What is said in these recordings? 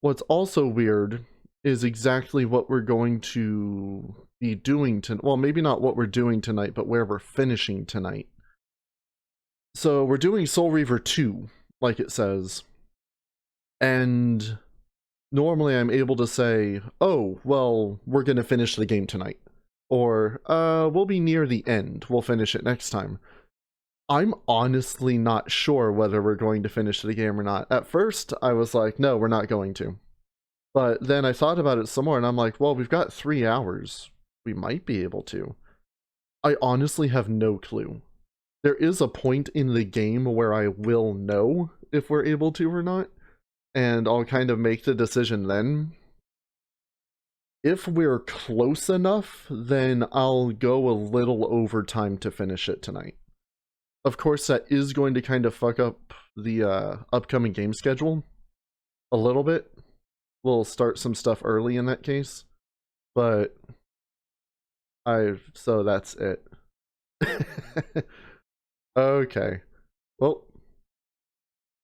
What's also weird is exactly what we're going to be doing tonight. Well, maybe not what we're doing tonight, but where we're finishing tonight. So we're doing Soul Reaver 2, like it says. And normally I'm able to say, oh, well, we're going to finish the game tonight. Or, we'll be near the end. We'll finish it next time. I'm honestly not sure whether we're going to finish the game or not. At first, I was like, no, we're not going to. But then I thought about it some more, and I'm like, well, we've got 3 hours. We might be able to. I honestly have no clue. There is a point in the game where I will know if we're able to or not, and I'll kind of make the decision then. If we're close enough, then I'll go a little over time to finish it tonight. Of course, that is going to kind of fuck up the upcoming game schedule a little bit. We'll start some stuff early in that case, but so that's it. Okay. Well,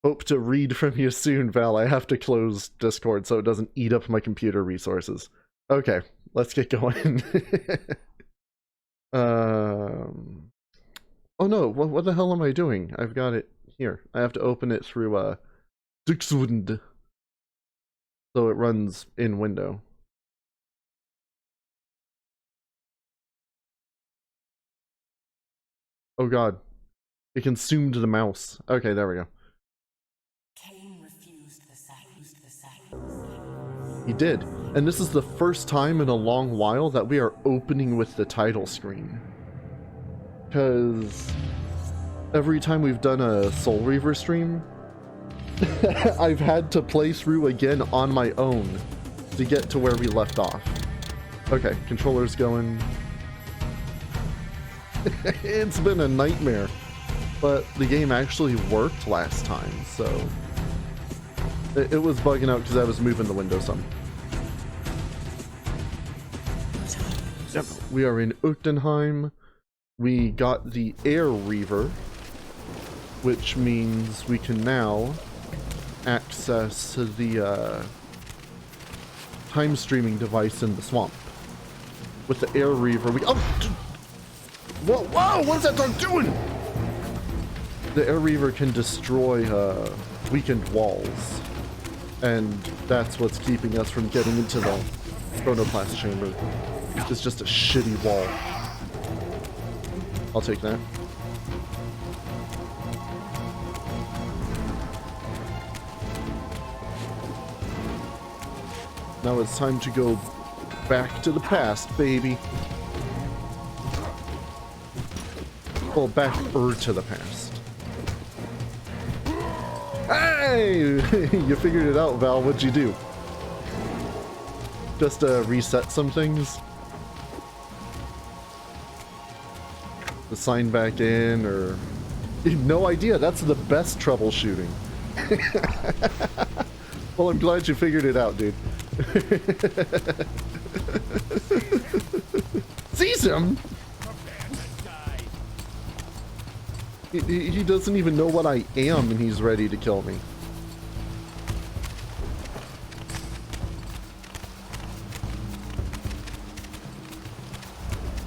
hope to read from you soon, Val. I have to close Discord so it doesn't eat up my computer resources. Okay, let's get going. Oh no, what the hell am I doing? I've got it here. I have to open it through Dixwund. So it runs in window. Oh god. It consumed the mouse. Okay, there we go. Kain refused the sacrifice. He did. And this is the first time in a long while that we are opening with the title screen. Because every time we've done a Soul Reaver stream, I've had to play through again on my own to get to where we left off. Okay, controller's going. It's been a nightmare, but the game actually worked last time, so it was bugging out because I was moving the window some. Yep, we are in Uchtenheim. We got the Air Reaver, which means we can now access the time streaming device in the swamp. With the Air Reaver, we... Oh! Whoa, whoa! What is that dog doing? The Air Reaver can destroy weakened walls. And that's what's keeping us from getting into the chronoplast chamber. It's just a shitty wall. I'll take that. Now it's time to go back to the past, baby. Well, back-er to the past. Hey! You figured it out, Val. What'd you do? Just reset some things? The sign back in, or... No idea. That's the best troubleshooting. Well, I'm glad you figured it out, dude. Seize him! He doesn't even know what I am, and he's ready to kill me.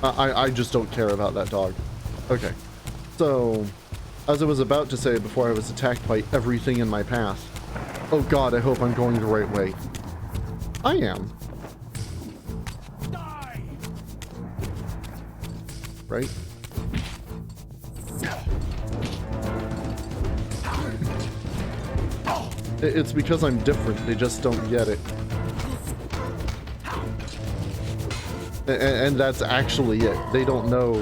I just don't care about that dog. Okay. So, as I was about to say before I was attacked by everything in my path. Oh god, I hope I'm going the right way. I am. Right? It's because I'm different, they just don't get it. And that's actually it. They don't know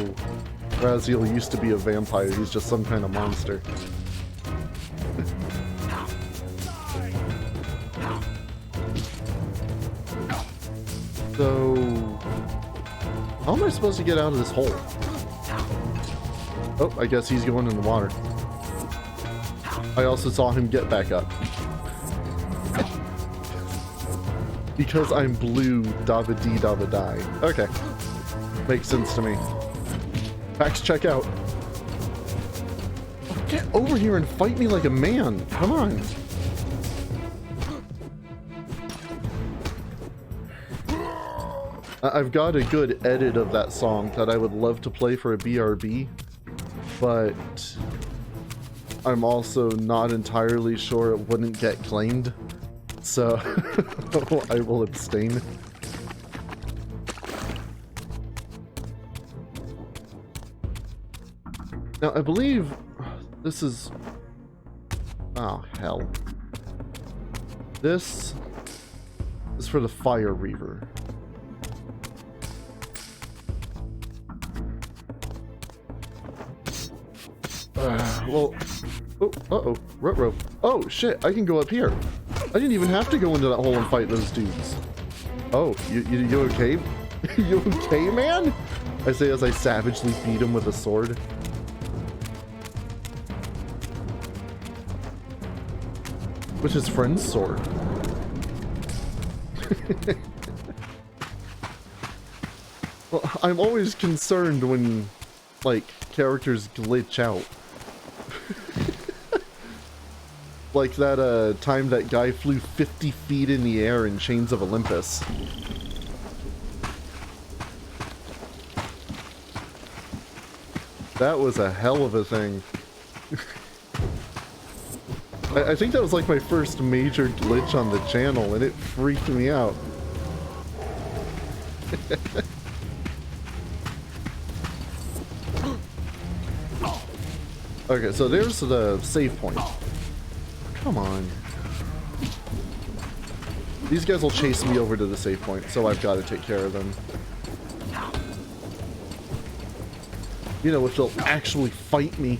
Raziel used to be a vampire, he's just some kind of monster. So... how am I supposed to get out of this hole? Oh, I guess he's going in the water. I also saw him get back up. Because I'm blue, dava dee dava die. Okay. Makes sense to me. Fax check out. Oh, get over here and fight me like a man. Come on. I've got a good edit of that song that I would love to play for a BRB, but I'm also not entirely sure it wouldn't get claimed, so I will abstain. Now, I believe this is... Oh, hell. This is for the Fire Reaver. Well... Oh, uh-oh. Ruh-roh. Oh, shit, I can go up here. I didn't even have to go into that hole and fight those dudes. Oh, you okay? You okay, man? I say as I savagely beat him with a sword. With his friend's sword. Well, I'm always concerned when, like, characters glitch out. Like that time that guy flew 50 feet in the air in Chains of Olympus. That was a hell of a thing. I think that was like my first major glitch on the channel, and it freaked me out. Okay, so there's the save point. Come on. These guys will chase me over to the save point, so I've got to take care of them. You know, if they'll actually fight me.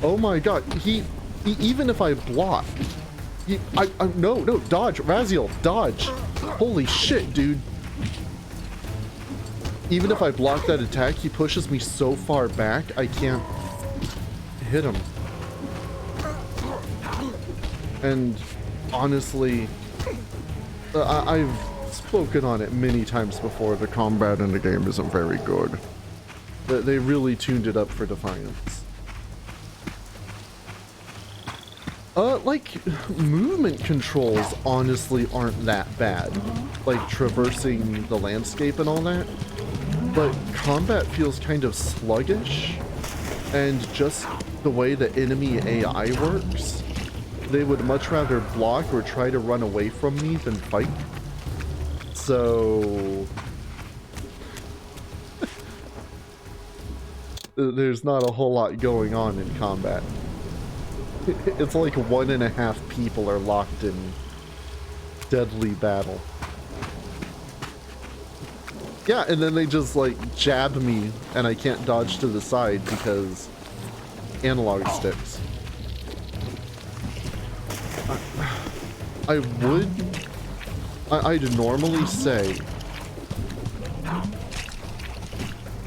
Oh my god, he even if I block, no, dodge, Raziel, dodge. Holy shit, dude. Even if I block that attack, he pushes me so far back, I can't hit him. And honestly, I've spoken on it many times before, the combat in the game isn't very good. They really tuned it up for Defiance. Like, movement controls honestly aren't that bad. Like, traversing the landscape and all that. But combat feels kind of sluggish. And just the way the enemy AI works, they would much rather block or try to run away from me than fight. So... there's not a whole lot going on in combat. It's like 1.5 people are locked in deadly battle. Yeah, and then they just like jab me and I can't dodge to the side because analog sticks. I'd normally say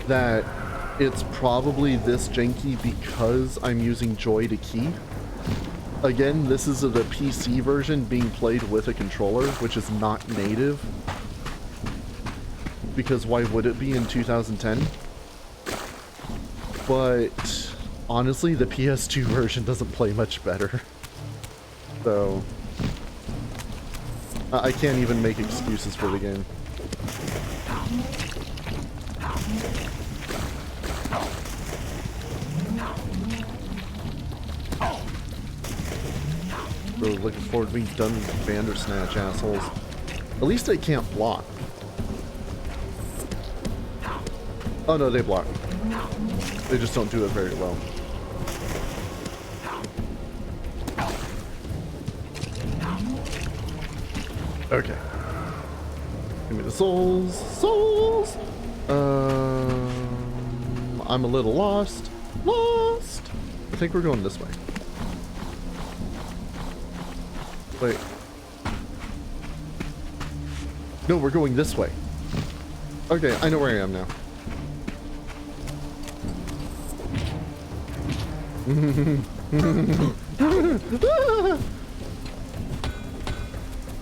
that it's probably this janky because I'm using Joy to key. Again, this is the PC version being played with a controller, which is not native. Because why would it be in 2010? But honestly, the PS2 version doesn't play much better. So I can't even make excuses for the game. Really looking forward to being done with Bandersnatch assholes. At least I can't block. Oh no, they block. They just don't do it very well. Okay. Give me the souls. Souls! I'm a little lost. Lost! I think we're going this way. Wait. No, we're going this way. Okay, I know where I am now.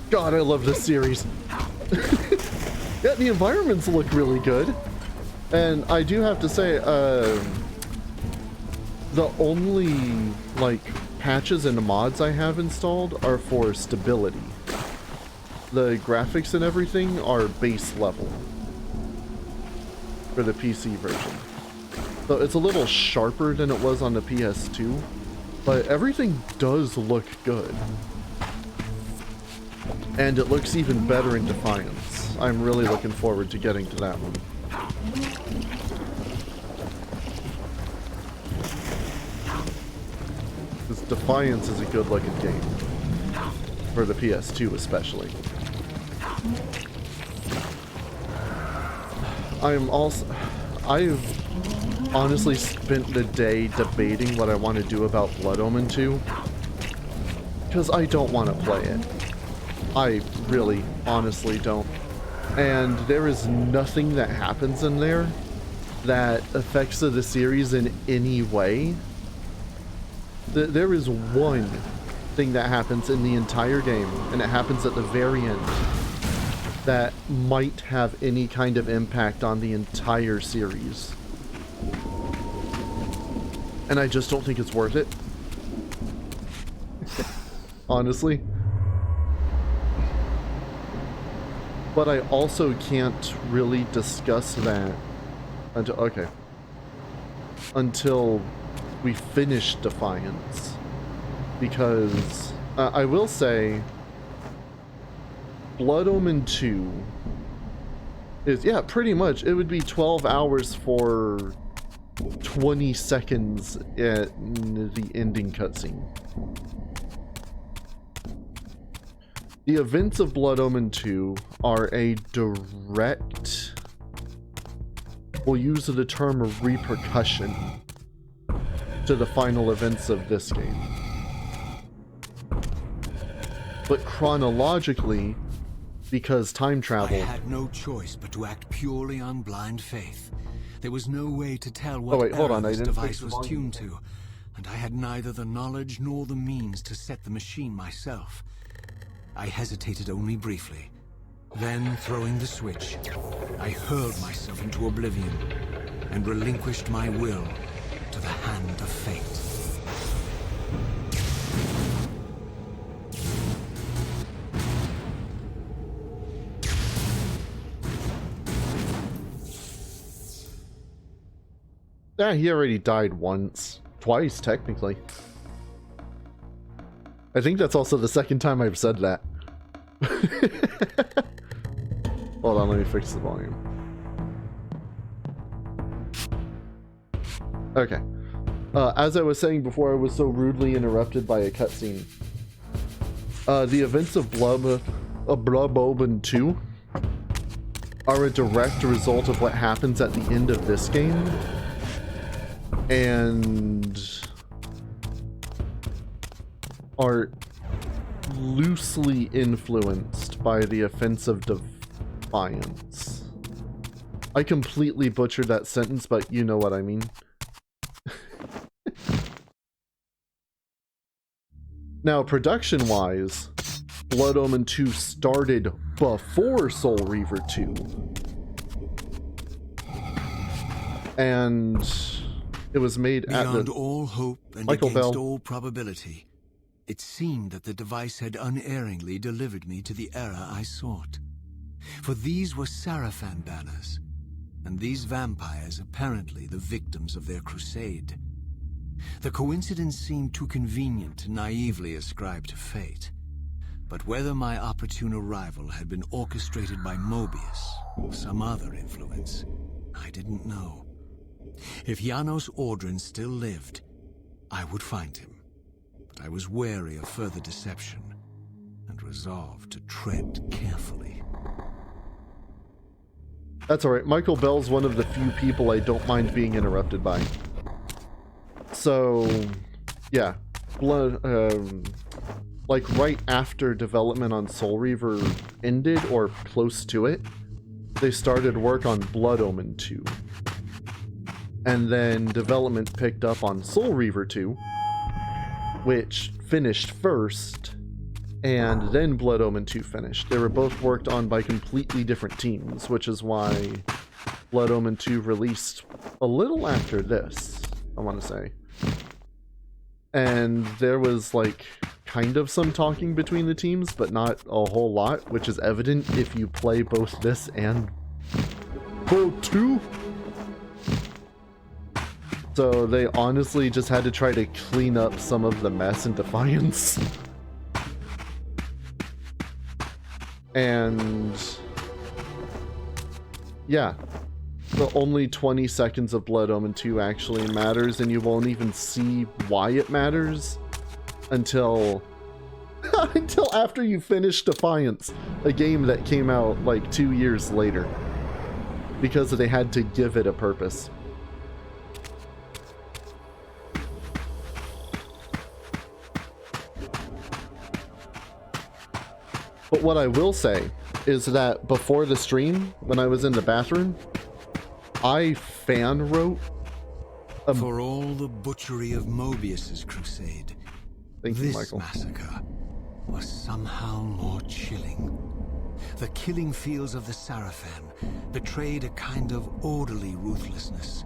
God, I love this series. Yeah, the environments look really good. And I do have to say, the The only, like, patches and mods I have installed are for stability. The graphics and everything are base level for the PC version. So it's a little sharper than it was on the PS2, but everything does look good. And it looks even better in Defiance. I'm really looking forward to getting to that one. Because Defiance is a good looking game. For the PS2 especially. I've honestly spent the day debating what I want to do about Blood Omen 2. Because I don't want to play it. I really, honestly don't. And there is nothing that happens in there that affects the series in any way. There is one thing that happens in the entire game, and it happens at the very end, that might have any kind of impact on the entire series. And I just don't think it's worth it. Honestly. But I also can't really discuss that until we finish Defiance. Because I will say Blood Omen 2 is, yeah, pretty much it would be 12 hours for 20 seconds at the ending cutscene. The events of Blood Omen 2 are a direct, we'll use the term repercussion to the final events of this game. But chronologically, because time travel... I had no choice but to act purely on blind faith. There was no way to tell what this device was tuned to, and I had neither the knowledge nor the means to set the machine myself. I hesitated only briefly. Then, throwing the switch, I hurled myself into oblivion and relinquished my will to the hand of fate. Yeah, he already died once. Twice, technically. I think that's also the second time I've said that. Hold on, let me fix the volume. Okay. As I was saying before, I was so rudely interrupted by a cutscene. The events of Blood Omen 2 are a direct result of what happens at the end of this game. And are loosely influenced by the offense of Defiance. I completely butchered that sentence, but you know what I mean. Now, production-wise, Blood Omen 2 started before Soul Reaver 2. And it was made beyond at all hope and against all probability. It seemed that the device had unerringly delivered me to the era I sought. For these were Sarafan banners, and these vampires apparently the victims of their crusade. The coincidence seemed too convenient to naively ascribe to fate. But whether my opportune arrival had been orchestrated by Mobius or some other influence, I didn't know. If Janos Ordrin still lived, I would find him. But I was wary of further deception, and resolved to tread carefully. That's alright. Michael Bell's one of the few people I don't mind being interrupted by. So, yeah. Like right after development on Soul Reaver ended, or close to it, they started work on Blood Omen 2. And then development picked up on Soul Reaver 2, which finished first, and then Blood Omen 2 finished. They were both worked on by completely different teams, which is why Blood Omen 2 released a little after this, I want to say. And there was like kind of some talking between the teams, but not a whole lot, which is evident if you play both this and Pro 2. So they honestly just had to try to clean up some of the mess in Defiance. And yeah, the only 20 seconds of Blood Omen 2 actually matters, and you won't even see why it matters until until after you finish Defiance, a game that came out like 2 years later, because they had to give it a purpose. But what I will say is that before the stream, when I was in the bathroom, I fan wrote for all the butchery of Mobius's crusade, this massacre was somehow more chilling. The killing fields of the Sarafan betrayed a kind of orderly ruthlessness,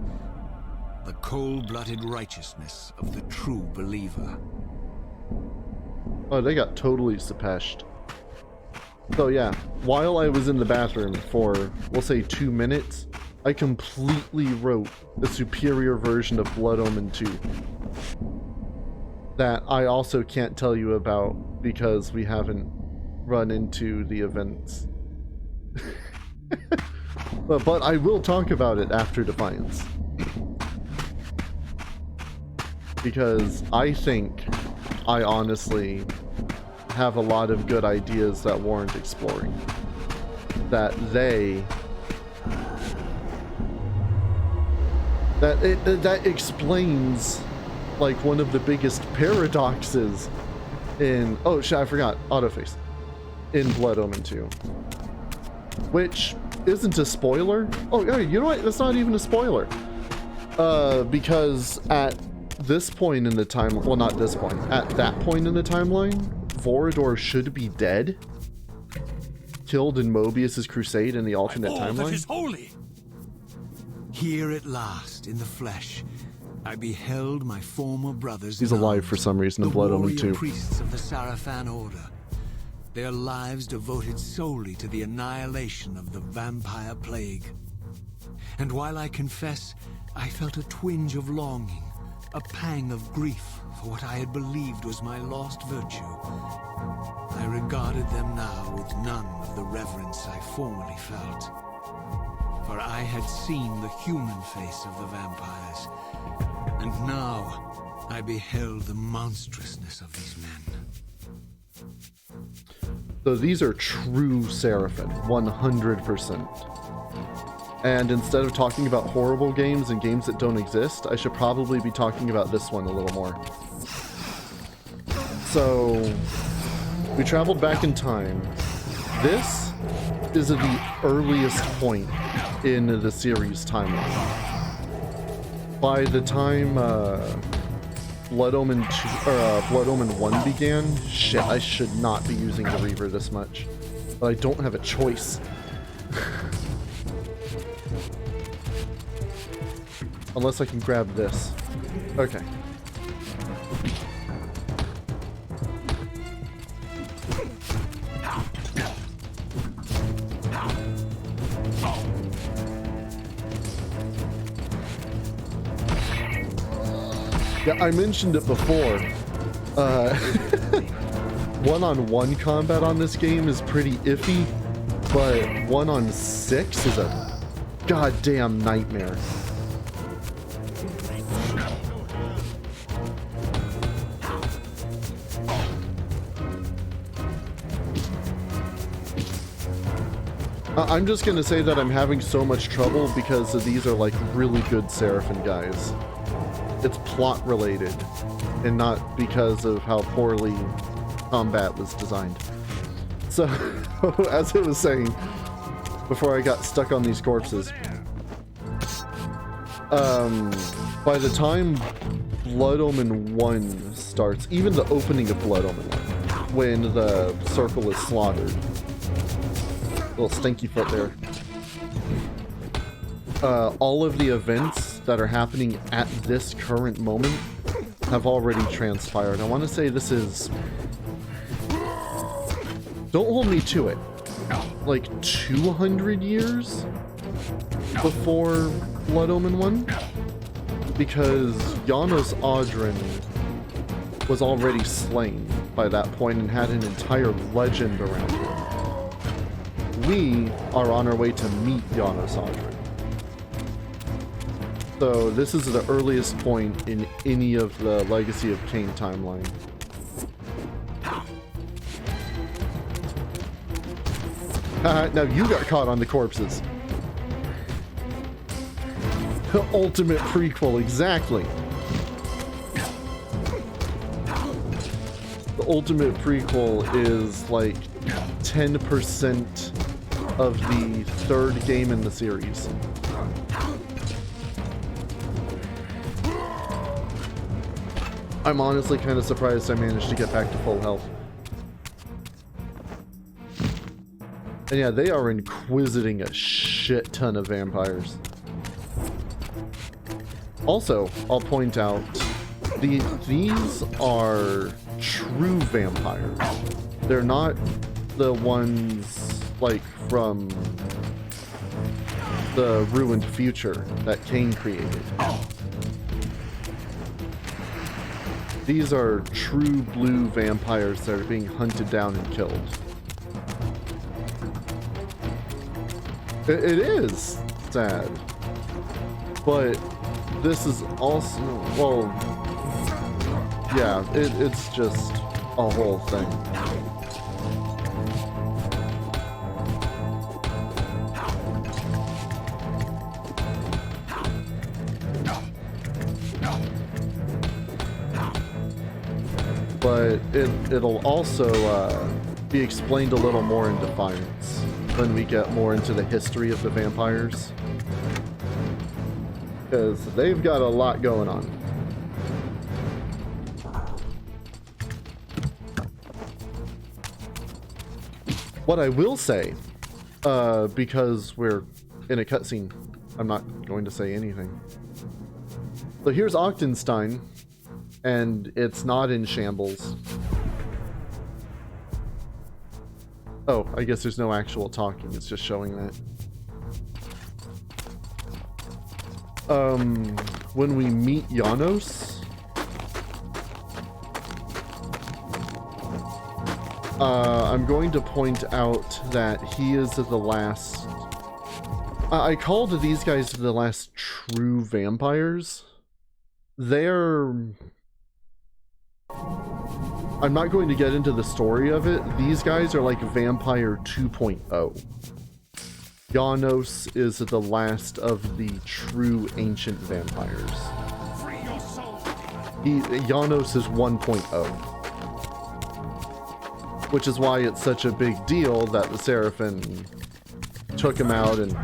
the cold-blooded righteousness of the true believer. Oh, they got totally supeshed. So yeah, while I was in the bathroom for, we'll say 2 minutes, I completely wrote a superior version of Blood Omen 2 that I also can't tell you about because we haven't run into the events. but I will talk about it after Defiance. Because I think I honestly have a lot of good ideas that warrant exploring. That explains like one of the biggest paradoxes in I forgot autoface in Blood Omen 2, which isn't a spoiler. Oh yeah, you know what, that's not even a spoiler, because at this point in the timeline, well, not this point, at that point in the timeline, Vorador should be dead, killed in Mobius's crusade in the alternate timeline. That is holy. Here at last, in the flesh, I beheld my former brothers. He's alive for some reason in Blood Omen 2. Priests of the Sarafan Order, their lives devoted solely to the annihilation of the vampire plague. And while I confess, I felt a twinge of longing, a pang of grief for what I had believed was my lost virtue, I regarded them now with none of the reverence I formerly felt. For I had seen the human face of the vampires, and now I beheld the monstrousness of these men. So these are true Seraphim, 100%. And instead of talking about horrible games and games that don't exist, I should probably be talking about this one a little more. So, we traveled back in time. This is at the earliest point in the series timeline. By the time Blood Omen 2, or Blood Omen 1 began, shit, I should not be using the Reaver this much. But I don't have a choice. Unless I can grab this. Okay. Yeah, I mentioned it before. One-on-one combat on this game is pretty iffy, but 1-on-6 is a goddamn nightmare. I'm just gonna say that I'm having so much trouble because these are like really good Seraphim guys. It's plot related and not because of how poorly combat was designed. So, as I was saying before I got stuck on these corpses, by the time Blood Omen 1 starts, even the opening of Blood Omen 1, when the circle is slaughtered, little stinky foot there, all of the events that are happening at this current moment have already transpired. I want to say this is... Don't hold me to it. Like 200 years before Blood Omen 1? Because Janos Audrin was already slain by that point and had an entire legend around him. We are on our way to meet Janos Audrin. So this is the earliest point in any of the Legacy of Kain timeline. Now you got caught on the corpses. Ultimate prequel, exactly. The ultimate prequel is like 10% of the third game in the series. I'm honestly kind of surprised I managed to get back to full health. And yeah, they are inquisiting a shit ton of vampires. Also, I'll point out, these are true vampires. They're not the ones, like, from the ruined future that Kain created. These are true blue vampires that are being hunted down and killed. It is sad. But this is also, well, yeah, it's just a whole thing. But it'll also be explained a little more in Defiance when we get more into the history of the vampires. Because they've got a lot going on. What I will say, because we're in a cutscene, I'm not going to say anything. So here's Ochtenstein, and it's not in shambles. Oh, I guess there's no actual talking, it's just showing that. When we meet Janos, I'm going to point out that he is the last... I called these guys the last true vampires. They're... I'm not going to get into the story of it. These guys are like Vampire 2.0. Janos is the last of the true ancient vampires. Janos is 1.0. Which is why it's such a big deal that the Seraphim took him out and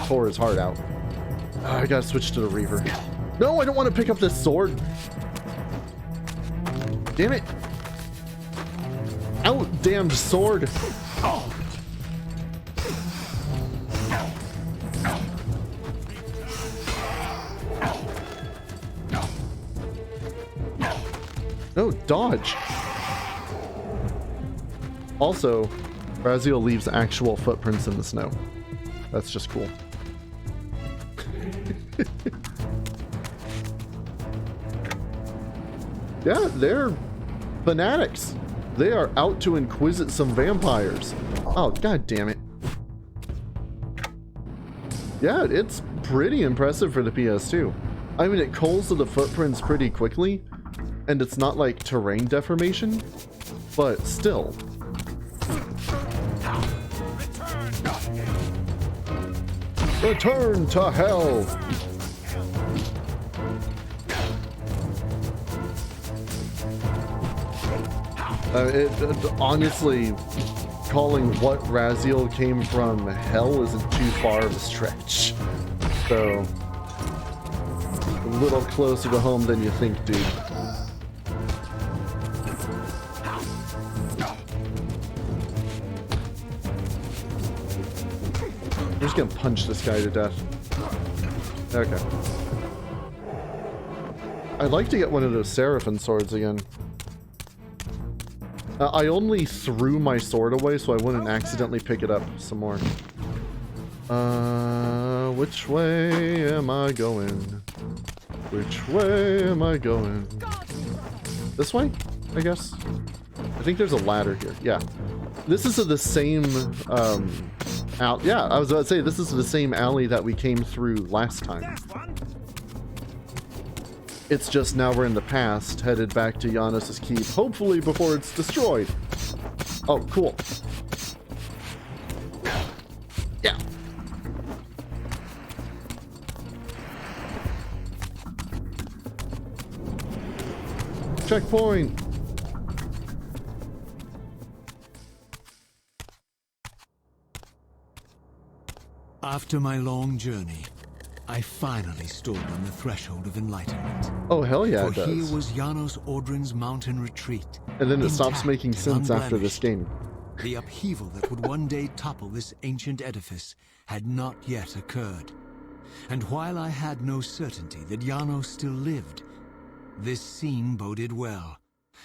tore his heart out. I gotta switch to the Reaver. No, I don't want to pick up this sword. Damn it. Out, damned sword. No, dodge. Also, Raziel leaves actual footprints in the snow. That's just cool. Yeah, they're fanatics. They are out to inquisit some vampires. Oh, god damn it. Yeah, it's pretty impressive for the PS2. I mean, it culls to the footprints pretty quickly, and it's not like terrain deformation, but still. Return to hell! Honestly, calling what Raziel came from hell isn't too far of a stretch. So, a little closer to home than you think, dude. I'm just gonna punch this guy to death. Okay. I'd like to get one of those Seraphim swords again. I only threw my sword away so I wouldn't accidentally pick it up some more. Which way am I going? Which way am I going? This way, I guess? I think there's a ladder here. Yeah. This is the same, yeah, I was about to say, this is the same alley that we came through last time. It's just now we're in the past, headed back to Janos' keep, hopefully before it's destroyed. Oh, cool. Yeah. Checkpoint. After my long journey, I finally stood on the threshold of enlightenment. Oh, hell yeah, it For does. here was Janos Audrin's mountain retreat. And then it stops intact making and sense after this unblemished. game. The upheaval that would one day topple this ancient edifice had not yet occurred. And while I had no certainty that Janos still lived, this scene boded well,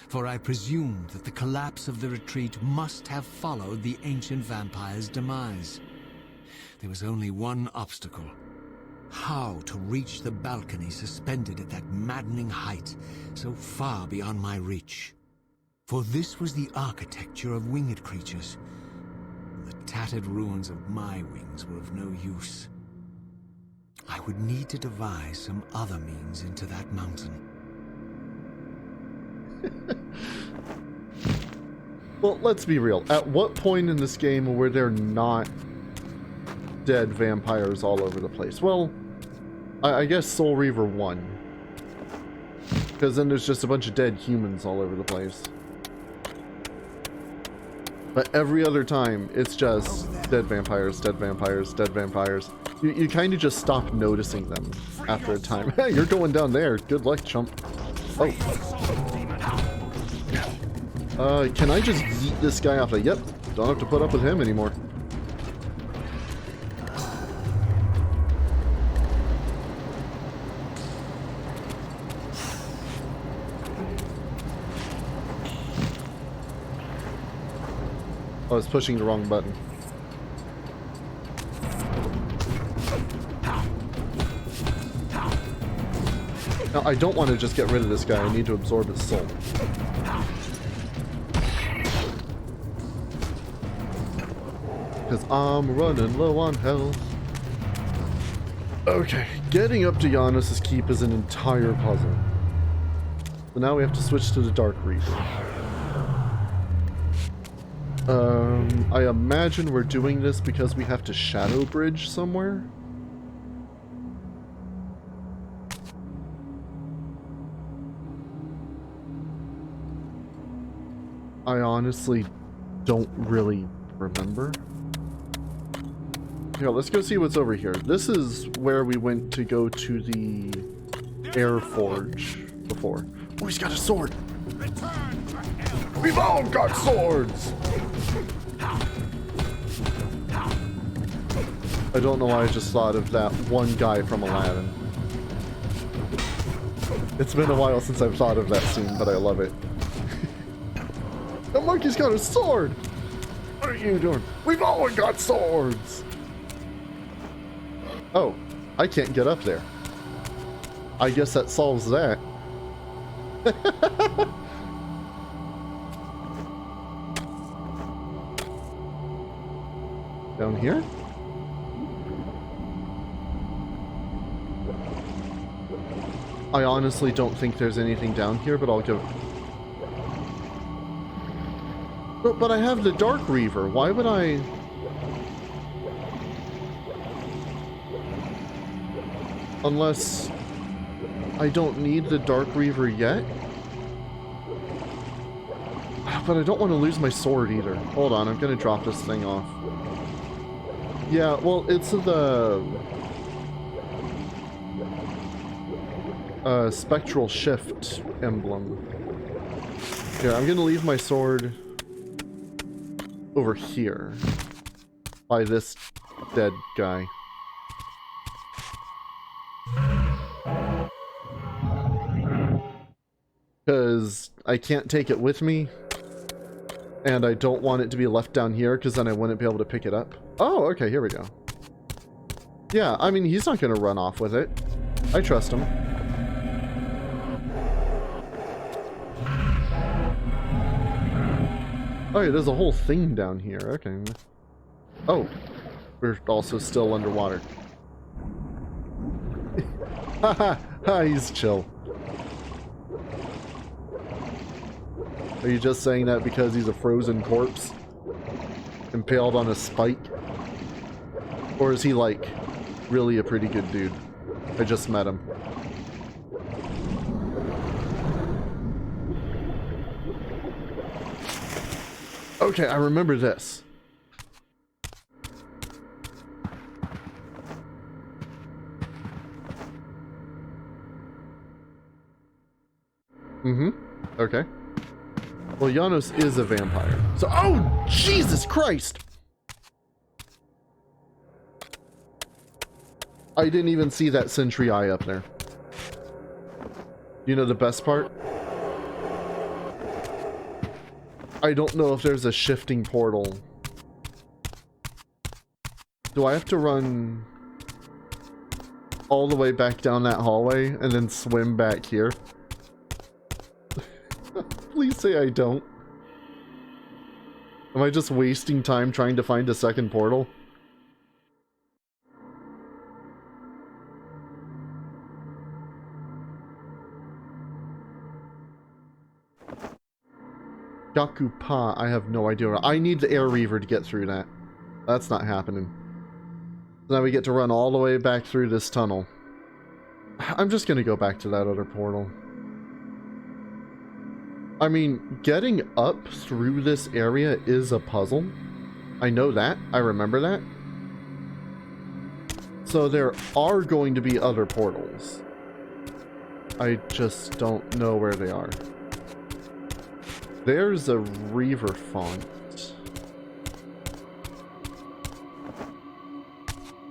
for I presumed that the collapse of the retreat must have followed the ancient vampire's demise. There was only one obstacle: how to reach the balcony suspended at that maddening height, so far beyond my reach. For this was the architecture of winged creatures. The tattered ruins of my wings were of no use. I would need to devise some other means into that mountain. Well, let's be real. At what point in this game were there not dead vampires all over the place? Well, I guess Soul Reaver 1. Because then there's just a bunch of dead humans all over the place. But every other time, it's just dead vampires, dead vampires, dead vampires. You kind of just stop noticing them after a time. Hey, you're going down there. Good luck, chump. Oh. Can I just yeet this guy off? Yep, don't have to put up with him anymore. I was pushing the wrong button. Now, I don't want to just get rid of this guy. I need to absorb his soul. Because I'm running low on health. Okay, getting up to Janos' keep is an entire puzzle. So now we have to switch to the Dark Reaver. I imagine we're doing this because we have to shadow bridge somewhere. I honestly don't really remember. Yeah, let's go see what's over here. This is where we went to go to the air forge before. Oh, he's got a sword! We've all got swords! I don't know why I just thought of that one guy from Aladdin. It's been a while since I've thought of that scene, but I love it. The monkey's got a sword! What are you doing? We've all got swords! Oh, I can't get up there. I guess that solves that. Down here? I honestly don't think there's anything down here, but I'll go. But I have the Dark Reaver. Why would I... Unless I don't need the Dark Reaver yet? But I don't want to lose my sword either. Hold on, I'm going to drop this thing off. Yeah, well, it's the... spectral shift emblem. Here, I'm going to leave my sword over here by this dead guy. because I can't take it with me, and I don't want it to be left down here because then I wouldn't be able to pick it up. Oh, okay, here we go. Yeah, I mean, he's not going to run off with it. I trust him. Oh, yeah, there's a whole thing down here. Okay. Oh, we're also still underwater. Haha, he's chill. Are you just saying that because he's a frozen corpse? Impaled on a spike? Or is he, like, really a pretty good dude? I just met him. Okay, I remember this. Mm-hmm. Okay. Well, Janos is a vampire. So, oh, Jesus Christ! I didn't even see that sentry eye up there. You know the best part? I don't know if there's a shifting portal. Do I have to run all the way back down that hallway and then swim back here? Please say I don't. Am I just wasting time trying to find a second portal? Yakupa, I have no idea. I need the air reaver to get through that. That's not happening. Now we get to run all the way back through this tunnel. I'm just gonna go back to that other portal. I mean, getting up through this area is a puzzle. I know that. I remember that. So there are going to be other portals. I just don't know where they are. There's a Reaver font.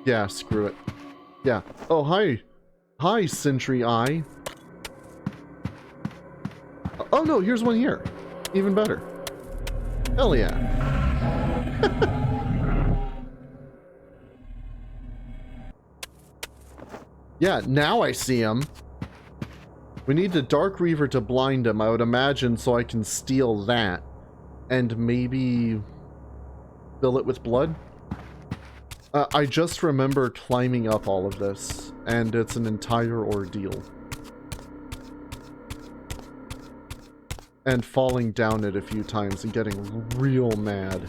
Yeah, screw it. Yeah. Oh, hi. Hi, Sentry Eye. Oh, no, here's one here. Even better. Hell yeah. Yeah, now I see him. We need the Dark Reaver to blind him, I would imagine, so I can steal that. And maybe fill it with blood? I just remember climbing up all of this, and it's an entire ordeal. And falling down it a few times and getting real mad.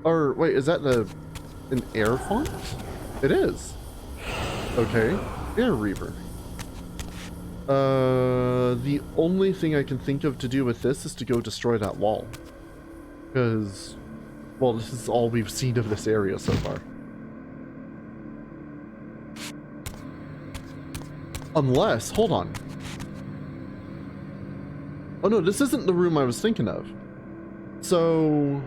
Or, wait, is that an air font? It is. Okay. Air Reaver. The only thing I can think of to do with this is to go destroy that wall. Because, well, this is all we've seen of this area so far. Unless, hold on. Oh no, this isn't the room I was thinking of. So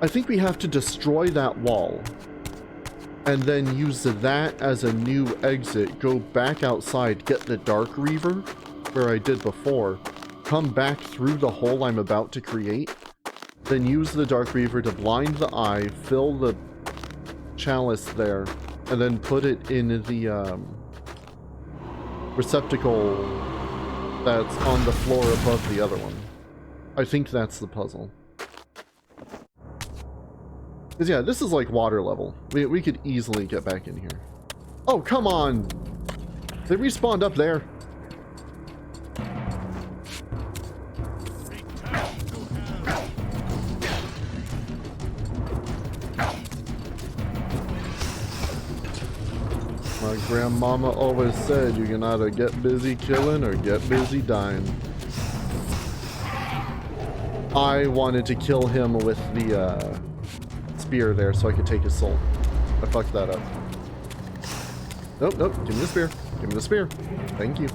I think we have to destroy that wall and then use that as a new exit, go back outside, get the Dark Reaver, where I did before, come back through the hole I'm about to create, then use the Dark Reaver to blind the eye, fill the chalice there, and then put it in the receptacle that's on the floor above the other one. I think that's the puzzle. Because yeah, this is like water level. We could easily get back in here. Oh, come on! They respawned up there. My grandmama always said you can either get busy killing or get busy dying. I wanted to kill him with the spear there so I could take his soul. I fucked that up. Nope, nope. Give me the spear. Give me the spear. Thank you.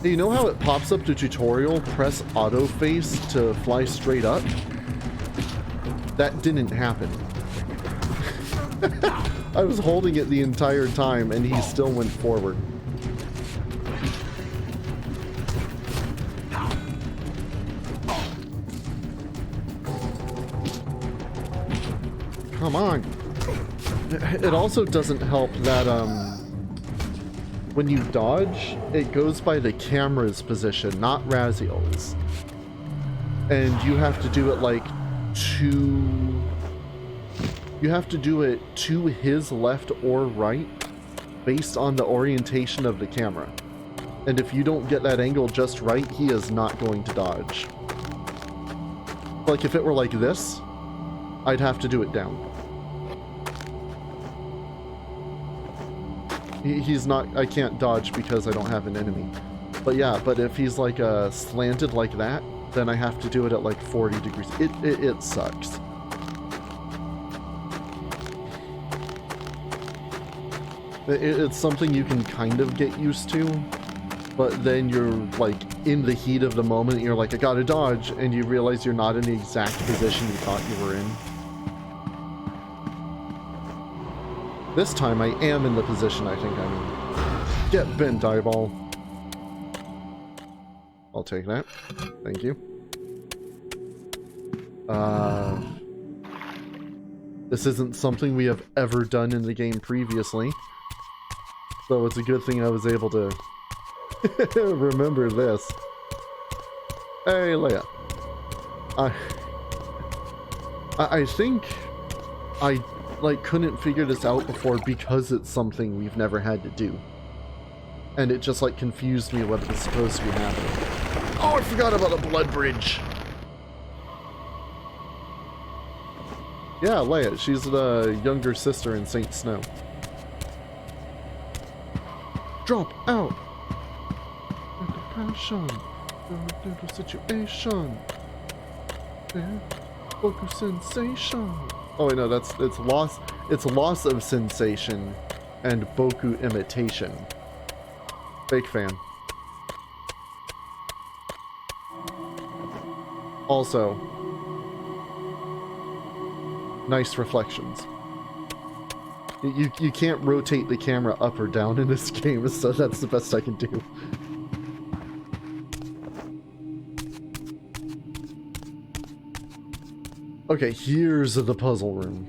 Hey, you know how it pops up the tutorial, press auto face to fly straight up? That didn't happen. I was holding it the entire time and he still went forward. Come on. It also doesn't help that when you dodge, it goes by the camera's position, not Raziel's. And you have to do it like you have to do it to his left or right based on the orientation of the camera. And if you don't get that angle just right, he is not going to dodge. Like if it were like this, I'd have to do it down. He's not, I can't dodge because I don't have an enemy. But yeah, but if he's like slanted like that, then I have to do it at like 40 degrees. It sucks. It's something you can kind of get used to, but then you're like in the heat of the moment, you're like, I gotta dodge, and you realize you're not in the exact position you thought you were in. This time I am in the position I think I'm in. Get bent, eyeball. I'll take that. Thank you. This isn't something we have ever done in the game previously. So it's a good thing I was able to remember this. Hey, Leia. I think I like couldn't figure this out before because it's something we've never had to do. And it just like confused me what it was supposed to be happening. Oh, I forgot about a blood bridge. Yeah, Leia. She's the younger sister in Saint Snow. Drop out. Passion. The situation. Boku sensation. Oh wait, no, it's loss. It's loss of sensation, and Boku imitation. Fake fan. Also, nice reflections. You can't rotate the camera up or down in this game, so that's the best I can do. Okay, here's the puzzle room.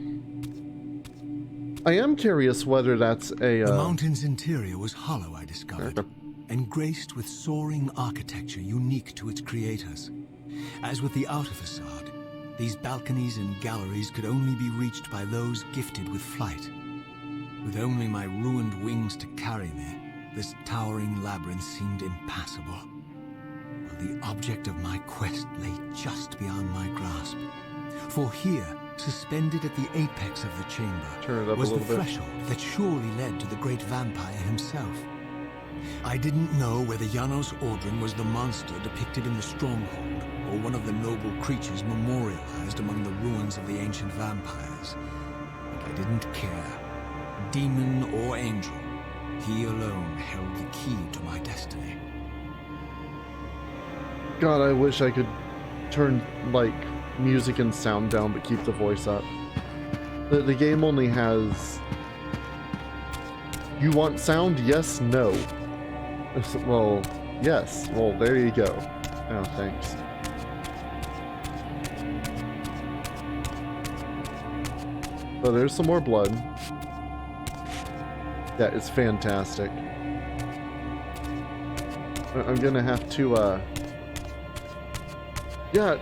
I am curious whether that's a... The mountain's interior was hollow, I discovered, and graced with soaring architecture unique to its creators. As with the outer facade, these balconies and galleries could only be reached by those gifted with flight. With only my ruined wings to carry me, this towering labyrinth seemed impassable. While the object of my quest lay just beyond my grasp. For here, suspended at the apex of the chamber, was the threshold that surely led to the great vampire himself. I didn't know whether Janos Ordrin was the monster depicted in the stronghold, or one of the noble creatures memorialized among the ruins of the ancient vampires. But I didn't care. Demon or angel, he alone held the key to my destiny. God, I wish I could turn, like, music and sound down but keep the voice up. The game only has... You want sound? Yes, no. Well, yes. Well, there you go. Oh, thanks. So there's some more blood. Yeah, it's fantastic. I'm gonna have to, Yeah,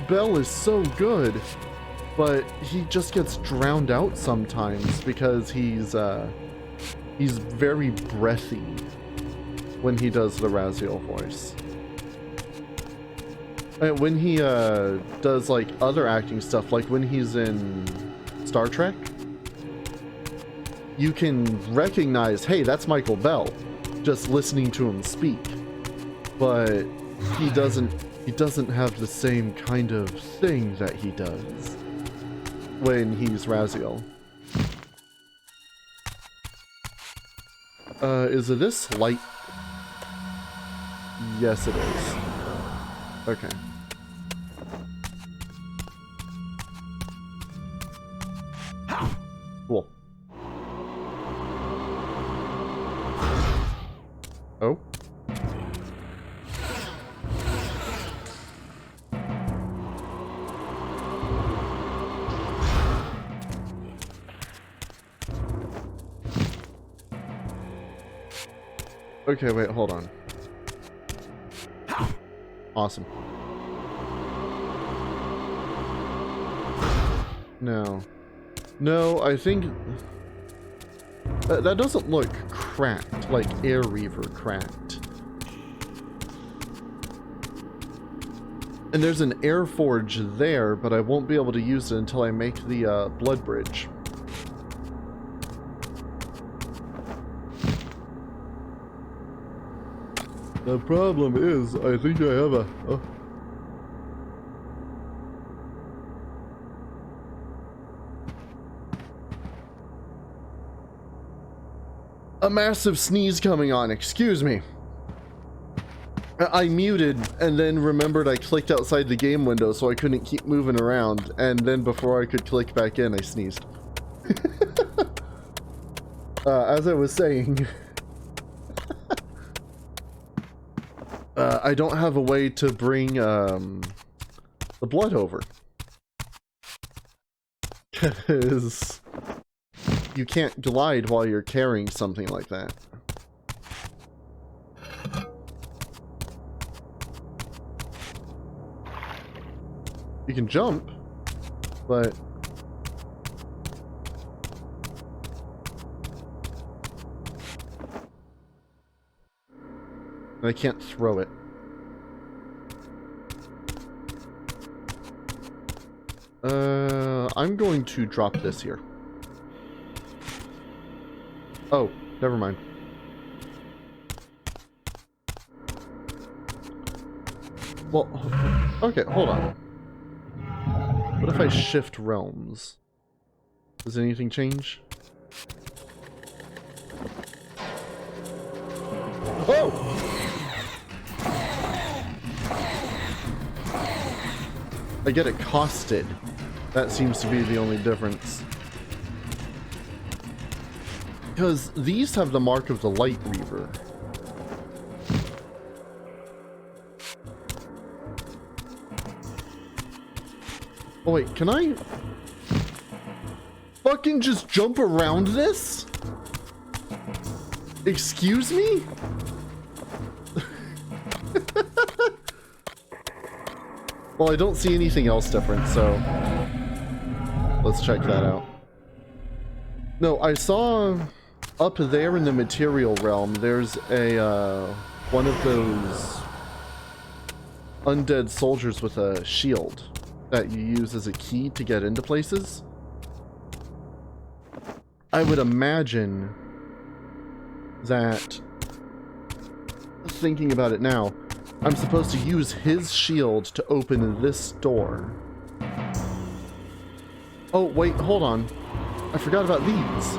Bell is so good, but he just gets drowned out sometimes because he's very breathy when he does the Raziel voice. And when he does like other acting stuff, like when he's in Star Trek, you can recognize, hey, that's Michael Bell, just listening to him speak. But he doesn't have the same kind of thing that he does when he's Raziel. Is it this light? Yes, it is. Okay. Cool. Oh. Okay, wait, hold on. Awesome. No. No, I think... that doesn't look cracked, like Air Reaver cracked. And there's an air forge there, but I won't be able to use it until I make the blood bridge. The problem is, I think I have a massive sneeze coming on. Excuse me. I muted and then remembered I clicked outside the game window, so I couldn't keep moving around, and then before I could click back in, I sneezed. As I was saying, I don't have a way to bring the blood over. Because you can't glide while you're carrying something like that. You can jump, but I can't throw it. I'm going to drop this here. Oh, never mind. Well, okay, hold on. What if I shift realms? Does anything change? Oh! I get accosted. That seems to be the only difference. Because these have the mark of the Light Reaver. Oh wait, can I fucking just jump around this? Excuse me? Well, I don't see anything else different, so let's check that out. No, I saw up there in the material realm, there's a, one of those undead soldiers with a shield that you use as a key to get into places. I would imagine that, thinking about it now, I'm supposed to use his shield to open this door. Oh, wait, hold on. I forgot about these.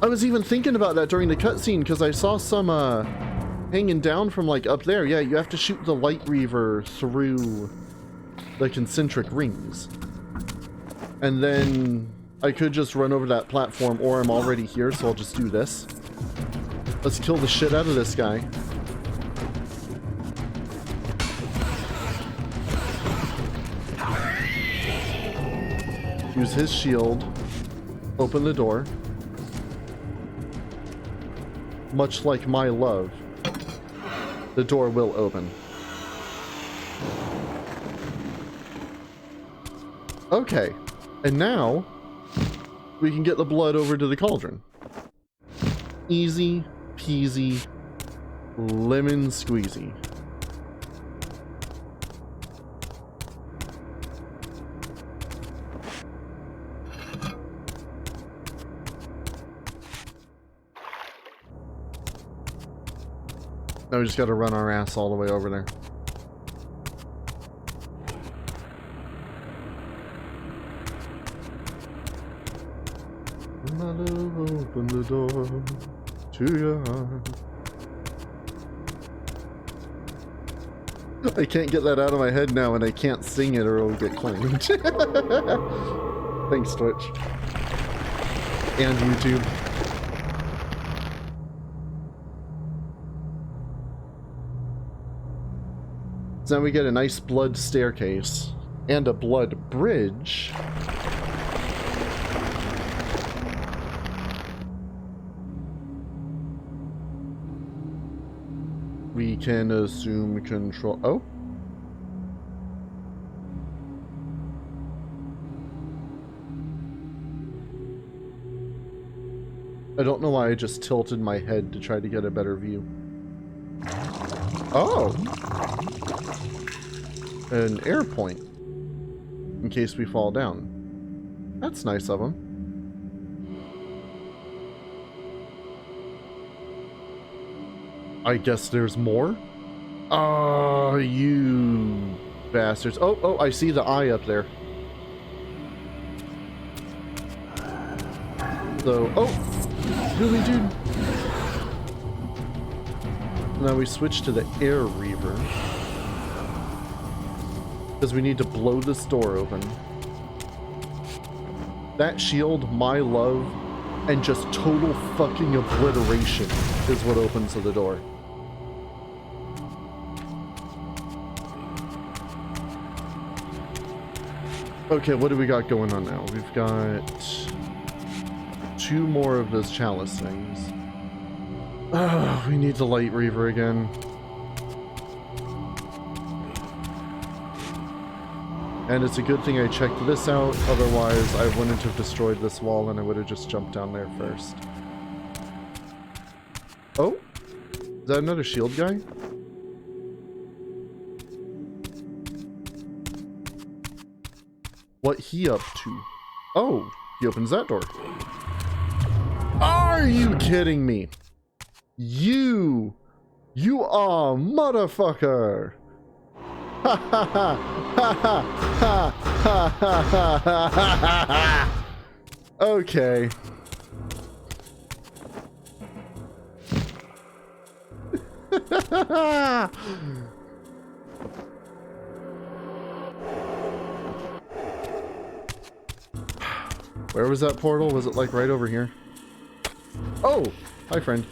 I was even thinking about that during the cutscene because I saw some hanging down from like up there. Yeah, you have to shoot the Light Reaver through the concentric rings. And then I could just run over that platform, or I'm already here, so I'll just do this. Let's kill the shit out of this guy. Use his shield. Open the door. Much like my love, the door will open. Okay, and now we can get the blood over to the cauldron. Easy peasy, lemon squeezy. Now we just gotta run our ass all the way over there. My love, open the door to your heart. I can't get that out of my head now, and I can't sing it or it'll get claimed. Thanks, Twitch. And YouTube. So now we get a nice blood staircase and a blood bridge. We can assume control. Oh. I don't know why I just tilted my head to try to get a better view. Oh. An air point. In case we fall down. That's nice of him. I guess there's more? Oh, you bastards. Oh, I see the eye up there. So, oh, really, dude? Now we switch to the air Reaver. Because we need to blow this door open. That shield, my love, and just total fucking obliteration is what opens the door. Okay, what do we got going on now? We've got 2 more of those chalice things. Oh, we need the light Reaver again. And it's a good thing I checked this out, otherwise I wouldn't have destroyed this wall and I would have just jumped down there first. Oh? Is that another shield guy? What he up to? Oh, he opens that door. Are you kidding me? You are motherfucker. Ha ha ha ha ha ha ha ha ha. Okay. Where was that portal? Was it like right over here? Oh! Hi, friend.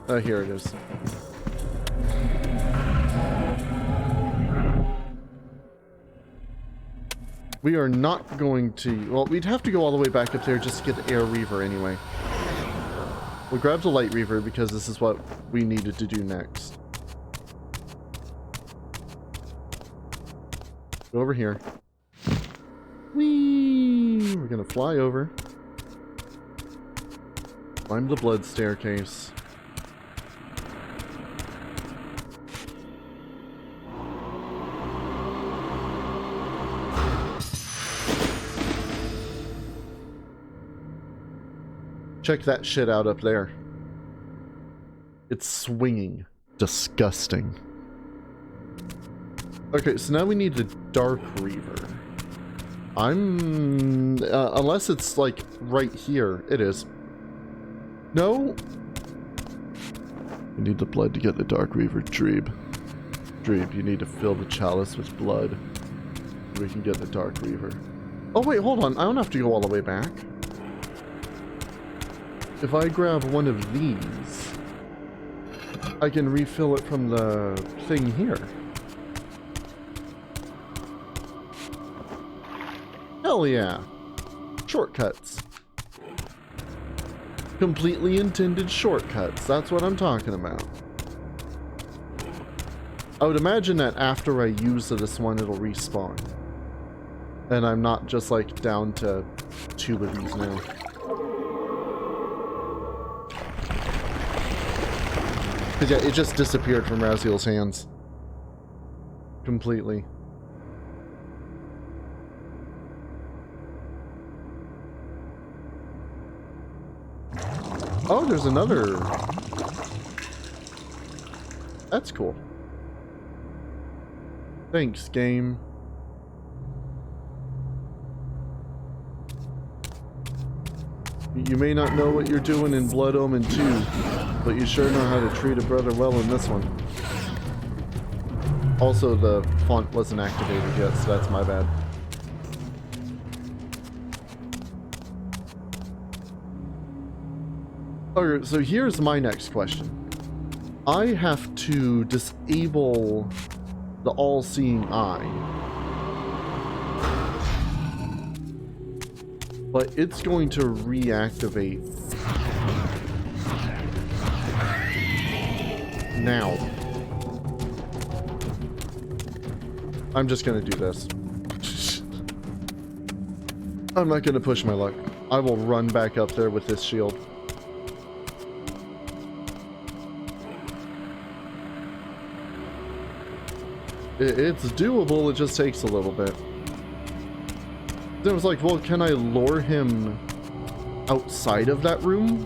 Here it is. We are not going to... Well, we'd have to go all the way back up there just to get the air Reaver anyway. We'll grab the light Reaver because this is what we needed to do next. Go over here. Whee! We're gonna fly over. Climb the blood staircase. Check that shit out up there. It's swinging. Disgusting. Okay, so now we need the Dark Reaver. Unless it's like right here. It is. No? We need the blood to get the Dark Reaver, Dreeb. Dreeb, you need to fill the chalice with blood. So we can get the Dark Reaver. Oh wait, hold on. I don't have to go all the way back. If I grab one of these, I can refill it from the thing here. Hell yeah. Shortcuts. Completely intended shortcuts. That's what I'm talking about. I would imagine that after I use this one, it'll respawn. And I'm not just like down to 2 of these now. Because yeah, it just disappeared from Raziel's hands. Completely. Oh, there's another. That's cool. Thanks, game. You may not know what you're doing in Blood Omen 2, but you sure know how to treat a brother well in this one. Also, the font wasn't activated yet, so that's my bad. Okay, so here's my next question. I have to disable the all-seeing eye. But it's going to reactivate now. I'm just gonna do this. I'm not gonna push my luck. I will run back up there with this shield. It's doable, it just takes a little bit. Then I was like, well, can I lure him outside of that room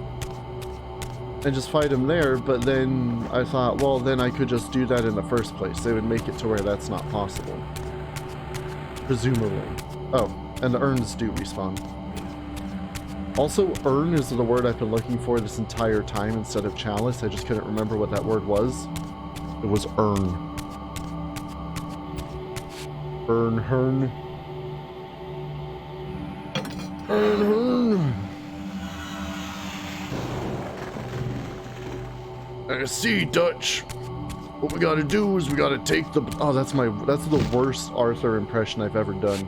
and just fight him there? But then I thought, well, then I could just do that in the first place. They would make it to where that's not possible. Presumably. Oh, and the urns do respawn. Also, urn is the word I've been looking for this entire time instead of chalice. I just couldn't remember what that word was. It was urn. Urn, hern. I see, Dutch. What we gotta do is we gotta take the... Oh, that's the worst Arthur impression I've ever done.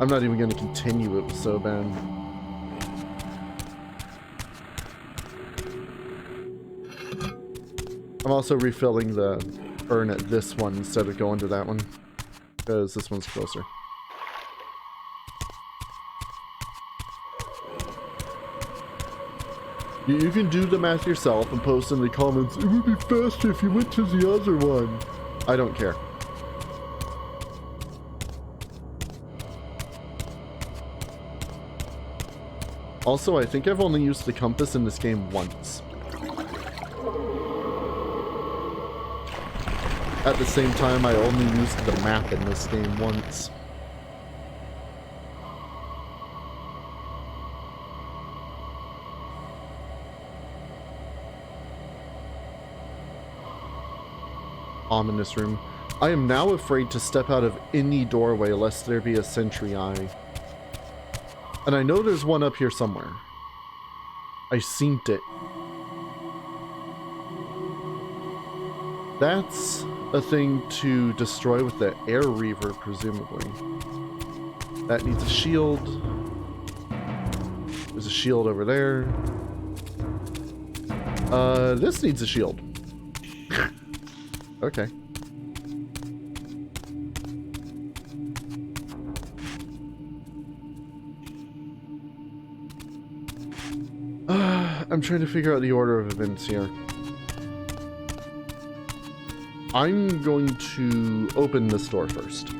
I'm not even gonna continue, it was so bad. I'm also refilling the urn at this one instead of going to that one, because this one's closer. You can do the math yourself and post in the comments, it would be faster if you went to the other one. I don't care. Also, I think I've only used the compass in this game once. At the same time, I only used the map in this game once. Ominous room. I am now afraid to step out of any doorway lest there be a sentry eye. And I know there's one up here somewhere. I seen it. That's a thing to destroy with the air reaver, presumably. That needs a shield. There's a shield over there. This needs a shield. Okay. I'm trying to figure out the order of events here. I'm going to open this door first.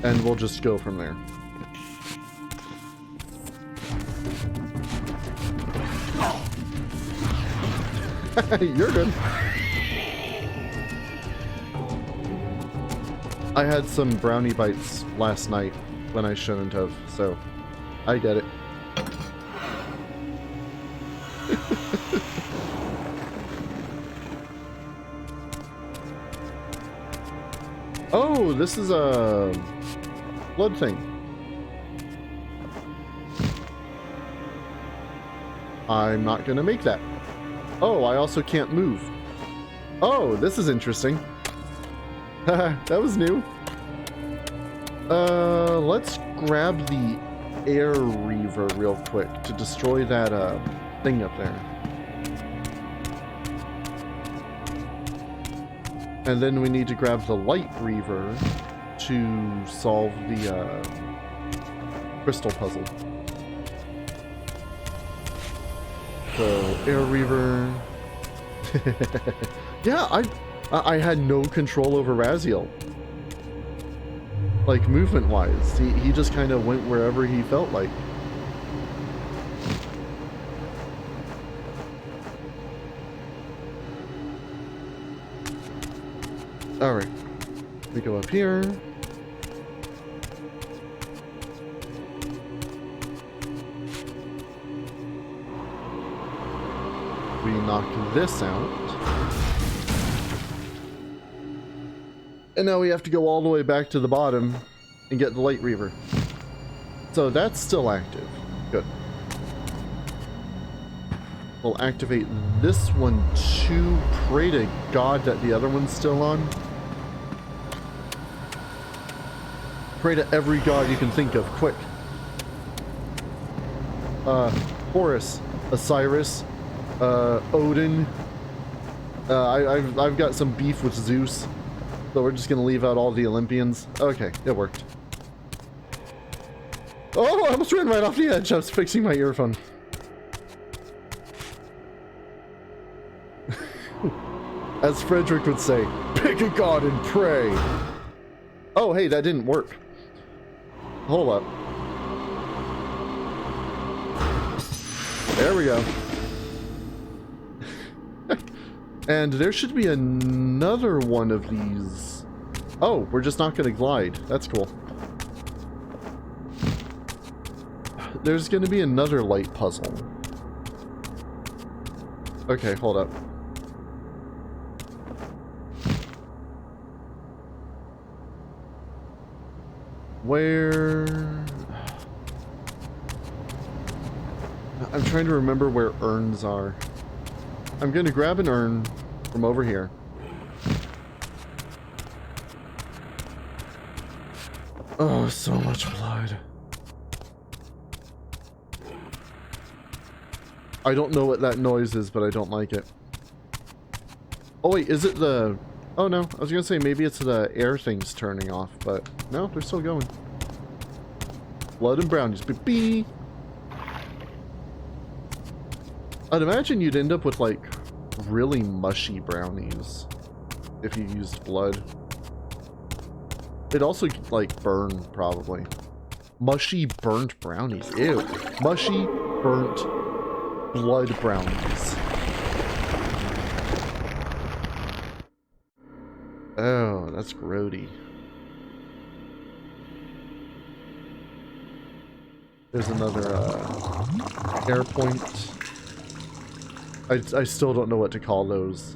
And we'll just go from there. You're good. I had some brownie bites last night when I shouldn't have, so I get it. Oh, this is a blood thing. I'm not gonna make that. Oh, I also can't move. Oh, this is interesting. That was new. Let's grab the air reaver real quick to destroy that thing up there. And then we need to grab the light reaver to solve the crystal puzzle. So, air reaver. Yeah, I had no control over Raziel. Like, movement-wise. He just kind of went wherever he felt like. Alright. We go up here. We knock this out. And now we have to go all the way back to the bottom and get the light Reaver. So that's still active. Good. We'll activate this one too. Pray to God that the other one's still on. Pray to every god you can think of, quick. Horus, Osiris, Odin. I've got some beef with Zeus, so we're just gonna leave out all the Olympians. Okay, it worked. Oh, I almost ran right off the edge. I was fixing my earphone. As Frederick would say, pick a god and pray. Oh, hey, that didn't work. Hold up. There we go. And there should be another one of these. Oh, we're just not going to glide. That's cool. There's going to be another light puzzle. Okay, hold up. Where... I'm trying to remember where urns are. I'm going to grab an urn from over here. Oh, so much blood. I don't know what that noise is, but I don't like it. Oh wait, is it the... Oh no, I was gonna say maybe it's the air things turning off, but no, they're still going. Blood and brownies, beep. I'd imagine you'd end up with like really mushy brownies if you used blood. It'd also like burn probably. Mushy burnt brownies, ew. Mushy burnt blood brownies. Oh, that's grody. There's another air point. I still don't know what to call those.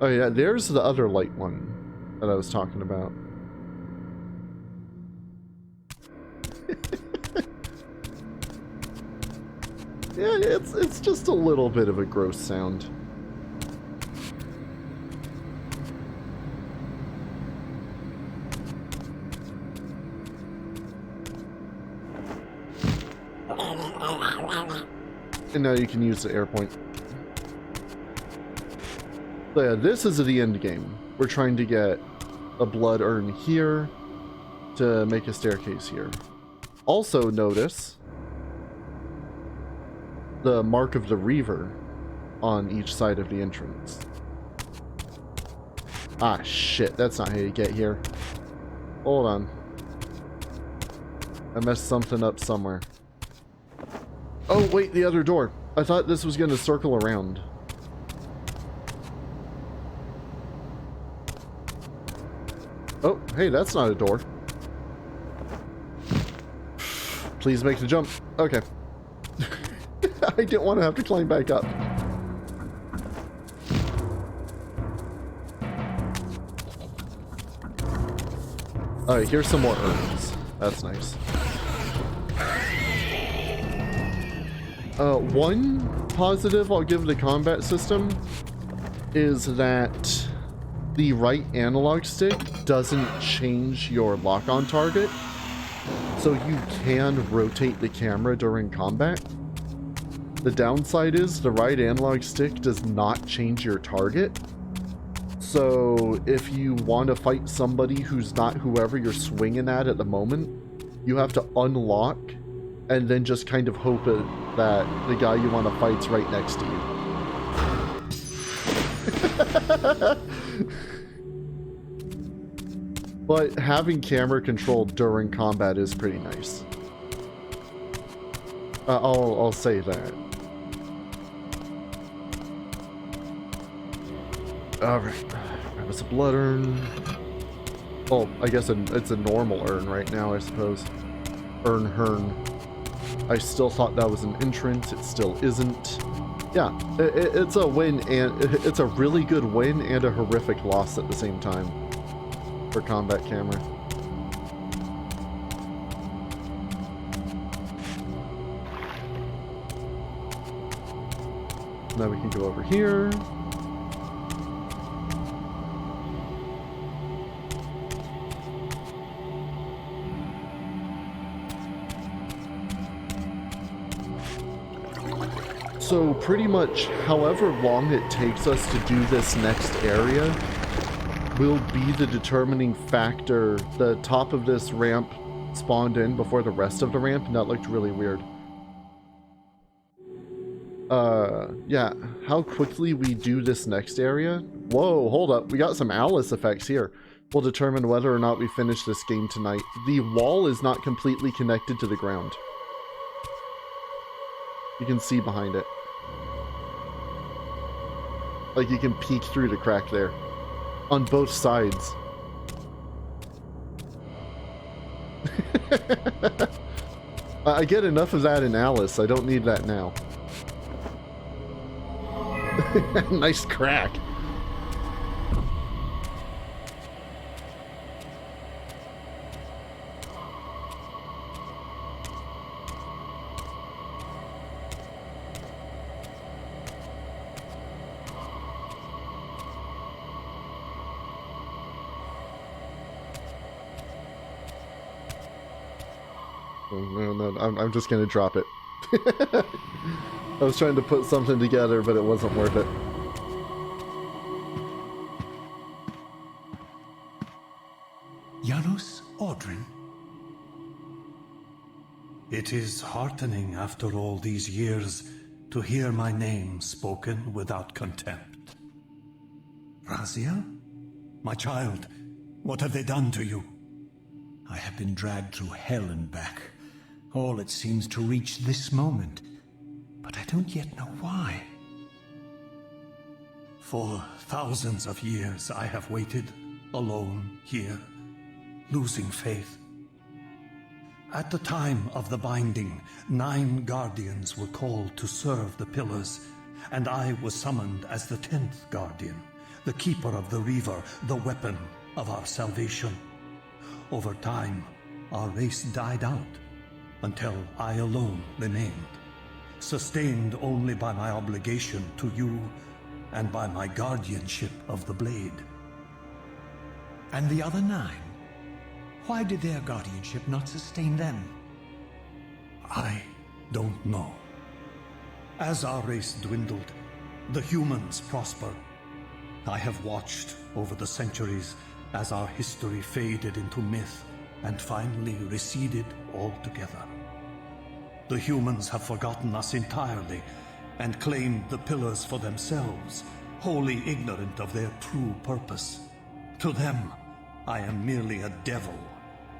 Oh yeah, there's the other light one that I was talking about. Yeah, it's just a little bit of a gross sound. And now you can use the air point. So yeah, this is the end game. We're trying to get a blood urn here to make a staircase here. Also notice the mark of the Reaver on each side of the entrance. Ah, shit. That's not how you get here. Hold on. I messed something up somewhere. Oh, wait, the other door. I thought this was going to circle around. Oh, hey, that's not a door. Please make the jump. Okay. I didn't want to have to climb back up. Alright, here's some more urns. That's nice. One positive I'll give the combat system is that the right analog stick doesn't change your lock-on target, so you can rotate the camera during combat. The downside is the right analog stick does not change your target. So if you want to fight somebody who's not whoever you're swinging at the moment, you have to unlock and then just kind of hope that the guy you want to fight's right next to you. But having camera control during combat is pretty nice. I'll say that. Alright, grab us a blood urn. Oh, I guess it's a normal urn right now, I suppose. Urn. I still thought that was an entrance. It still isn't. Yeah, it's a win, and it's a really good win and a horrific loss at the same time for combat camera. Now we can go over here. So pretty much however long it takes us to do this next area will be the determining factor. The top of this ramp spawned in before the rest of the ramp, and that looked really weird. Yeah, how quickly we do this next area. Whoa, hold up. We got some Alice effects here. Will determine whether or not we finish this game tonight. The wall is not completely connected to the ground. You can see behind it. Like you can peek through the crack there. On both sides. I get enough of that in Alice. I don't need that now. Nice crack. No, I'm just gonna drop it. I was trying to put something together, but it wasn't worth it. Janus Audrin? It is heartening after all these years to hear my name spoken without contempt. Raziel? My child, what have they done to you? I have been dragged through hell and back. All it seems to reach this moment. But I don't yet know why. For thousands of years I have waited, alone here, losing faith. At the time of the binding, 9 guardians were called to serve the pillars, and I was summoned as the 10th guardian, the keeper of the Reaver, the weapon of our salvation. Over time, our race died out, until I alone remained, sustained only by my obligation to you and by my guardianship of the blade. And the other 9? Why did their guardianship not sustain them? I don't know. As our race dwindled, the humans prospered. I have watched over the centuries as our history faded into myth and finally receded altogether. The humans have forgotten us entirely and claimed the pillars for themselves, wholly ignorant of their true purpose. To them, I am merely a devil,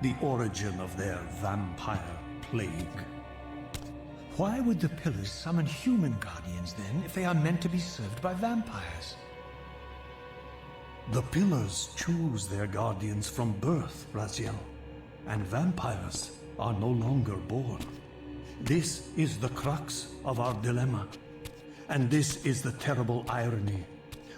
the origin of their vampire plague. Why would the pillars summon human guardians then, if they are meant to be served by vampires? The pillars choose their guardians from birth, Raziel, and vampires are no longer born. This is the crux of our dilemma, and this is the terrible irony.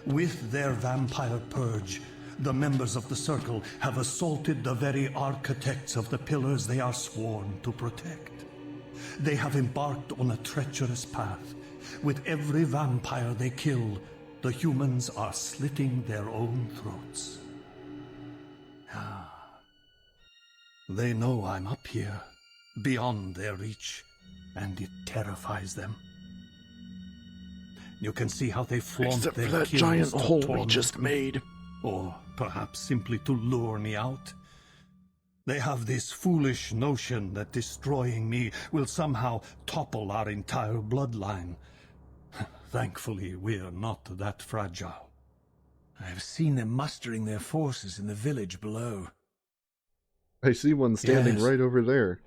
With their vampire purge, the members of the Circle have assaulted the very architects of the pillars they are sworn to protect. They have embarked on a treacherous path. With every vampire they kill, the humans are slitting their own throats. They know I'm up here, beyond their reach, and it terrifies them. You can see how they flaunt Except their for that kills giant to hole we torment just me. made. Or perhaps simply to lure me out. They have this foolish notion that destroying me will somehow topple our entire bloodline. Thankfully, we're not that fragile. I have seen them mustering their forces in the village below. I see one standing Yes. right over there.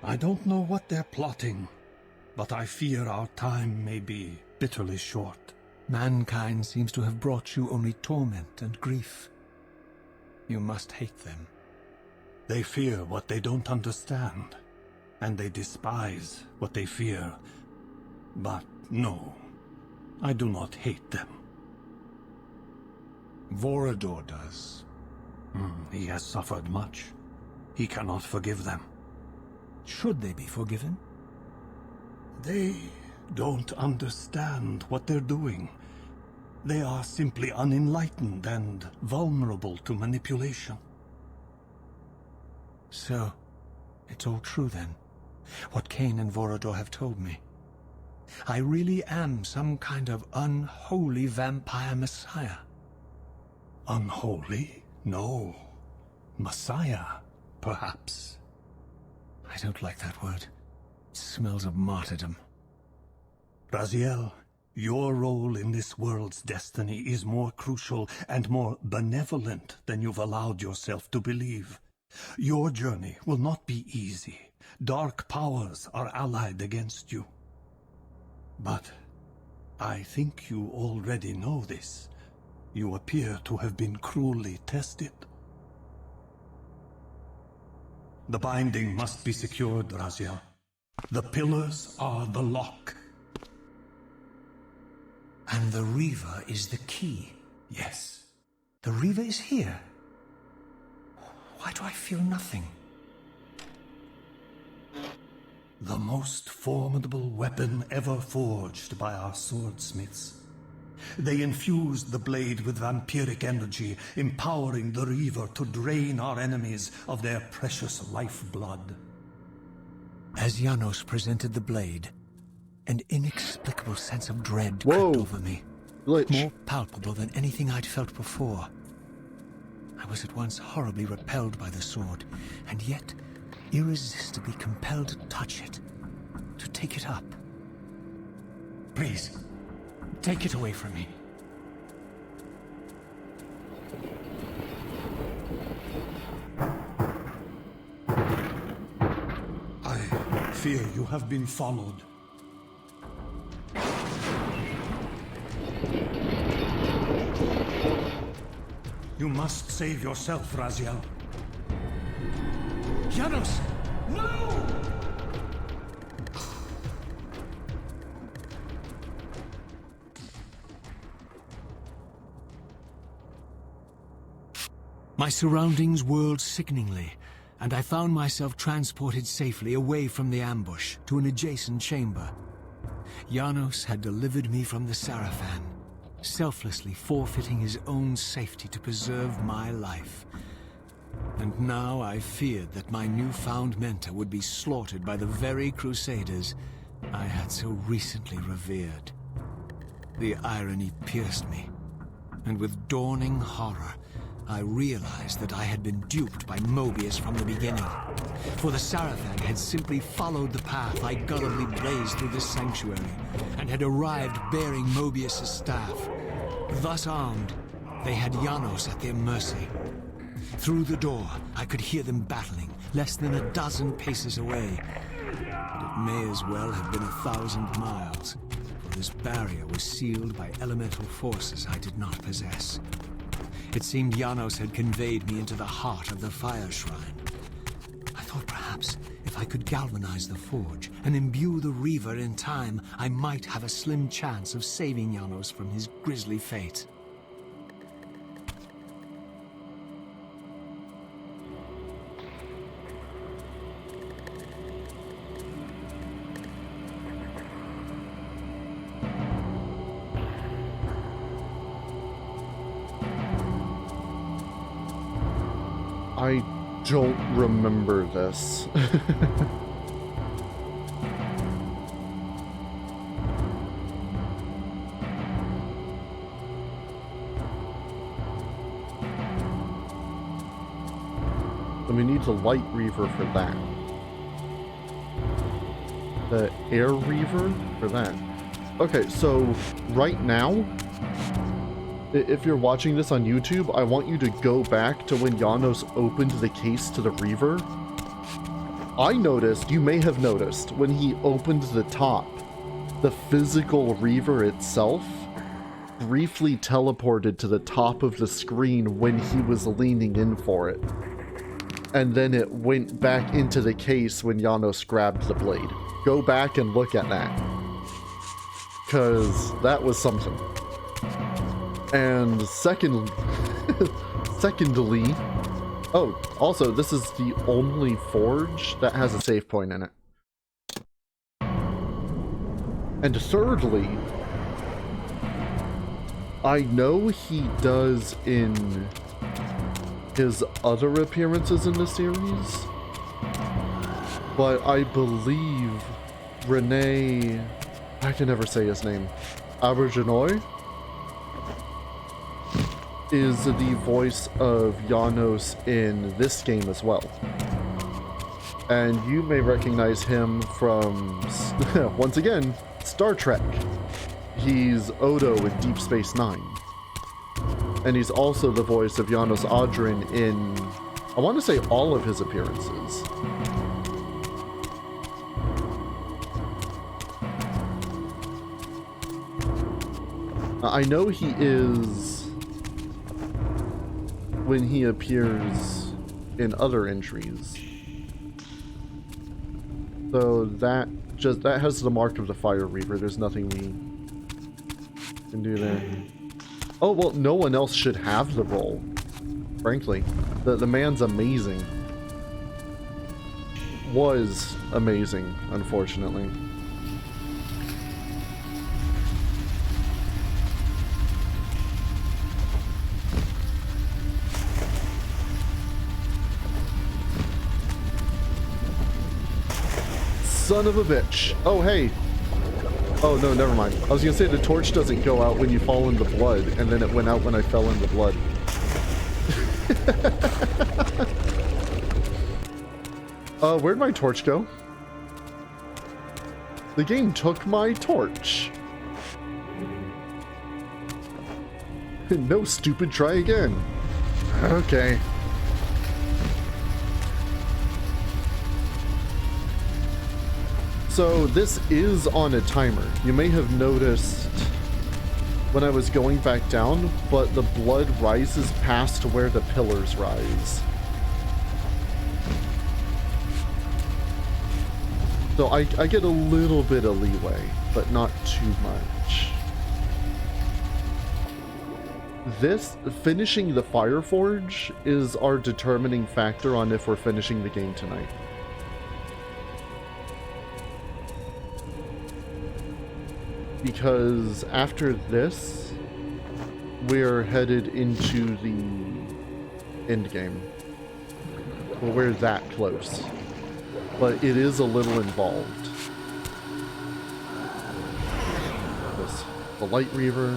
I don't know what they're plotting, but I fear our time may be bitterly short. Mankind seems to have brought you only torment and grief. You must hate them. They fear what they don't understand. and they despise what they fear. But no, I do not hate them. Vorador does. He has suffered much. He cannot forgive them. Should they be forgiven? They don't understand what they're doing. They are simply unenlightened and vulnerable to manipulation. So, it's all true then, what Kain and Vorador have told me. I really am some kind of unholy vampire messiah. Unholy? No. Messiah, perhaps. I don't like that word. It smells of martyrdom. Raziel, your role in this world's destiny is more crucial and more benevolent than you've allowed yourself to believe. Your journey will not be easy. Dark powers are allied against you. But I think you already know this. You appear to have been cruelly tested. The binding must be secured, Raziel. The pillars are the lock. And the Reaver is the key. Yes. The Reaver is here. Why do I feel nothing? The most formidable weapon ever forged by our swordsmiths. They infused the blade with vampiric energy, empowering the Reaver to drain our enemies of their precious lifeblood. As Janos presented the blade, an inexplicable sense of dread crept over me. Glitch. More palpable than anything I'd felt before. I was at once horribly repelled by the sword, and yet irresistibly compelled to touch it, to take it up. Please, take it away from me. I fear you have been followed. You must save yourself, Raziel. Janos! No! My surroundings whirled sickeningly, and I found myself transported safely away from the ambush to an adjacent chamber. Janos had delivered me from the Sarafan, selflessly forfeiting his own safety to preserve my life. And now I feared that my newfound mentor would be slaughtered by the very crusaders I had so recently revered. The irony pierced me, and with dawning horror, I realized that I had been duped by Mobius from the beginning. For the Sarafan had simply followed the path I gullibly blazed through this sanctuary, and had arrived bearing Mobius's staff. Thus armed, they had Janos at their mercy. Through the door, I could hear them battling, less than a dozen paces away. And it may as well have been 1,000 miles, for this barrier was sealed by elemental forces I did not possess. It seemed Janos had conveyed me into the heart of the fire shrine. I thought perhaps if I could galvanize the forge and imbue the Reaver in time, I might have a slim chance of saving Janos from his grisly fate. I don't remember this. And we need the light Reaver for that. The air Reaver for that. Okay, so right now, if you're watching this on YouTube, I want you to go back to when Janos opened the case to the Reaver. I noticed, you may have noticed, when he opened the top, the physical Reaver itself briefly teleported to the top of the screen when he was leaning in for it. and then it went back into the case when Janos grabbed the blade. Go back and look at that, because that was something. And secondly, oh, also, this is the only forge that has a save point in it. And thirdly, I know he does in his other appearances in the series, but I believe Rene, I can never say his name, Abergenoy, is the voice of Janos in this game as well. And you may recognize him from, once again, Star Trek. He's Odo in Deep Space Nine. And he's also the voice of Janos Adrin in, I want to say, all of his appearances. I know he is when he appears in other entries. So that has the mark of the Fire Reaver. There's nothing we can do there. Oh, well, no one else should have the role, frankly. The man's amazing. Was amazing, unfortunately. Son of a bitch. Oh, hey. Oh, no, never mind. I was gonna say the torch doesn't go out when you fall in the blood, and then it went out when I fell in the blood. Where'd my torch go? The game took my torch. No, stupid, try again. Okay. So this is on a timer. You may have noticed when I was going back down, but the blood rises past where the pillars rise. So I get a little bit of leeway, but not too much. This, finishing the Fire Forge, is our determining factor on if we're finishing the game tonight. Because after this, we're headed into the end game. Well, we're that close. But it is a little involved. The Light Reaver.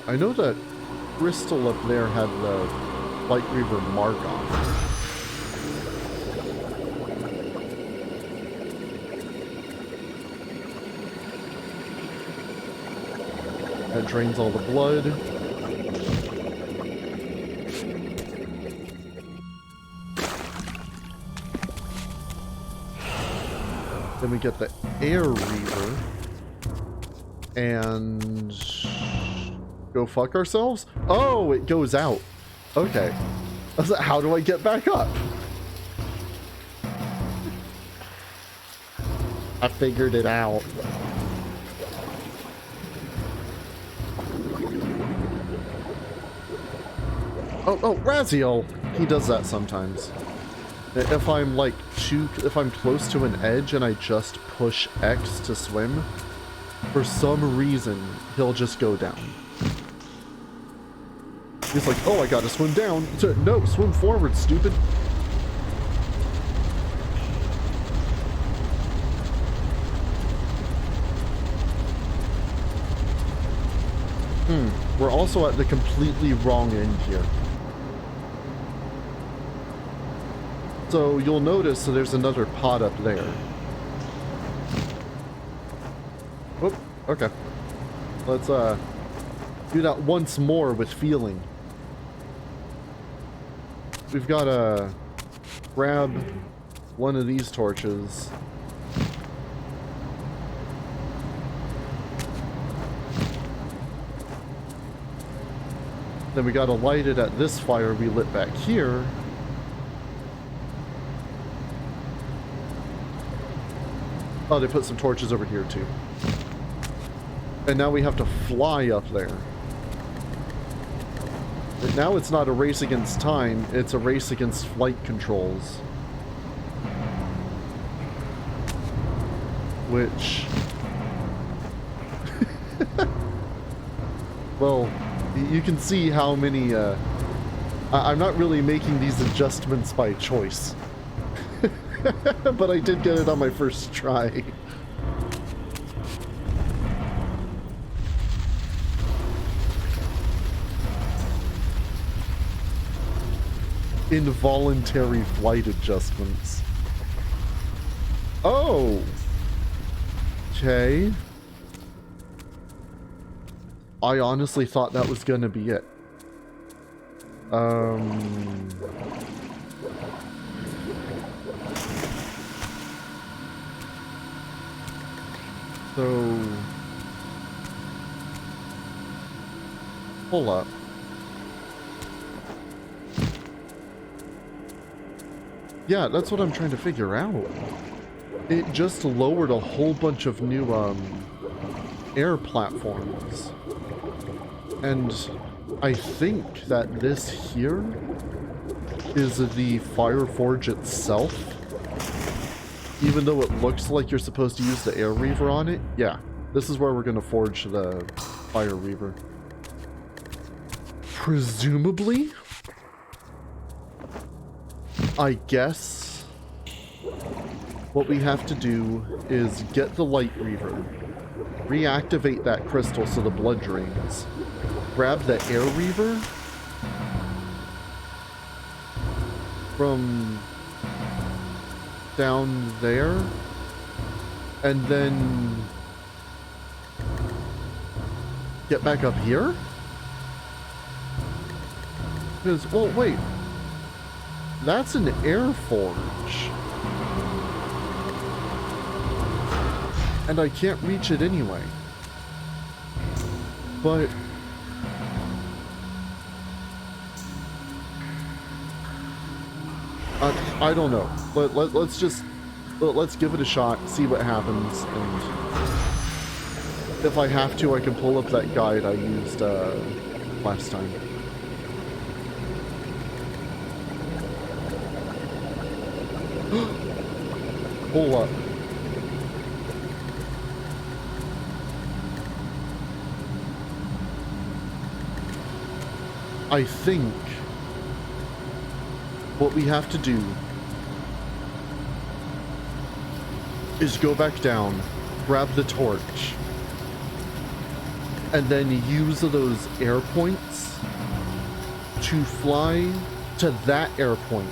I know that Crystal up there had the Light Reaver mark on it. That drains all the blood. Then we get the Air Reaver. And go fuck ourselves? Oh, it goes out. Okay. I was like, how do I get back up? I figured it out. Oh, Raziel! He does that sometimes. If I'm like if I'm close to an edge and I just push X to swim, for some reason, he'll just go down. He's like, oh, I gotta swim down. No, swim forward, stupid. We're also at the completely wrong end here. So you'll notice there's another pot up there. Whoop, okay. Let's do that once more with feeling. We've got to grab one of these torches. Then we gotta light it at this fire we lit back here. Oh, they put some torches over here too. And now we have to fly up there. But now it's not a race against time, it's a race against flight controls. Which... well, you can see how many, I'm not really making these adjustments by choice. But I did get it on my first try. Involuntary flight adjustments. Oh! Okay. I honestly thought that was gonna be it. So... hold up. Yeah, that's what I'm trying to figure out. It just lowered a whole bunch of new, air platforms. And I think that this here is the Fire Forge itself. Even though it looks like you're supposed to use the Air Reaver on it. Yeah, this is where we're going to forge the Fire Reaver. Presumably, I guess what we have to do is get the Light Reaver, reactivate that crystal so the blood drains, grab the Air Reaver from down there, and then get back up here? Because, well, wait. That's an air forge. And I can't reach it anyway. But... I don't know. Let's just... let's give it a shot, see what happens, and... if I have to, I can pull up that guide I used, last time. Pull up. I think what we have to do is go back down, grab the torch, and then use those air points to fly to that air point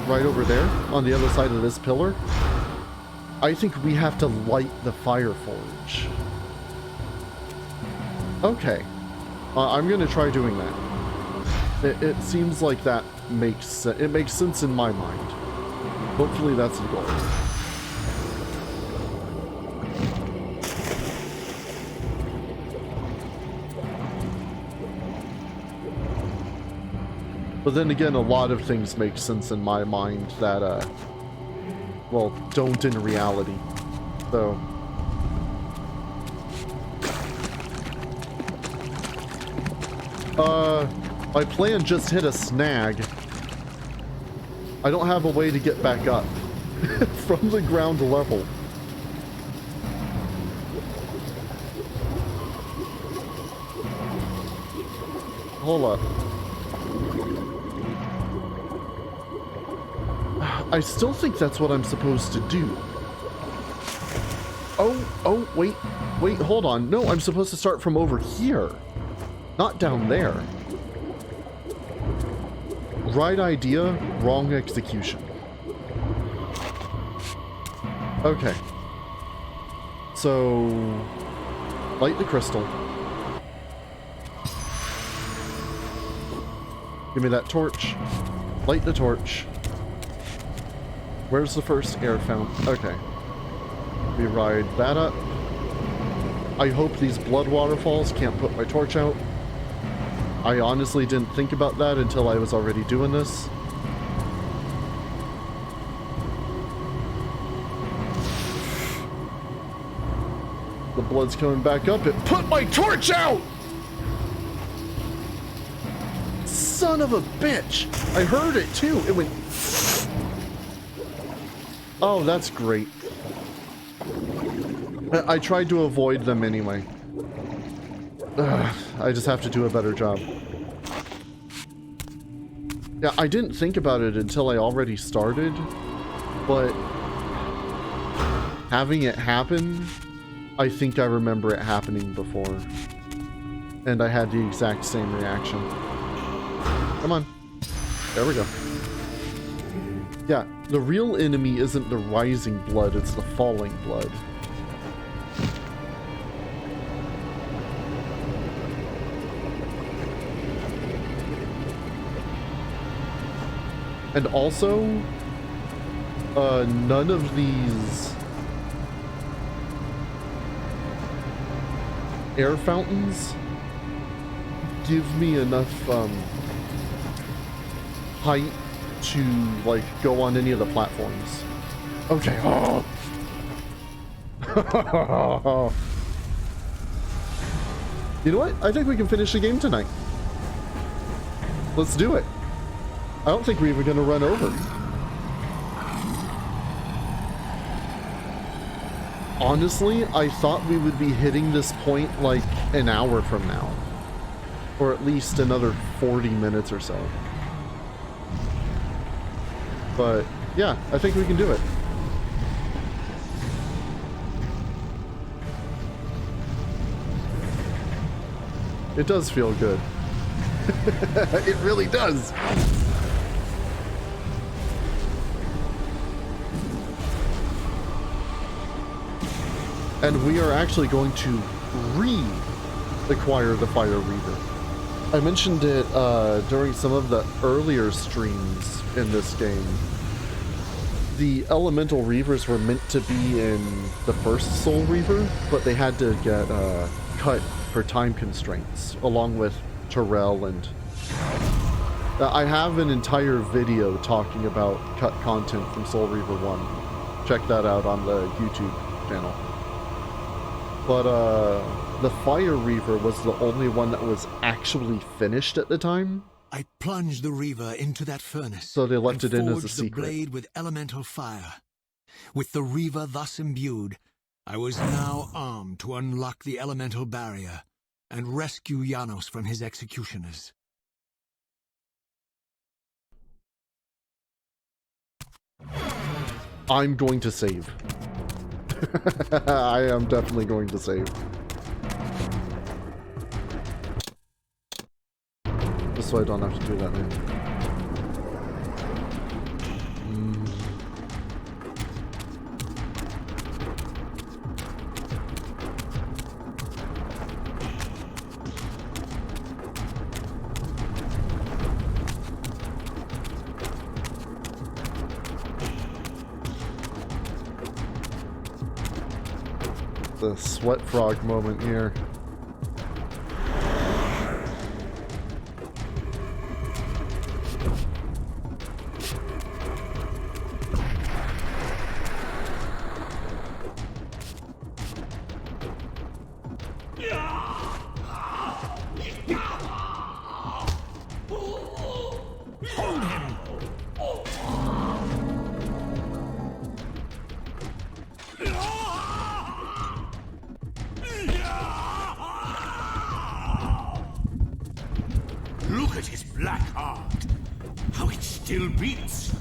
right over there on the other side of this pillar. I think we have to light the Fire Forge. Okay. I'm gonna try doing that. It seems like that makes sense. It makes sense in my mind. Hopefully that's the goal. But then again, a lot of things make sense in my mind that, well, don't in reality. So... my plan just hit a snag. I don't have a way to get back up from the ground level. Hold up. I still think that's what I'm supposed to do. Oh, wait, hold on. No, I'm supposed to start from over here. Not down there. Right idea, wrong execution. Okay. So, light the crystal. Give me that torch. Light the torch. Where's the first air fountain? Okay. We ride that up. I hope these blood waterfalls can't put my torch out. I honestly didn't think about that until I was already doing this. The blood's coming back up. It put my torch out! Son of a bitch! I heard it too. It went... Oh, that's great. I tried to avoid them anyway. Ugh, I just have to do a better job. Yeah, I didn't think about it until I already started, but having it happen, I think I remember it happening before. And I had the exact same reaction. Come on. There we go. Yeah, the real enemy isn't the rising blood, it's the falling blood. And also, none of these air fountains give me enough height to like go on any of the platforms. Okay. Oh. You know what? I think we can finish the game tonight. Let's do it. I don't think we're even going to run over. Honestly, I thought we would be hitting this point like an hour from now. Or at least another 40 minutes or so. But yeah, I think we can do it. It does feel good. It really does. And we are actually going to re-acquire the Fire Reaver. I mentioned it during some of the earlier streams in this game. The Elemental Reavers were meant to be in the first Soul Reaver, but they had to get cut for time constraints, along with Terrell and... I have an entire video talking about cut content from Soul Reaver 1. Check that out on the YouTube channel. But the Fire Reaver was the only one that was actually finished at the time. I plunged the Reaver into that furnace. So they left it in as a forged the secret. blade with elemental fire. With the Reaver thus imbued, I was now armed to unlock the elemental barrier and rescue Janos from his executioners. I'm going to save. I am definitely going to save. Just so I don't have to do that now. The sweat frog moment here. Look at his black heart. How it still beats.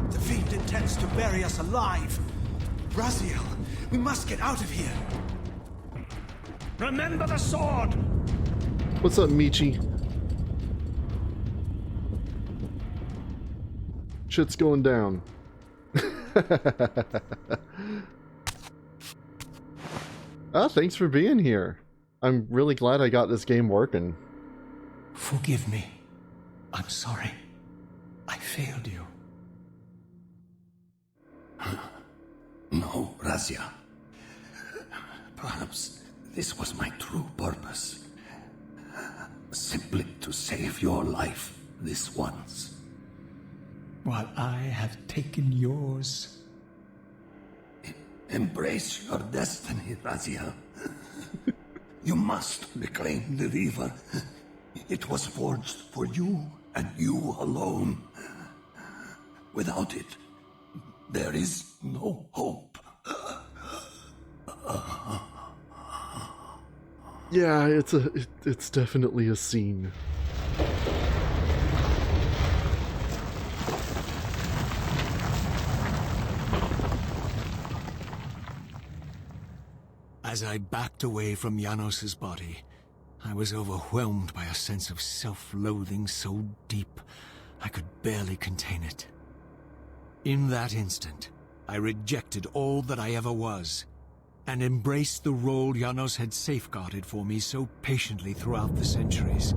The fiend intends to bury us alive. Raziel, we must get out of here. Remember the sword. What's up, Michi? Shit's going down. Thanks for being here. I'm really glad I got this game working. Forgive me. I'm sorry. I failed you. No, Razia. Perhaps this was my true purpose. Simply to save your life this once. While I have taken yours. Embrace your destiny, Razia. You must reclaim the Reaver. It was forged for you and you alone. Without it, there is no hope. Yeah, it's definitely a scene. As I backed away from Janos's body, I was overwhelmed by a sense of self-loathing so deep I could barely contain it. In that instant, I rejected all that I ever was, and embraced the role Janos had safeguarded for me so patiently throughout the centuries.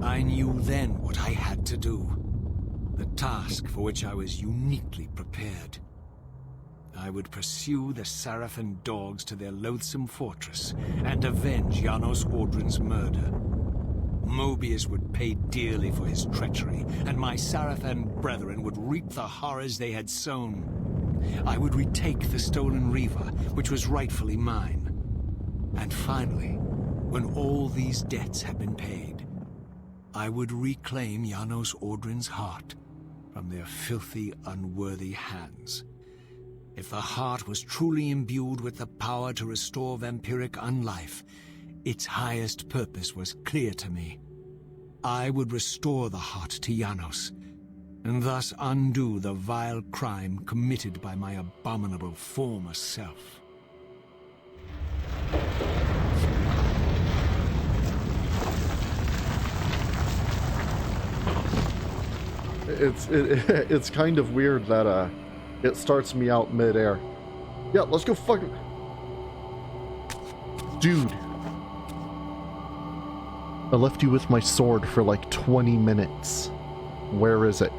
I knew then what I had to do, the task for which I was uniquely prepared. I would pursue the Sarafan dogs to their loathsome fortress and avenge Janos Audrin's murder. Mobius would pay dearly for his treachery, and my Sarafan brethren would reap the horrors they had sown. I would retake the stolen Reaver, which was rightfully mine. And finally, when all these debts had been paid, I would reclaim Janos Audrin's heart from their filthy, unworthy hands. If the heart was truly imbued with the power to restore vampiric unlife, its highest purpose was clear to me. I would restore the heart to Janos, and thus undo the vile crime committed by my abominable former self. It's kind of weird that it starts me out mid-air. Yeah, let's go fucking... Dude. I left you with my sword for like 20 minutes. Where is it?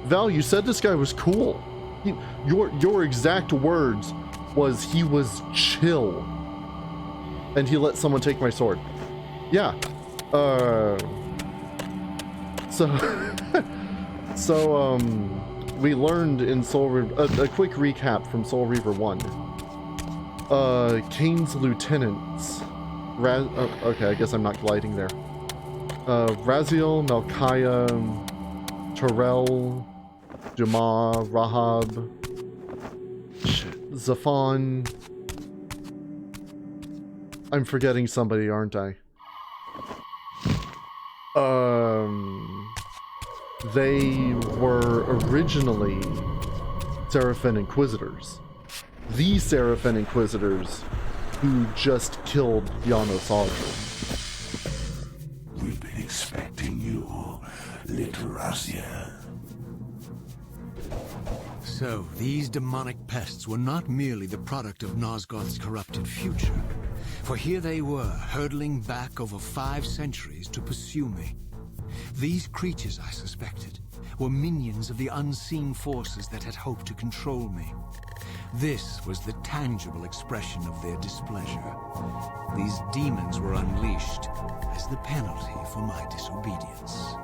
Val, you said this guy was cool. Your exact words was he was chill. And he let someone take my sword. Yeah. So we learned in Soul Reaver, a quick recap from Soul Reaver 1. Kain's lieutenants, okay, I guess I'm not gliding there. Raziel, Malkaya, Terrell, Jama, Rahab, Zafan. I'm forgetting somebody, aren't I? They were originally Sarafan Inquisitors. The Sarafan Inquisitors who just killed Janos Audrin. We've been expecting you, little Razia. So, these demonic pests were not merely the product of Nosgoth's corrupted future, for here they were, hurtling back over 5 centuries to pursue me. These creatures, I suspected, were minions of the unseen forces that had hoped to control me. This was the tangible expression of their displeasure. These demons were unleashed as the penalty for my disobedience.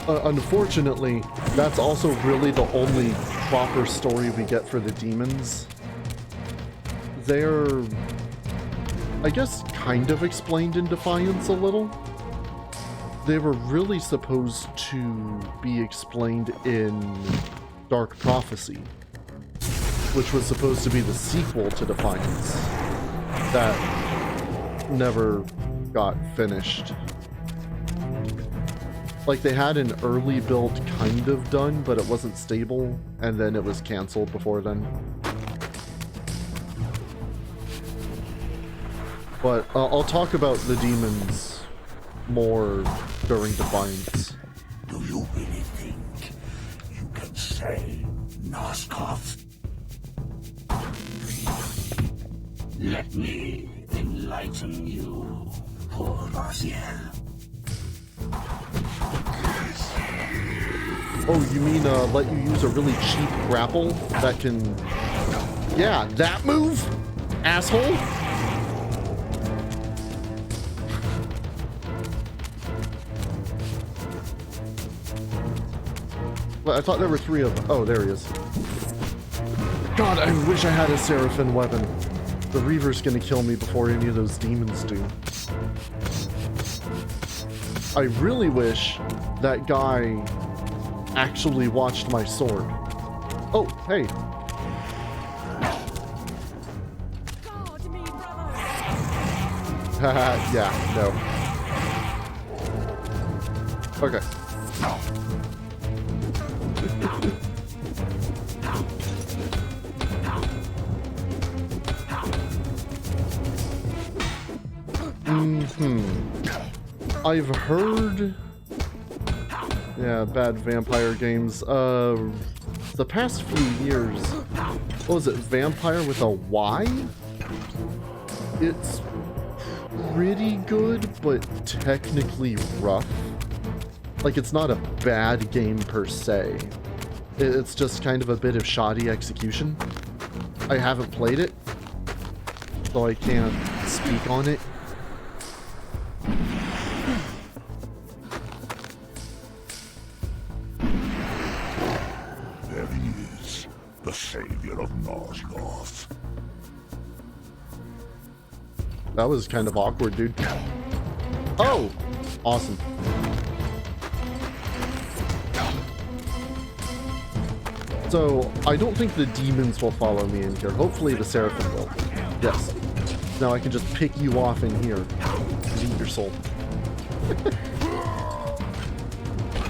Unfortunately, that's also really the only proper story we get for the demons. They're, I guess, kind of explained in Defiance a little. They were really supposed to be explained in Dark Prophecy, which was supposed to be the sequel to Defiance that never got finished. Like, they had an early build kind of done, but it wasn't stable, and then it was canceled before then. But I'll talk about the demons more during Defiance. Do you really think you can say Noskov. Let me enlighten you, poor Raziel. Oh, you mean let you use a really cheap grapple that can... Yeah, that move? Asshole? Well, I thought there were 3 of them. Oh, there he is. God, I wish I had a Seraphim weapon. The Reaver's gonna kill me before any of those demons do. I really wish that guy actually watched my sword. Oh, hey. Guard me, brother. Haha, yeah, no. Okay. I've heard... Yeah, bad vampire games. The past few years... What was it? Vampire with a Y? It's pretty good, but technically rough. Like, it's not a bad game per se. It's just kind of a bit of shoddy execution. I haven't played it, so I can't speak on it. There he is, the savior of Nosgoth. That was kind of awkward, dude. Oh! Awesome. So, I don't think the demons will follow me in here. Hopefully the Seraphim will. Yes. Now I can just pick you off in here and eat your soul.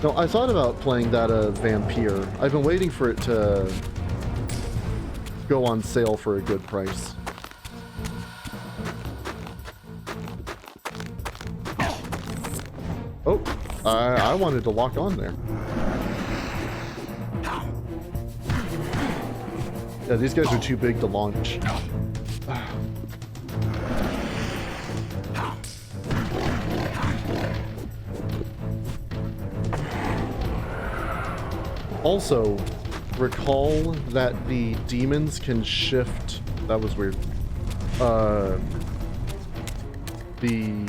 No, I thought about playing that Vampire. I've been waiting for it to go on sale for a good price. Oh, I wanted to lock on there. Yeah, these guys are too big to launch. Also, recall that the demons can shift... That was weird. The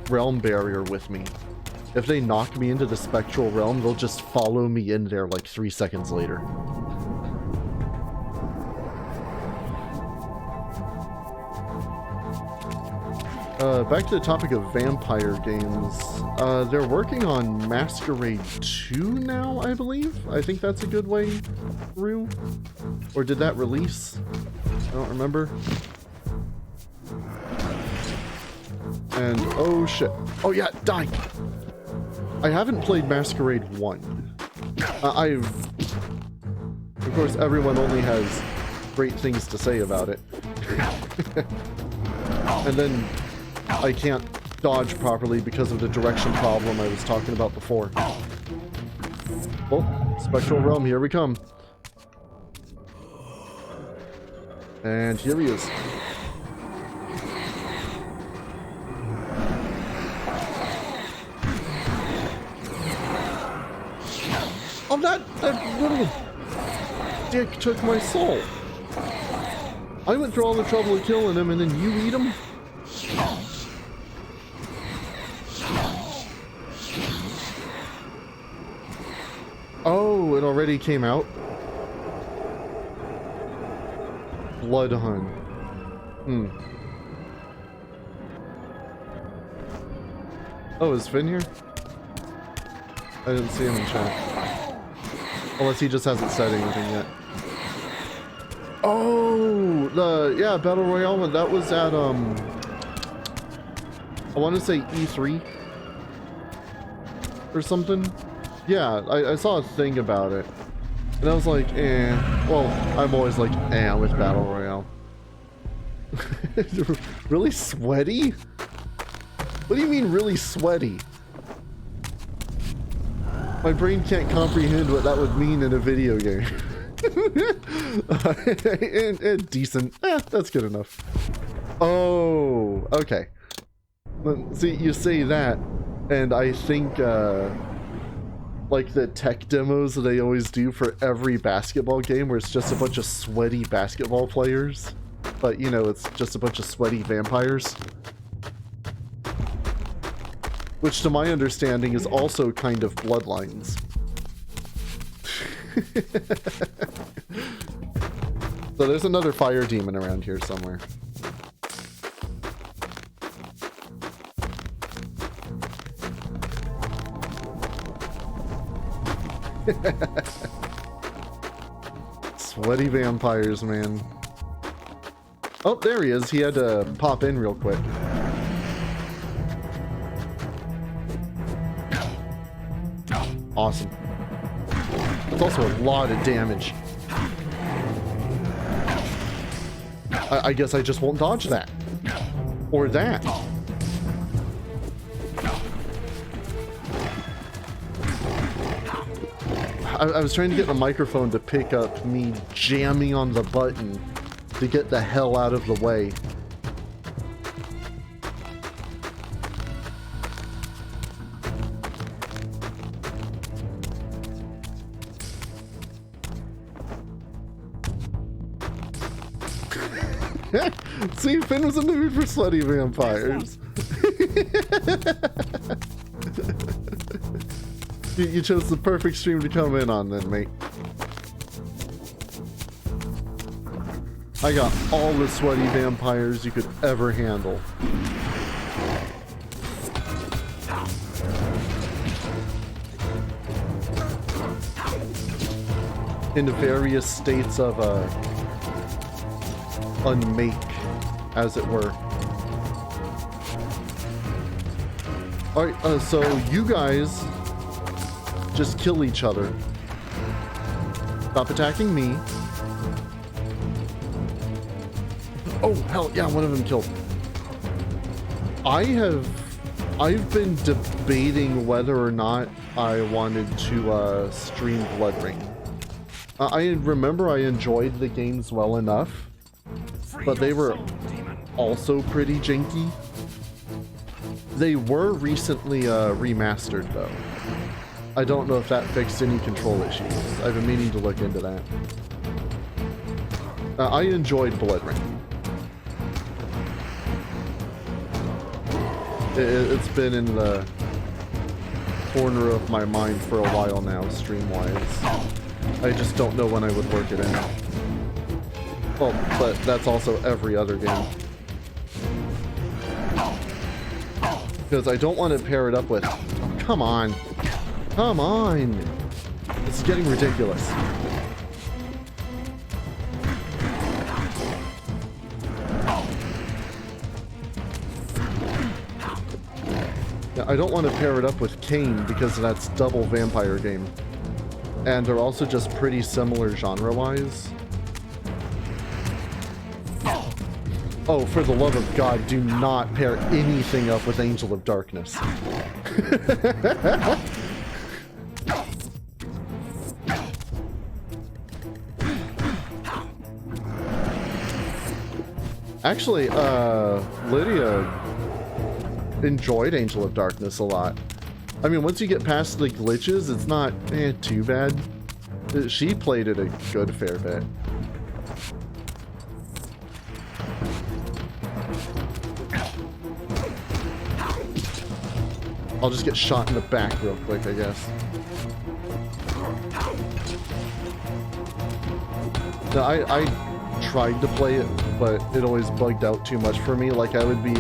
realm barrier with me. If they knock me into the spectral realm, they'll just follow me in there like 3 seconds later. Back to the topic of vampire games. They're working on Masquerade 2 now, I believe? I think that's a good way through. Or did that release? I don't remember. And, oh shit. Oh yeah, die! I haven't played Masquerade 1. Of course, everyone only has great things to say about it. And then I can't dodge properly because of the direction problem I was talking about before. Oh, Spectral Realm, here we come. And here he is. Oh, that little dick took my soul. I went through all the trouble of killing him, and then you eat him? Oh, it already came out? Blood Hunt. Oh, is Finn here? I didn't see him in chat. Unless he just hasn't said anything yet. Oh, yeah, Battle Royale one, that was at, I want to say E3 or something. Yeah, I saw a thing about it, and I was like, eh. Well, I'm always like, eh, with Battle Royale. Really sweaty? What do you mean really sweaty? My brain can't comprehend what that would mean in a video game. Decent. That's good enough. Oh, okay. See, you say that, and I think, like the tech demos that they always do for every basketball game where it's just a bunch of sweaty basketball players, but, you know, it's just a bunch of sweaty vampires. Which, to my understanding, is also kind of Bloodlines. So there's another fire demon around here somewhere. Sweaty vampires, man. Oh, there he is. He had to pop in real quick. Awesome. It's also a lot of damage. I guess I just won't dodge that. Or that. I was trying to get the microphone to pick up me jamming on the button to get the hell out of the way. See, Finn was in the mood for sweaty vampires. You chose the perfect stream to come in on then, mate. I got all the sweaty vampires you could ever handle. In various states of unmake, as it were. Alright, so you guys just kill each other. Stop attacking me. Oh, hell yeah, one of them killed. I've been debating whether or not I wanted to stream Blood Ring. I remember I enjoyed the games well enough, but they were also pretty janky. They were recently remastered though. I don't know if that fixed any control issues. I've been meaning to look into that. I enjoyed Blood Ring. It's been in the corner of my mind for a while now, stream-wise. I just don't know when I would work it in. Well, but that's also every other game. Because I don't want to pair it up with... Oh, come on. Come on. It's getting ridiculous. Yeah, I don't want to pair it up with Kain because that's double vampire game. And they're also just pretty similar genre-wise. Oh, for the love of God, do not pair anything up with Angel of Darkness. Actually, Lydia enjoyed Angel of Darkness a lot. I mean, once you get past the glitches, it's not too bad. She played it a good fair bit. I'll just get shot in the back real quick, I guess. No, I tried to play it, but it always bugged out too much for me. Like, I would be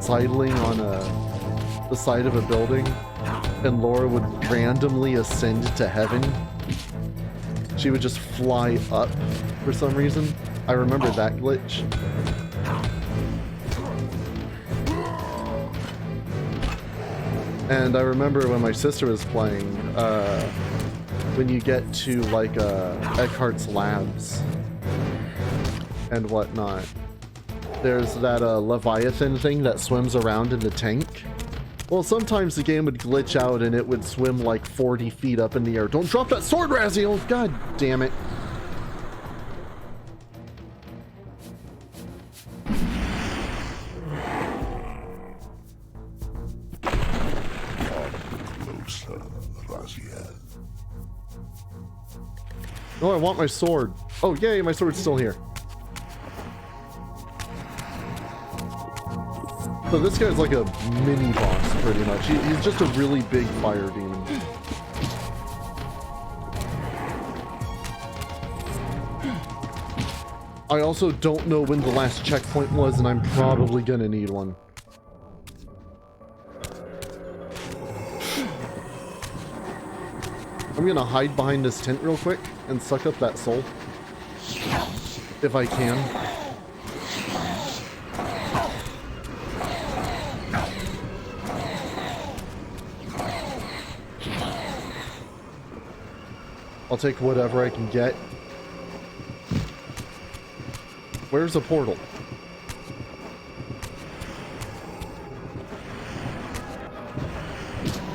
sidling on the side of a building, and Laura would randomly ascend to heaven. She would just fly up for some reason. I remember that glitch. And I remember when my sister was playing, when you get to like Eckhart's Labs and whatnot, there's that Leviathan thing that swims around in the tank. Well, sometimes the game would glitch out and it would swim like 40 feet up in the air. Don't drop that sword, Raziel! God damn it. Closer, Raziel. Oh, I want my sword. Oh, yay, my sword's still here. So this guy's like a mini boss, pretty much. He's just a really big fire demon. I also don't know when the last checkpoint was, and I'm probably gonna need one. I'm gonna hide behind this tent real quick and suck up that soul. If I can. I'll take whatever I can get. Where's the portal?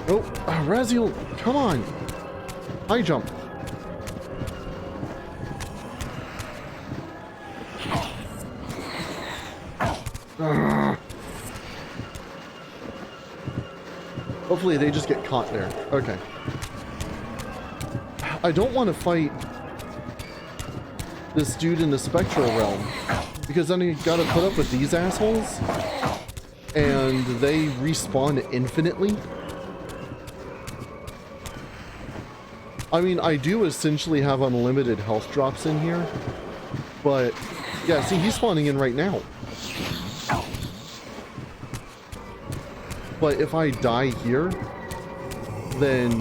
Oh, Raziel, come on. High jump. Hopefully they just get caught there. Okay. I don't want to fight this dude in the spectral realm, because then you gotta put up with these assholes, and they respawn infinitely. I mean, I do essentially have unlimited health drops in here, but yeah, see, he's spawning in right now. But if I die here, then...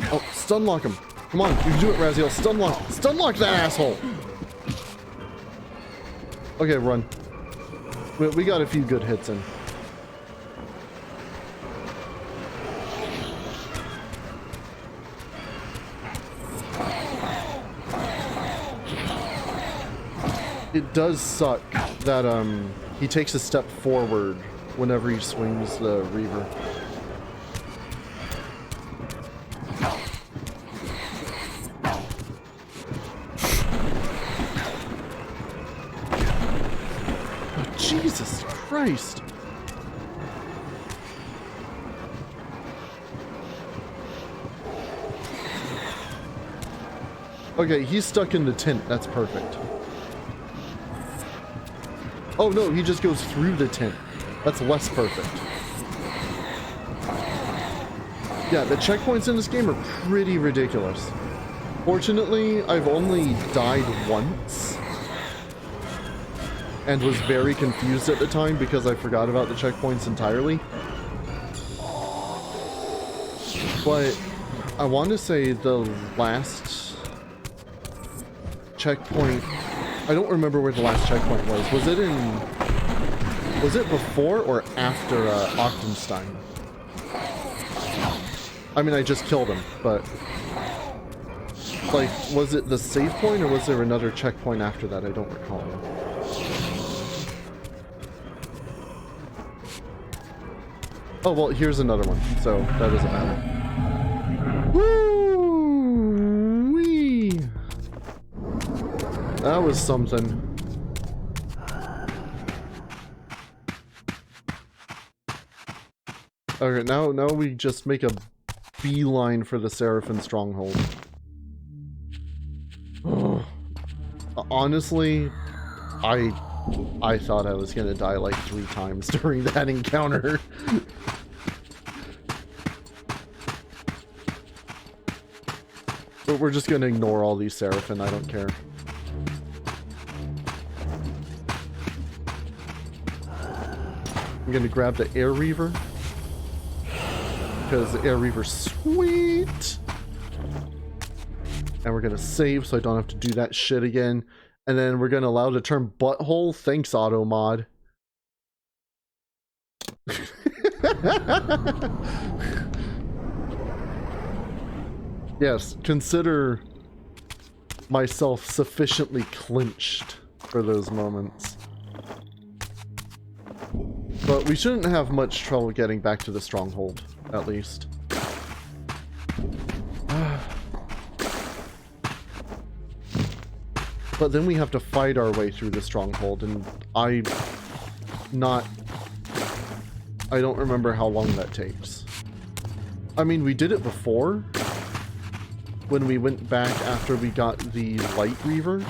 Oh, stunlock him. Come on, you can do it, Raziel. Stunlock that asshole! Okay, run. We got a few good hits in. It does suck that he takes a step forward whenever he swings the Reaver. Oh, Jesus Christ! Okay, he's stuck in the tent. That's perfect. Oh no, he just goes through the tent. That's less perfect. Yeah, the checkpoints in this game are pretty ridiculous. Fortunately, I've only died once. And was very confused at the time because I forgot about the checkpoints entirely. But I want to say the last checkpoint... I don't remember where the last checkpoint was. Was it before or after Ochtenstein? I mean, I just killed him, but... Like, was it the save point or was there another checkpoint after that? I don't recall. Oh, well, here's another one, so that doesn't matter. Woo-wee! That was something. Okay, now we just make a beeline for the Seraphim stronghold. Honestly, I thought I was gonna die like 3 times during that encounter. But we're just gonna ignore all these Seraphim, I don't care. I'm gonna grab the Air Reaver, because the Air Reaver's sweet. And we're gonna save so I don't have to do that shit again. And then we're gonna allow the term butthole. Thanks, auto mod. Yes, consider myself sufficiently clinched for those moments. But we shouldn't have much trouble getting back to the stronghold, at least. But then we have to fight our way through the stronghold, and I don't remember how long that takes. I mean, we did it before, when we went back after we got the light Reaver.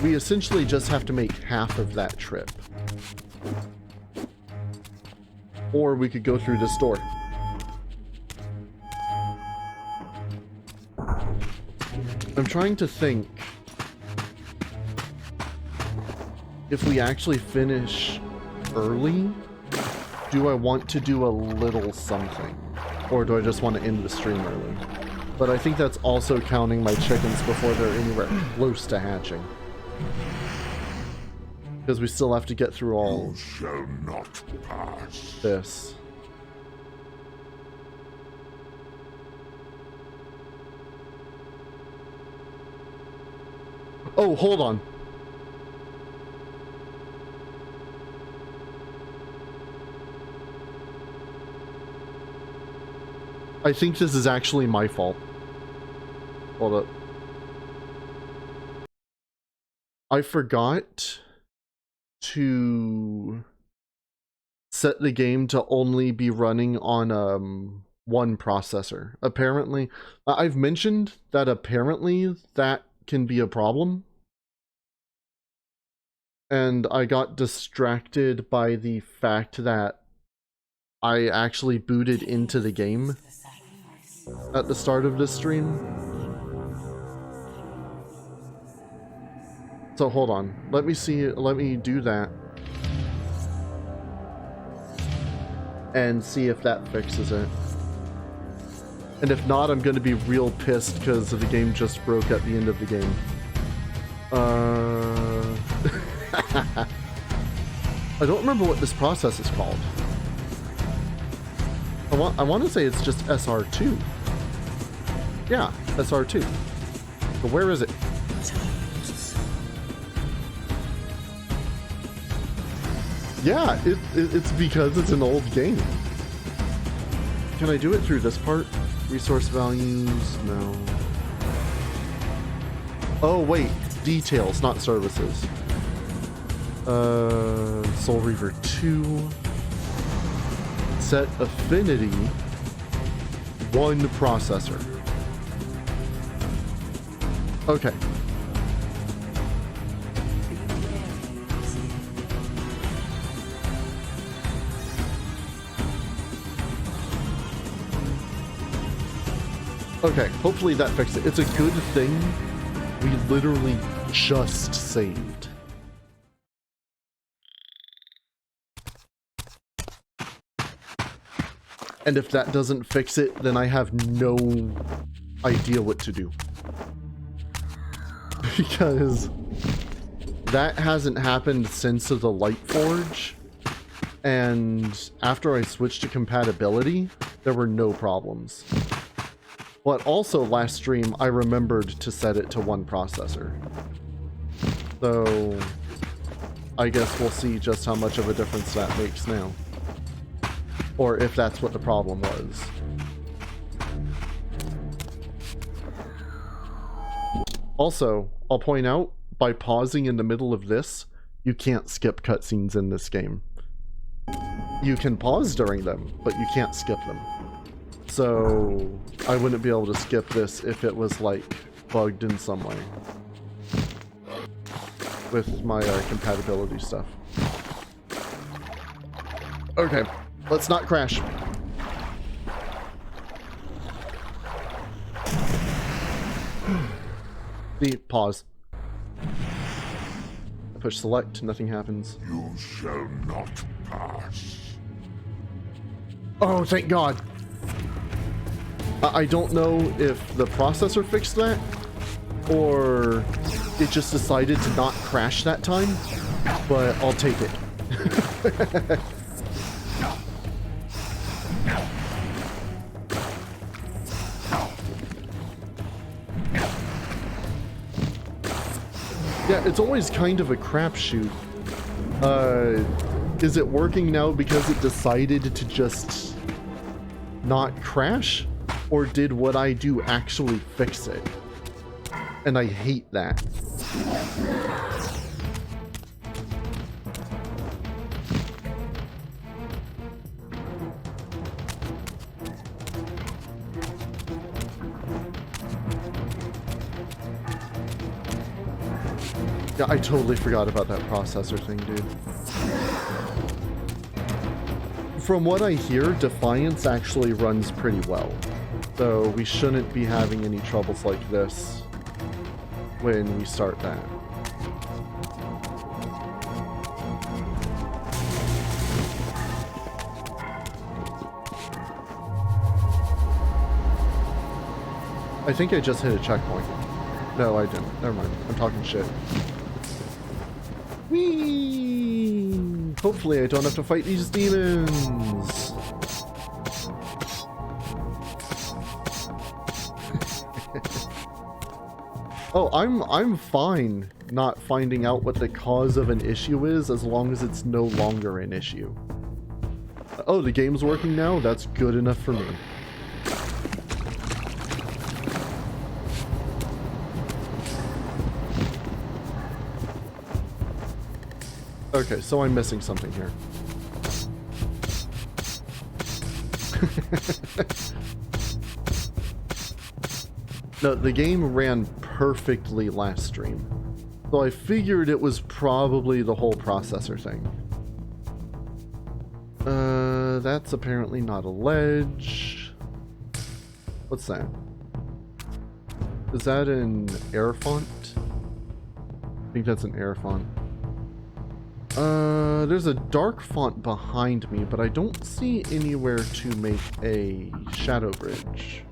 We essentially just have to make half of that trip. Or we could go through this door. I'm trying to think if we actually finish early, do I want to do a little something? Or do I just want to end the stream early? But I think that's also counting my chickens before they're anywhere close to hatching. Because we still have to get through all You shall not pass. this. Oh, hold on. I think this is actually my fault. Hold up. I forgot to set the game to only be running on one processor. Apparently, I've mentioned that apparently that can be a problem. And I got distracted by the fact that I actually booted into the game at the start of this stream. So hold on, let me do that and see if that fixes it. And if not, I'm gonna be real pissed because the game just broke at the end of the game. I don't remember what this process is called. I want to say it's just SR2. Yeah, SR2. But where is it? Yeah, it's because it's an old game. Can I do it through this part? Resource values? No. Oh, wait. Details, not services. Soul Reaver 2. Set affinity. 1 processor. Okay. Okay, hopefully that fixed it. It's a good thing we literally just saved. And if that doesn't fix it, then I have no idea what to do. Because that hasn't happened since the Light Forge. And after I switched to compatibility, there were no problems. But also last stream, I remembered to set it to 1 processor. So I guess we'll see just how much of a difference that makes now. Or if that's what the problem was. Also, I'll point out, by pausing in the middle of this, you can't skip cutscenes in this game. You can pause during them, but you can't skip them. So I wouldn't be able to skip this if it was like bugged in some way with my compatibility stuff. Okay, let's not crash. Pause. I push select, nothing happens. You shall not pass. Oh, thank God. I don't know if the processor fixed that, or it just decided to not crash that time, but I'll take it. Yeah, it's always kind of a crapshoot Is it working now because it decided to just not crash? Or did what I do actually fix it? And I hate that. Yeah, I totally forgot about that processor thing, dude. From what I hear, Defiance actually runs pretty well. So we shouldn't be having any troubles like this when we start that. I think I just hit a checkpoint. No, I didn't. Never mind. I'm talking shit. Whee! Hopefully I don't have to fight these demons. Oh, I'm fine not finding out what the cause of an issue is as long as it's no longer an issue. Oh, the game's working now? That's good enough for me. Okay, so I'm missing something here. No, the game ran perfectly last stream. So I figured it was probably the whole processor thing. That's apparently not a ledge. What's that? Is that an air font? I think that's an air font. There's a dark font behind me, but I don't see anywhere to make a shadow bridge.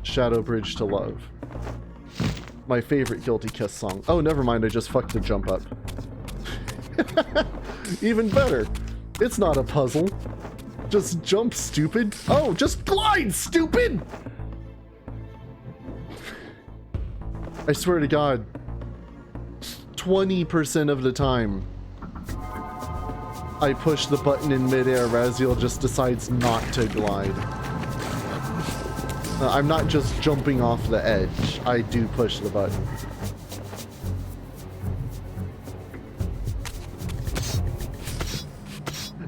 Shadow Bridge to Love. My favorite Guilty Kiss song. Oh, never mind, I just fucked the jump up. Even better. It's not a puzzle. Just jump, stupid. Oh, just glide, stupid! I swear to God, 20% of the time, I push the button in midair, Raziel just decides not to glide. I'm not just jumping off the edge. I do push the button.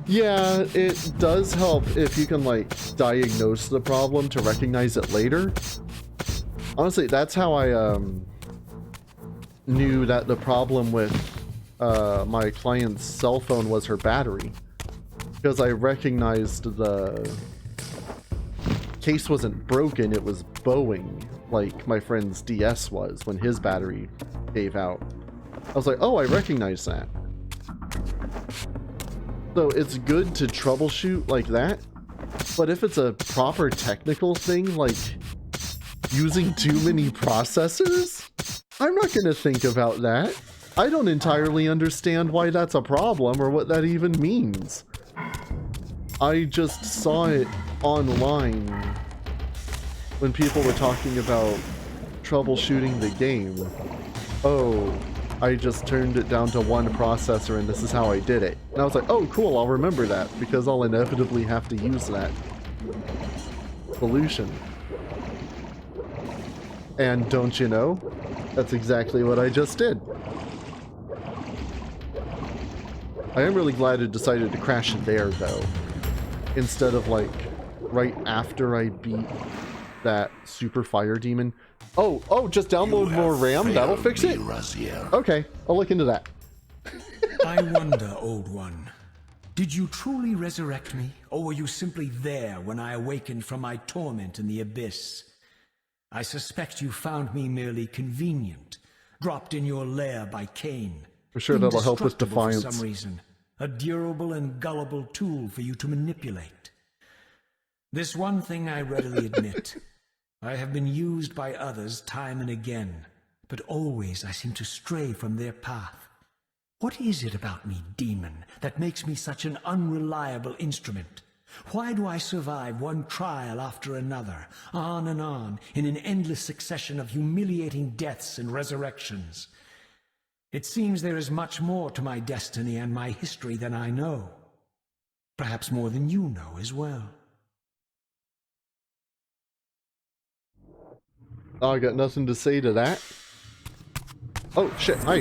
Yeah, it does help if you can, like, diagnose the problem to recognize it later. Honestly, that's how I, knew that the problem with, my client's cell phone was her battery. Because I recognized the case wasn't broken, it was bowing, like my friend's DS was when his battery gave out. I was like, oh, I recognize that. So it's good to troubleshoot like that, but if it's a proper technical thing, like using too many processors, I'm not going to think about that. I don't entirely understand why that's a problem or what that even means. I just saw it online when people were talking about troubleshooting the game. Oh, I just turned it down to one processor and this is how I did it. And I was like, oh cool, I'll remember that because I'll inevitably have to use that solution. And don't you know, that's exactly what I just did. I am really glad it decided to crash there though, instead of like right after I beat that super fire demon. Oh, just download more RAM, that'll fix it? Okay, I'll look into that. I wonder, Old One, did you truly resurrect me, or were you simply there when I awakened from my torment in the abyss? I suspect you found me merely convenient, dropped in your lair by Kain. For sure that'll help with Defiance. For some reason, a durable and gullible tool for you to manipulate. This one thing I readily admit. I have been used by others time and again, but always I seem to stray from their path. What is it about me, demon, that makes me such an unreliable instrument? Why do I survive one trial after another, on and on, in an endless succession of humiliating deaths and resurrections? It seems there is much more to my destiny and my history than I know. Perhaps more than you know as well. Oh, I got nothing to say to that. Oh, shit, hi.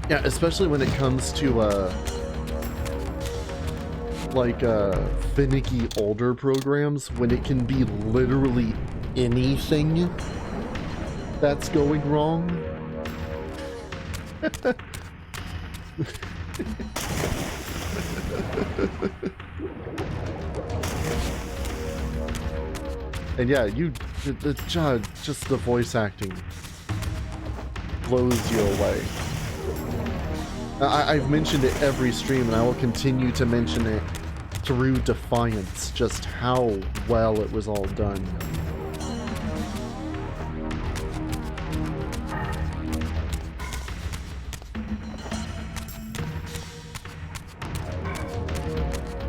Yeah, especially when it comes to, finicky older programs, when it can be literally anything that's going wrong. And yeah, just the voice acting blows you away. I've mentioned it every stream, and I will continue to mention it through Defiance, just how well it was all done.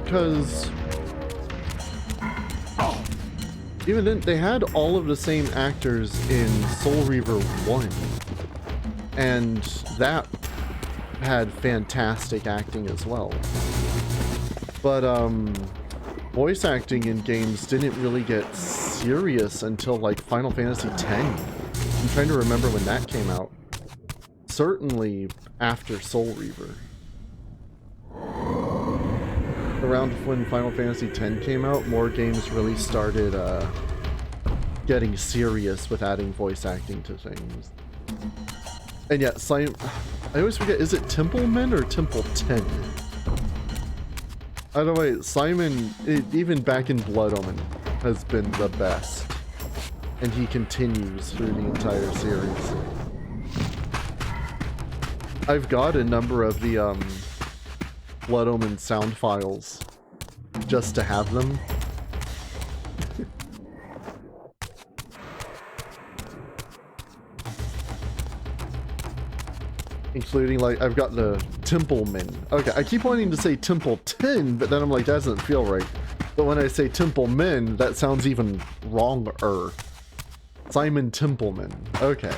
Because even then, they had all of the same actors in Soul Reaver 1, and that had fantastic acting as well. But voice acting in games didn't really get serious until like Final Fantasy X. I'm trying to remember when that came out. Certainly after Soul Reaver. Around when Final Fantasy X came out, more games really started getting serious with adding voice acting to things. And yeah, I always forget, is it Templeman or Templeton? Either way, Simon, even back in Blood Omen, has been the best. And he continues through the entire series. I've got a number of the Blood Omen sound files just to have them. Including, like, I've got the Templeman. Okay, I keep wanting to say Templeton, but then I'm like, that doesn't feel right. But when I say Templeman, that sounds even wronger. Simon Templeman. Okay.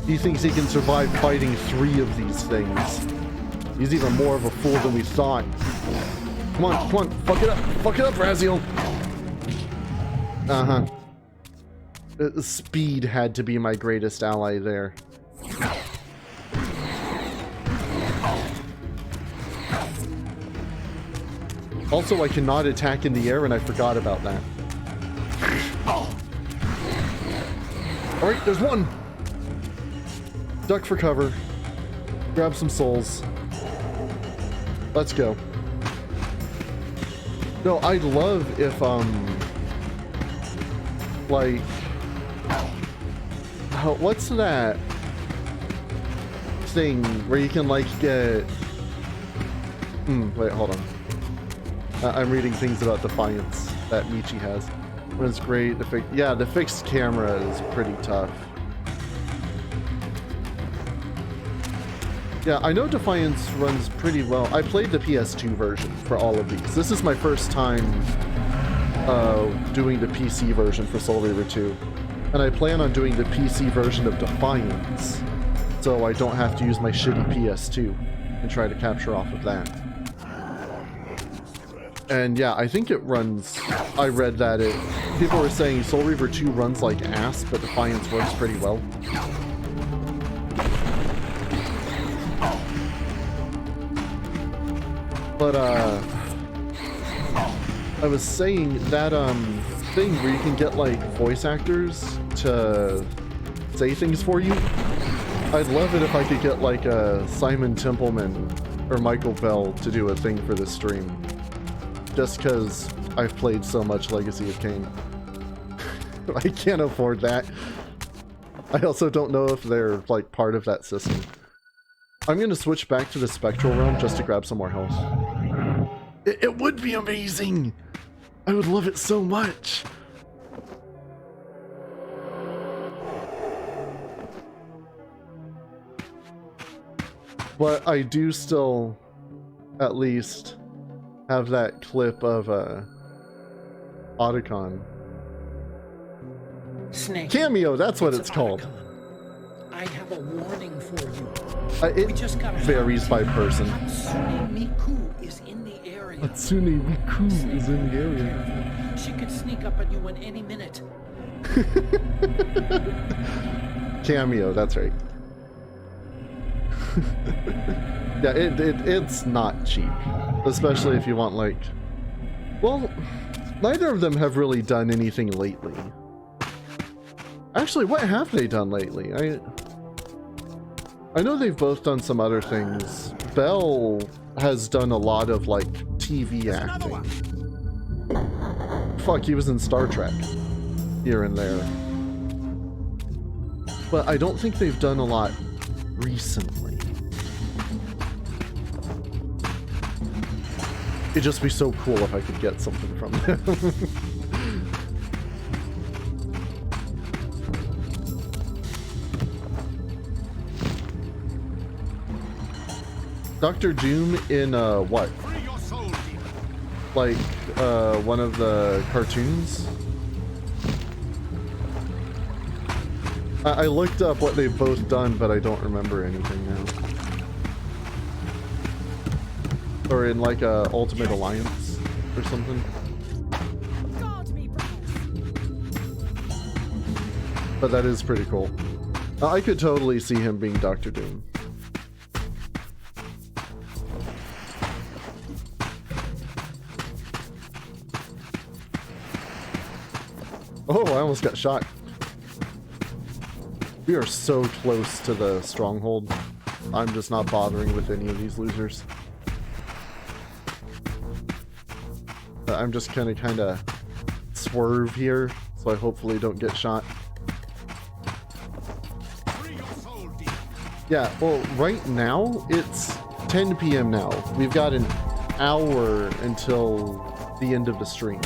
He thinks he can survive fighting 3 of these things. He's even more of a fool than we thought. Come on, fuck it up, Raziel! Uh-huh. Speed had to be my greatest ally there. Also, I cannot attack in the air, and I forgot about that. Alright, there's one! Duck for cover. Grab some souls. Let's go. No, I'd love if, like... what's that thing where you can, like, get... wait, hold on. I'm reading things about Defiance that Michi has. But it's great. The fixed camera is pretty tough. Yeah, I know Defiance runs pretty well. I played the PS2 version for all of these. This is my first time doing the PC version for Soul Reaver 2. And I plan on doing the PC version of Defiance, so I don't have to use my shitty PS2 and try to capture off of that. And yeah, I think it runs... I read that people were saying Soul Reaver 2 runs like ass, but Defiance works pretty well. But, I was saying that, thing where you can get, like, voice actors to say things for you. I'd love it if I could get, like, Simon Templeman or Michael Bell to do a thing for this stream. Just because I've played so much Legacy of Kain. I can't afford that. I also don't know if they're like part of that system. I'm gonna switch back to the spectral realm just to grab some more health. It would be amazing! I would love it so much! But I do still, at least, have that clip of Otacon. Snake. Cameo, that's what it's called. I have a warning for you. It varies by person. Hatsune Miku is in the area. Hatsune Miku is in the area. Careful. She could sneak up on you in any minute. Cameo, that's right. Yeah, it's not cheap. Especially if you want, like... Well, neither of them have really done anything lately. Actually, what have they done lately? I know they've both done some other things. Belle has done a lot of, like, TV acting. Fuck, he was in Star Trek. Here and there. But I don't think they've done a lot recently. It'd just be so cool if I could get something from them. Dr. Doom in what? Like one of the cartoons? I looked up what they've both done, but I don't remember anything now. Or in like a Ultimate Alliance or something. Guard me, brothers. But that is pretty cool. I could totally see him being Dr. Doom. Oh, I almost got shot. We are so close to the stronghold. I'm just not bothering with any of these losers. I'm just gonna kind of swerve here, so I hopefully don't get shot. Yeah, well, right now, it's 10 p.m. now. We've got an hour until the end of the stream.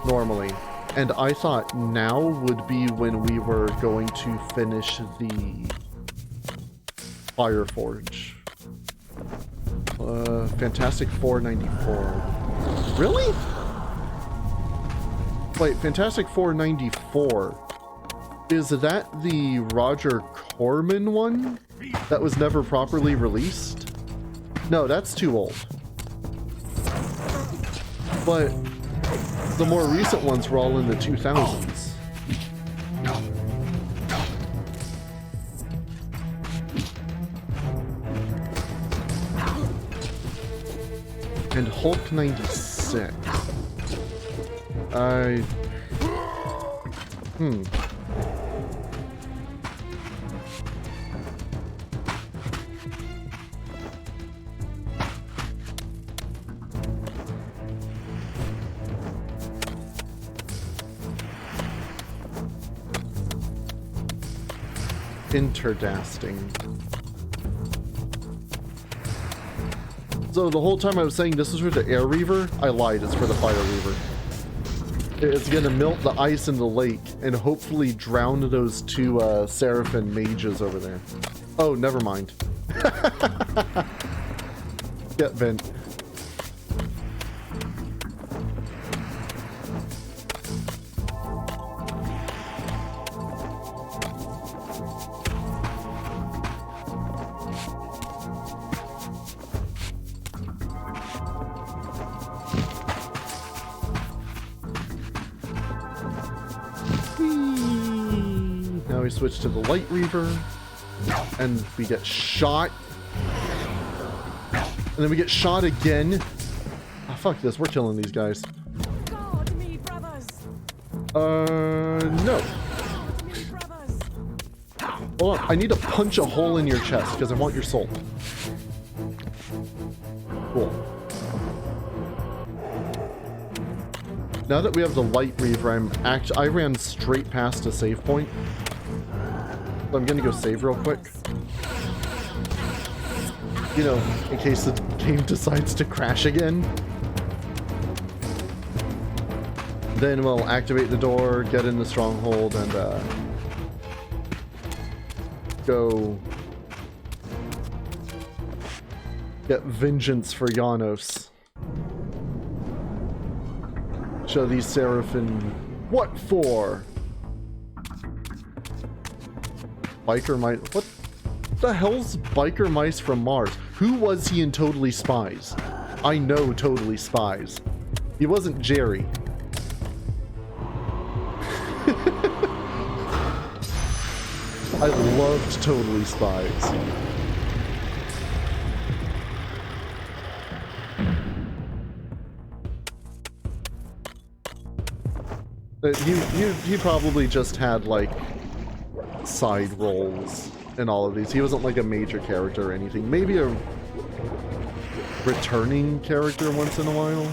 Normally. And I thought now would be when we were going to finish the Fire Forge. Fantastic 494. Really? Wait, Fantastic 494. Is that the Roger Corman one that was never properly released? No, that's too old. But the more recent ones were all in the 2000s. And Hulk 96. Interdasting. So the whole time I was saying this was for the Air Reaver, I lied, it's for the Fire Reaver. It's gonna melt the ice in the lake and hopefully drown those two Seraphim mages over there. Oh, never mind. Get bent. Now we switch to the Light Reaver, and we get shot, and then we get shot again. Oh, fuck this, we're killing these guys. Guard me, brothers. No. Guard me, brothers. Hold on, I need to punch a hole in your chest, because I want your soul. Cool. Now that we have the light Reaver, I ran straight past a save point. So I'm gonna go save real quick. You know, in case the game decides to crash again. Then we'll activate the door, get in the stronghold, and go get vengeance for Janos. Show these Seraphim what for? Biker mice. What the hell's biker mice from Mars? Who was he in Totally Spies? I know Totally Spies. He wasn't Jerry. I loved Totally Spies. He probably just had like side roles in all of these. He wasn't like a major character or anything. Maybe a returning character once in a while.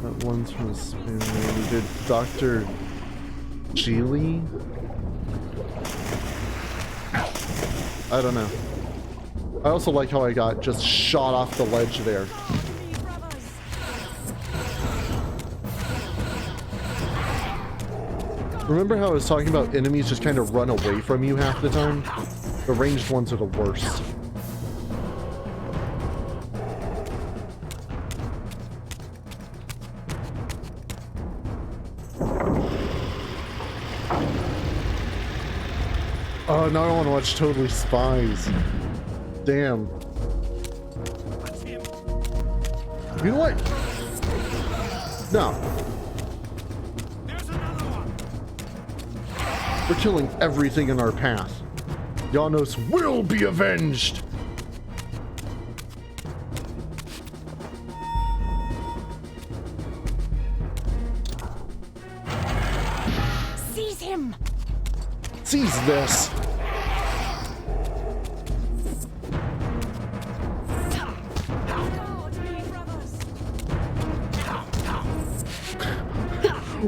That one's from Spain. We did Dr. Geely? I don't know. I also like how I got just shot off the ledge there. Remember how I was talking about enemies just kind of run away from you half the time? The ranged ones are the worst. Oh, now I want to watch Totally Spies. Damn. You know what? No. We're killing everything in our path. Janos will be avenged! Seize him! Seize this!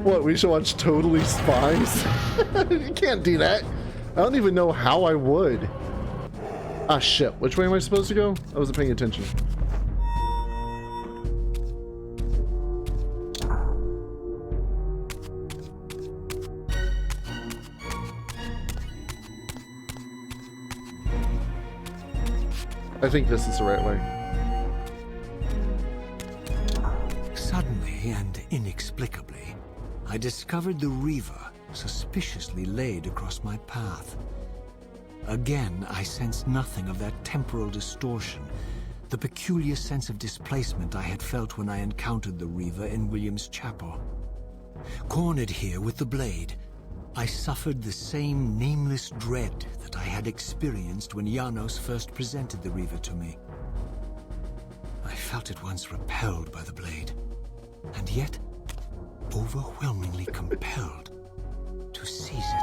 What, we should watch Totally Spies? You can't do that. I don't even know how I would. Ah, shit. Which way am I supposed to go? I wasn't paying attention. I think this is the right way. Suddenly and inexplicably, I discovered the Reaver suspiciously laid across my path. Again, I sensed nothing of that temporal distortion, the peculiar sense of displacement I had felt when I encountered the Reaver in William's chapel. Cornered here with the blade, I suffered the same nameless dread that I had experienced when Janos first presented the Reaver to me. I felt at once repelled by the blade, and yet overwhelmingly compelled to seize it.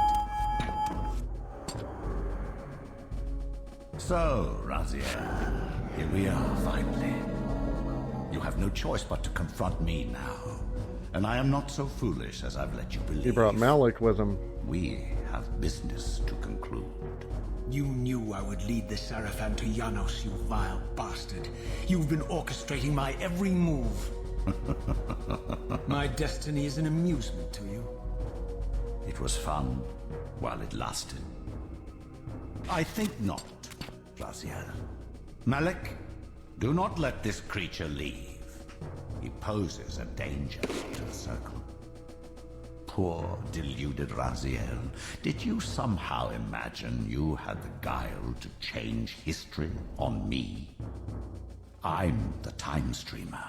So, Raziel, here we are finally. You have no choice but to confront me now. And I am not so foolish as I've let you believe. He brought Malik with him. We have business to conclude. You knew I would lead the Seraphim to Janos, you vile bastard. You've been orchestrating my every move. My destiny is an amusement to you. It was fun while it lasted. I think not, Raziel. Malik, do not let this creature leave. He poses a danger to the Circle. Poor, deluded Raziel. Did you somehow imagine you had the guile to change history on me? I'm the Time Streamer.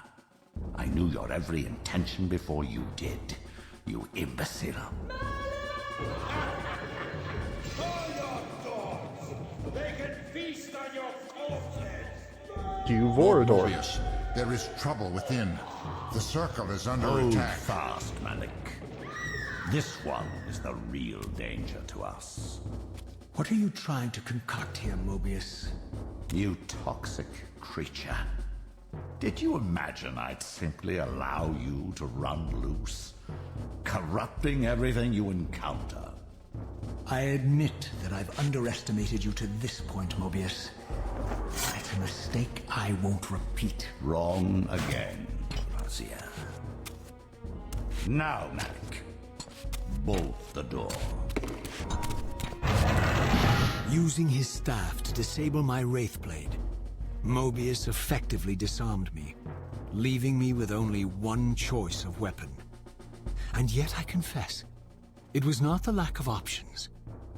I knew your every intention before you did, you imbecile. You Vorador. There is trouble within. The circle is under Hold attack. fast, Malik. This one is the real danger to us. What are you trying to concoct here, Mobius? You toxic creature. Did you imagine I'd simply allow you to run loose, corrupting everything you encounter? I admit that I've underestimated you to this point, Mobius. It's a mistake I won't repeat. Wrong again, Razia. Now, Malik, bolt the door. Using his staff to disable my Wraithblade, Mobius effectively disarmed me, leaving me with only one choice of weapon. And yet I confess, it was not the lack of options,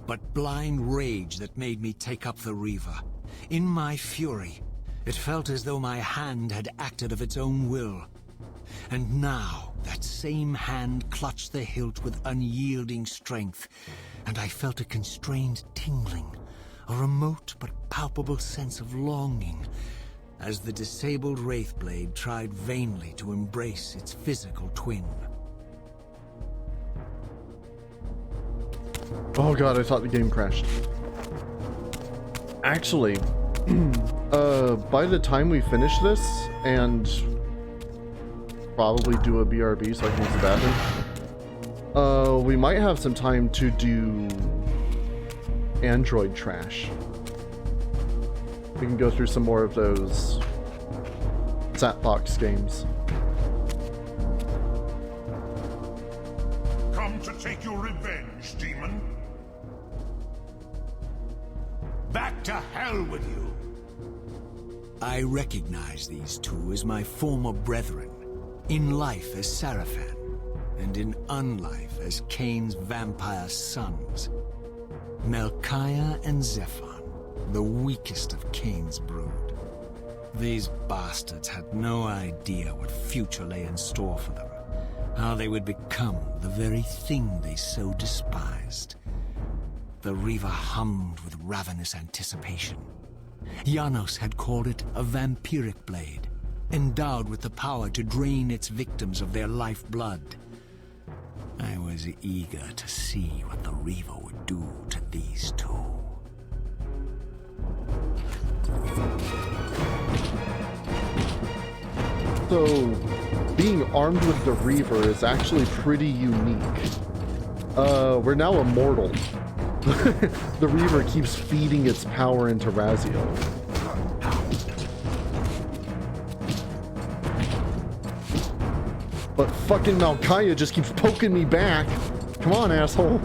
but blind rage that made me take up the Reaver. In my fury, it felt as though my hand had acted of its own will. And now, that same hand clutched the hilt with unyielding strength, and I felt a constrained tingling, a remote but palpable sense of longing, as the disabled Wraithblade tried vainly to embrace its physical twin. Oh god, I thought the game crashed. Actually, by the time we finish this, and probably do a BRB so I can use the bathroom, we might have some time to do Android trash. We can go through some more of those Satbox games. Come to take your revenge, demon. Back to hell with you! I recognize these two as my former brethren, in life as Sarafan, and in unlife as Kain's vampire sons. Melchiah and Zephon, the weakest of Kain's brood. These bastards had no idea what future lay in store for them, how they would become the very thing they so despised. The Reaver hummed with ravenous anticipation. Janos had called it a vampiric blade, endowed with the power to drain its victims of their lifeblood. I was eager to see what the Reaver would do to these two. So, being armed with the Reaver is actually pretty unique. We're now immortal. The Reaver keeps feeding its power into Raziel. But fucking Melchiah just keeps poking me back. Come on, asshole.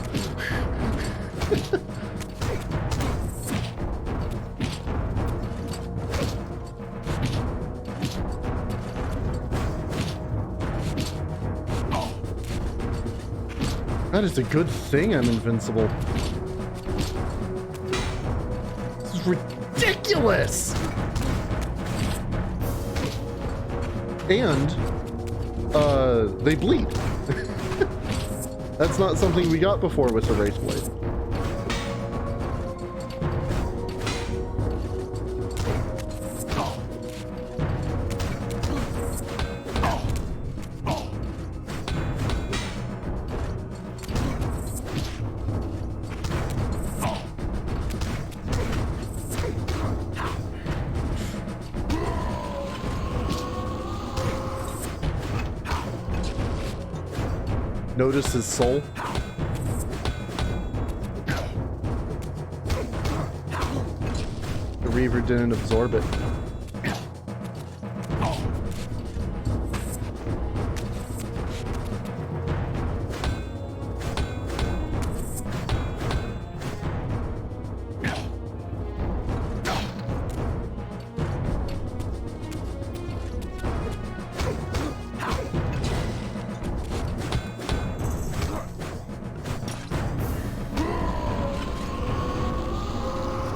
That is a good thing I'm invincible. This is ridiculous! And, they bleed. That's not something we got before with the Wraithblade. Notice his soul. The Reaver didn't absorb it.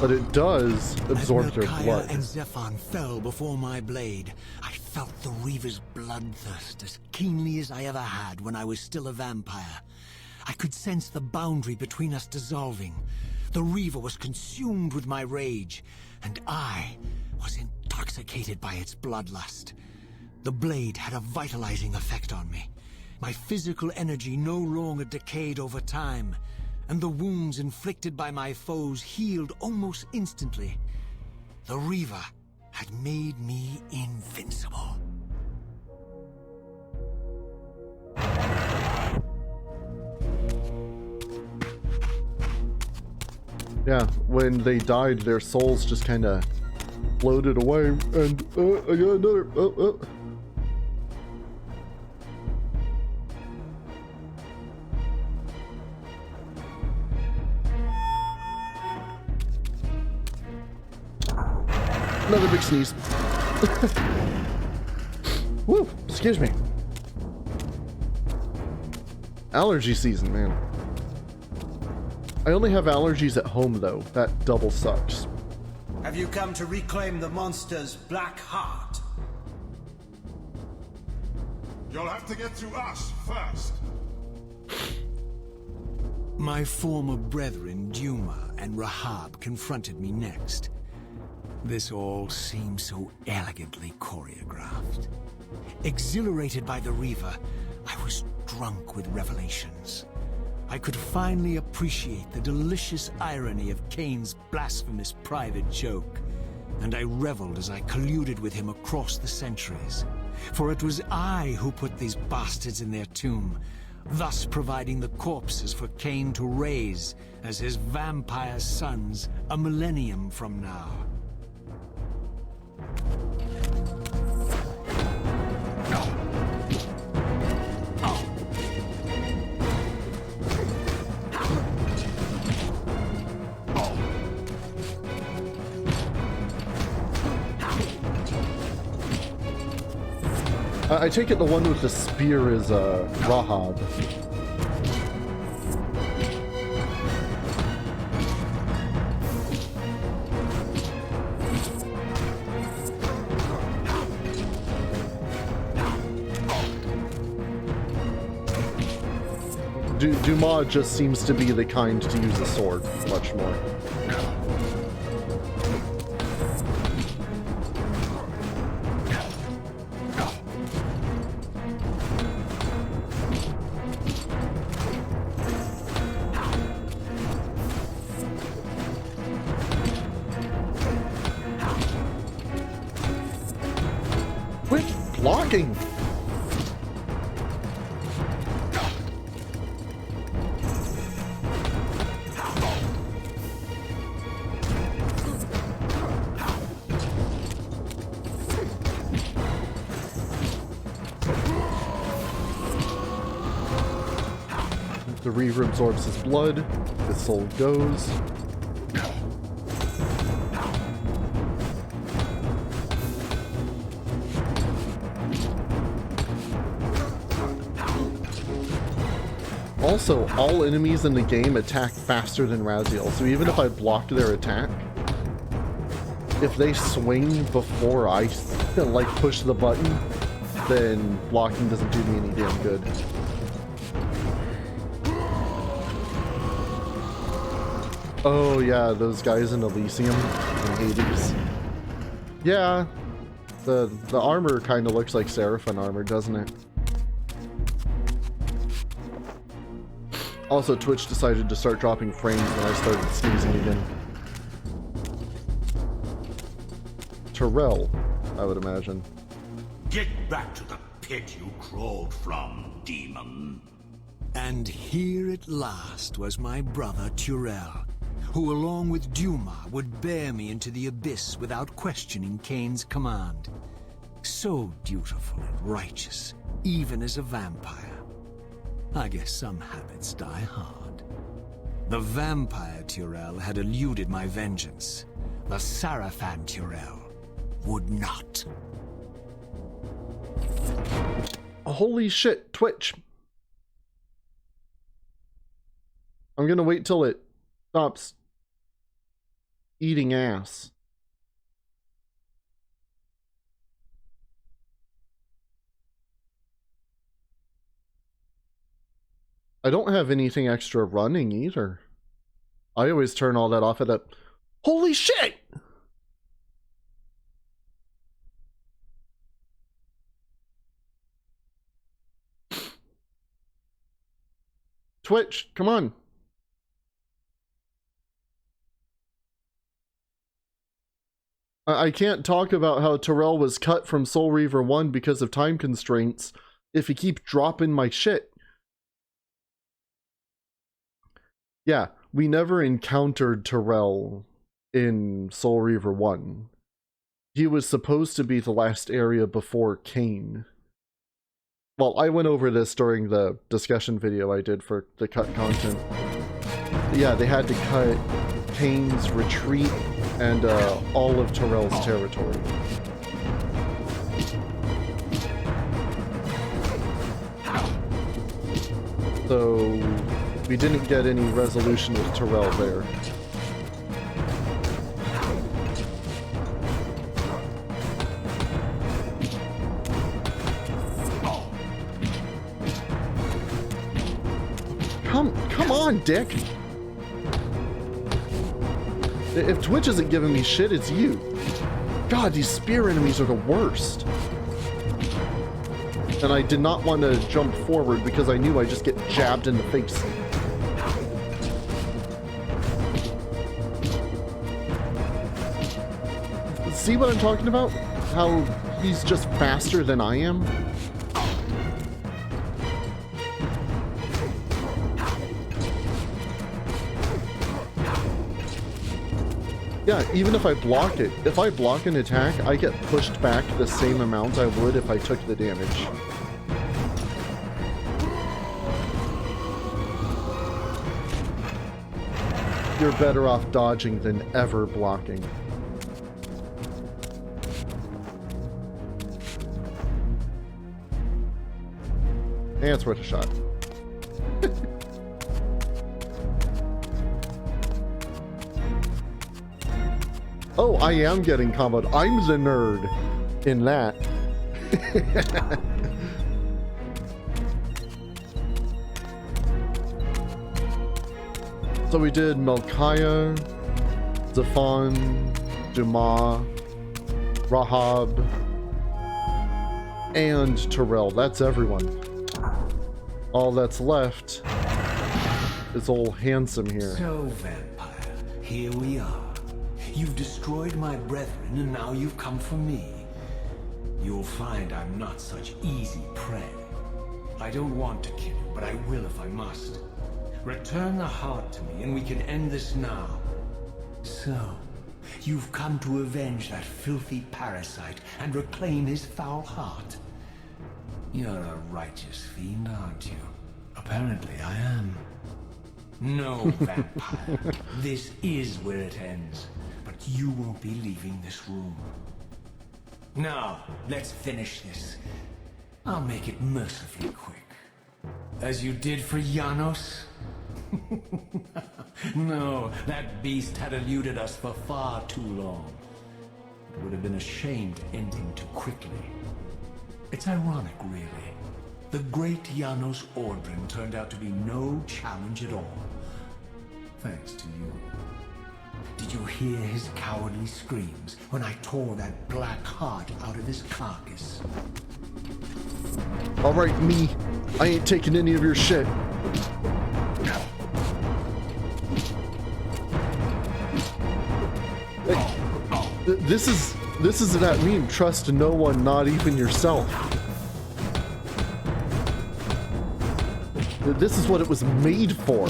But it does absorb their blood. As and Zephon fell before my blade, I felt the Reaver's bloodthirst as keenly as I ever had when I was still a vampire. I could sense the boundary between us dissolving. The Reaver was consumed with my rage, and I was intoxicated by its bloodlust. The blade had a vitalizing effect on me. My physical energy no longer decayed over time, and the wounds inflicted by my foes healed almost instantly. The Reaver had made me invincible. Yeah, when they died, their souls just kind of floated away, and I got another. Another big sneeze. Woo, excuse me. Allergy season, man. I only have allergies at home, though. That double sucks. Have you come to reclaim the monster's black heart? You'll have to get to us first. My former brethren, Duma and Rahab, confronted me next. This all seemed so elegantly choreographed. Exhilarated by the Reaver, I was drunk with revelations. I could finally appreciate the delicious irony of Kain's blasphemous private joke, and I reveled as I colluded with him across the centuries. For it was I who put these bastards in their tomb, thus providing the corpses for Kain to raise as his vampire sons a millennium from now. I take it the one with the spear is Rahab. Dumas just seems to be the kind to use a sword much more. Quit blocking! The Reaver absorbs his blood, his soul goes. Also, all enemies in the game attack faster than Raziel, so even if I blocked their attack, if they swing before I like push the button, then blocking doesn't do me any damn good. Oh yeah, those guys in Elysium and Hades. Yeah, the armor kind of looks like Seraphim armor, doesn't it? Also, Twitch decided to start dropping frames when I started sneezing again. Terrell, I would imagine. Get back to the pit you crawled from, demon. And here at last was my brother Turel, who along with Duma would bear me into the abyss without questioning Kain's command. So dutiful and righteous, even as a vampire. I guess some habits die hard. The vampire Turel had eluded my vengeance. The Sarafan Turel would not. Holy shit, Twitch. I'm gonna wait till it stops eating ass. I don't have anything extra running either. I always turn all that off at that. Holy shit! Twitch, come on. I can't talk about how Terrell was cut from Soul Reaver 1 because of time constraints if you keep dropping my shit. Yeah, we never encountered Terrell in Soul Reaver 1. He was supposed to be the last area before Kain. Well, I went over this during the discussion video I did for the cut content. Yeah, they had to cut Kain's retreat and all of Terrell's territory. So we didn't get any resolution with Terrell there. Come on, Dick! If Twitch isn't giving me shit, it's you. God, these spear enemies are the worst. And I did not want to jump forward because I knew I'd just get jabbed in the face. See what I'm talking about? How he's just faster than I am? Yeah, even if I block it, if I block an attack, I get pushed back the same amount I would if I took the damage. You're better off dodging than ever blocking. And it's worth a shot. Oh, I am getting comboed. I'm the nerd in that. So we did Melchiah, Zafon, Dumas, Rahab, and Terrell. That's everyone. All that's left is old Handsome here. So, vampire, here we are. You've destroyed my brethren, and now you've come for me. You'll find I'm not such easy prey. I don't want to kill you, but I will if I must. Return the heart to me, and we can end this now. So, you've come to avenge that filthy parasite and reclaim his foul heart. You're a righteous fiend, aren't you? Apparently I am. No, vampire. This is where it ends. But you won't be leaving this room. Now, let's finish this. I'll make it mercifully quick. As you did for Janos? No, that beast had eluded us for far too long. It would have been a shame to end him too quickly. It's ironic, really. The great Janos Ordrin turned out to be no challenge at all. Thanks to you. Did you hear his cowardly screams when I tore that black heart out of his carcass? Alright, me. I ain't taking any of your shit. This is that meme, trust no one, not even yourself. This is what it was made for.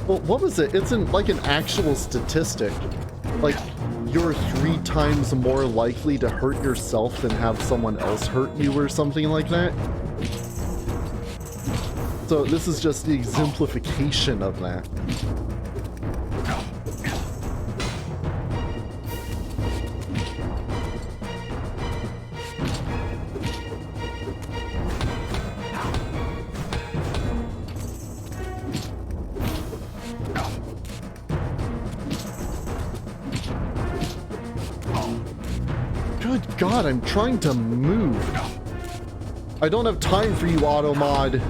Well, what was it? It's like an actual statistic. Like, you're 3 times more likely to hurt yourself than have someone else hurt you or something like that. So this is just the exemplification of that. Good God, I'm trying to move. I don't have time for you, auto mod.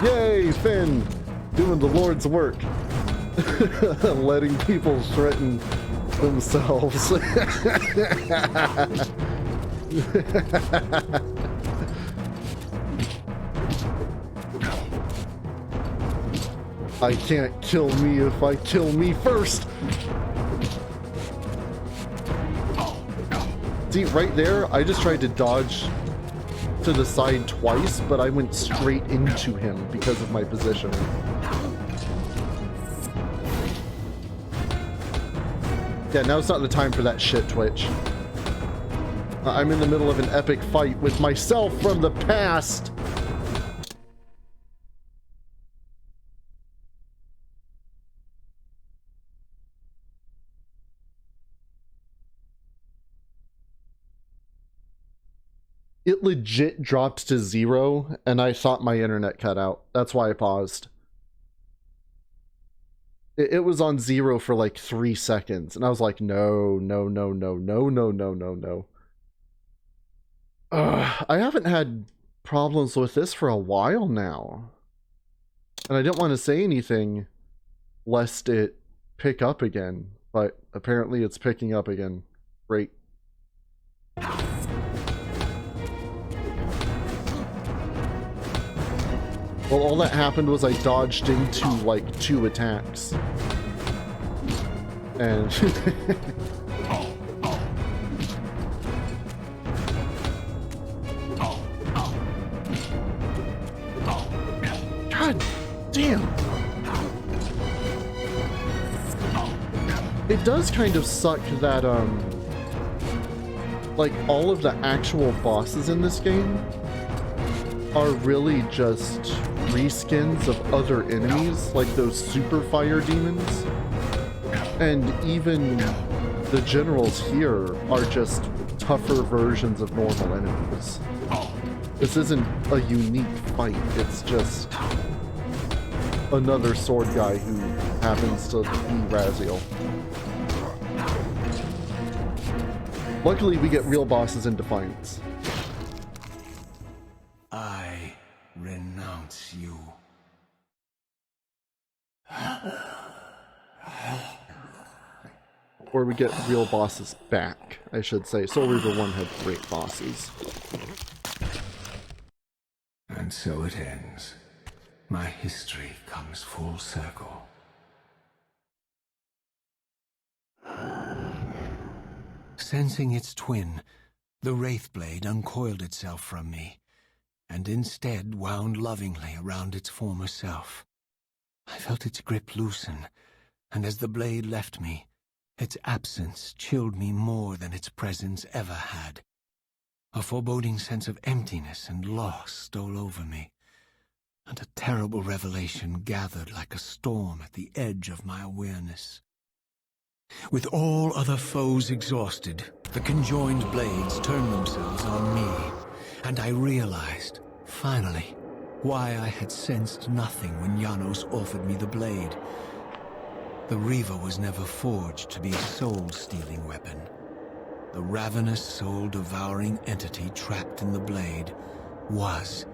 Yay, Finn! Doing the Lord's work. Letting people threaten themselves. I can't kill me if I kill me first. See, right there, I just tried to dodge to the side twice, but I went straight into him because of my positioning. Yeah, now's not the time for that shit, Twitch. I'm in the middle of an epic fight with myself from the past. It legit dropped to 0, and I thought my internet cut out. That's why I paused. It was on 0 for like 3 seconds, and I was like, no, no, no, no, no, no, no, no, no. I haven't had problems with this for a while now. And I didn't want to say anything lest it pick up again, but apparently it's picking up again. Great. Well, all that happened was I dodged into like 2 attacks. And God damn. It does kind of suck that like all of the actual bosses in this game are really just reskins of other enemies, like those super fire demons. And even the generals here are just tougher versions of normal enemies. This isn't a unique fight, it's just another sword guy who happens to be Raziel. Luckily, we get real bosses in Defiance. I renounce you. Or we get real bosses back, I should say. Soul Reaver 1 had great bosses. And so it ends. My history comes full circle. Sensing its twin, the Wraithblade uncoiled itself from me, and instead wound lovingly around its former self. I felt its grip loosen, and as the blade left me, its absence chilled me more than its presence ever had. A foreboding sense of emptiness and loss stole over me, and a terrible revelation gathered like a storm at the edge of my awareness. With all other foes exhausted, the conjoined blades turned themselves on me, and I realized, finally, why I had sensed nothing when Janos offered me the blade. The Reaver was never forged to be a soul-stealing weapon. The ravenous, soul-devouring entity trapped in the blade was,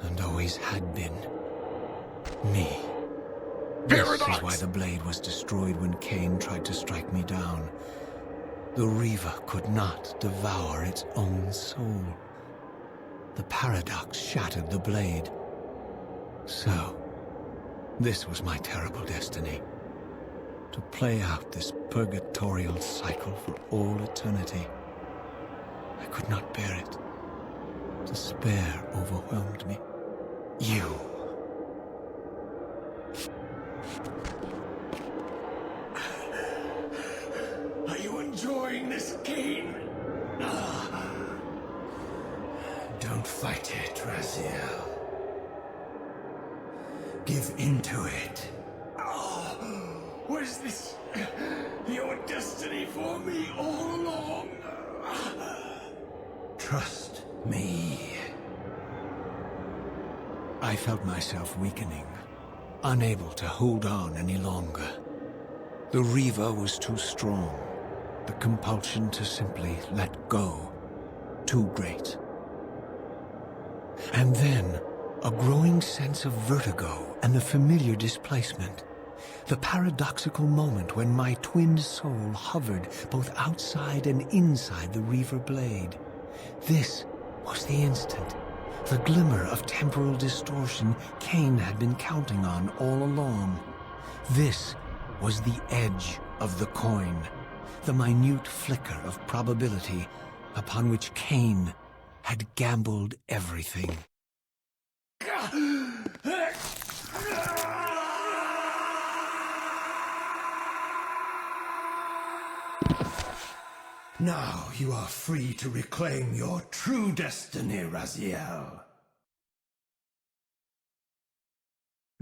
and always had been, me. This is why the blade was destroyed when Kain tried to strike me down. The Reaver could not devour its own soul. The paradox shattered the blade. So, this was my terrible destiny. To play out this purgatorial cycle for all eternity. I could not bear it. Despair overwhelmed me. You. Are you enjoying this, Kain? Don't fight it, Raziel. Give into it. Was this your destiny for me all along? Trust me. I felt myself weakening, unable to hold on any longer. The Reaver was too strong. The compulsion to simply let go, too great. And then, a growing sense of vertigo and the familiar displacement. The paradoxical moment when my twinned soul hovered both outside and inside the Reaver blade. This was the instant, the glimmer of temporal distortion Kain had been counting on all along. This was the edge of the coin, the minute flicker of probability upon which Kain had gambled everything. Now you are free to reclaim your true destiny, Raziel.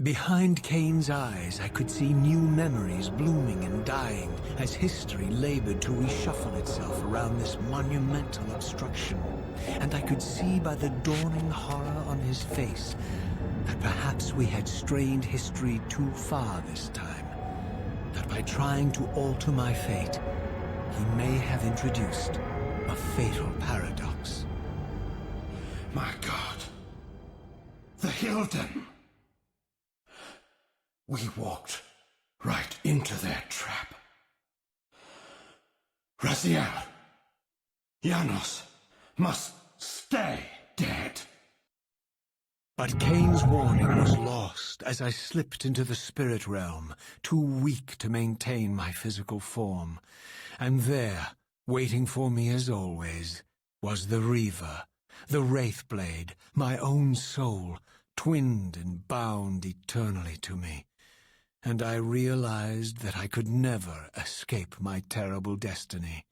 Behind Kain's eyes, I could see new memories blooming and dying as history labored to reshuffle itself around this monumental obstruction. And I could see by the dawning horror on his face that perhaps we had strained history too far this time. That by trying to alter my fate, he may have introduced a fatal paradox. My God. The Hilden. We walked right into their trap. Raziel, Janos must stay dead. But Kain's warning was lost as I slipped into the spirit realm, too weak to maintain my physical form. And there, waiting for me as always, was the Reaver, the Wraithblade, my own soul, twinned and bound eternally to me. And I realized that I could never escape my terrible destiny.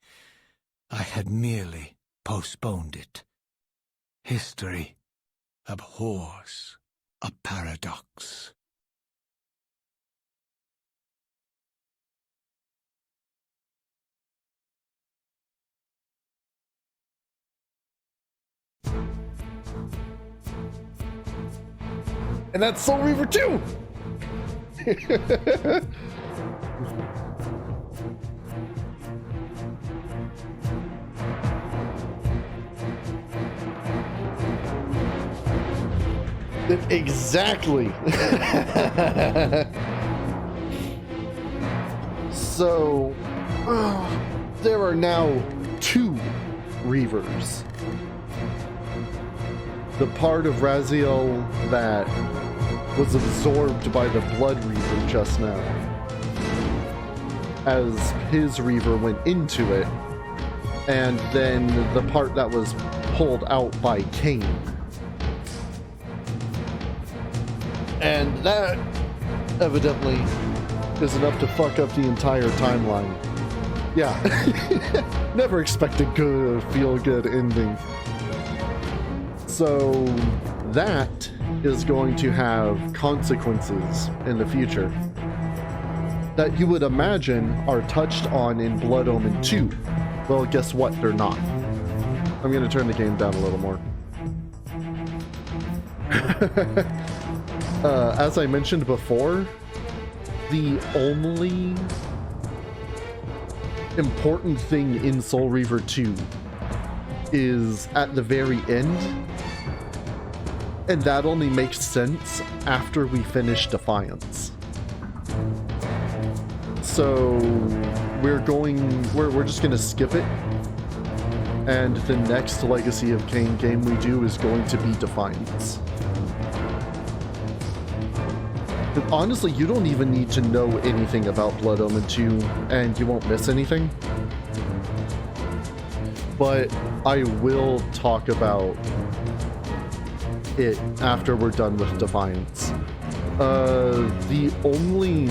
I had merely postponed it. History abhors a paradox. And that's Soul Reaver 2! Exactly. So, there are now 2 Reavers. The part of Raziel that was absorbed by the Blood Reaver just now, as his Reaver went into it, and then the part that was pulled out by Kain. And that, evidently, is enough to fuck up the entire timeline. Yeah. Never expect a good, feel-good ending. So, that is going to have consequences in the future that you would imagine are touched on in Blood Omen 2. Well, guess what? They're not. I'm going to turn the game down a little more. As I mentioned before, the only important thing in Soul Reaver 2 is at the very end, and that only makes sense after we finish Defiance. So we're just gonna skip it, and the next Legacy of Kain game we do is going to be Defiance. But honestly, you don't even need to know anything about Blood Omen 2, and you won't miss anything. But I will talk about it after we're done with Defiance. The only...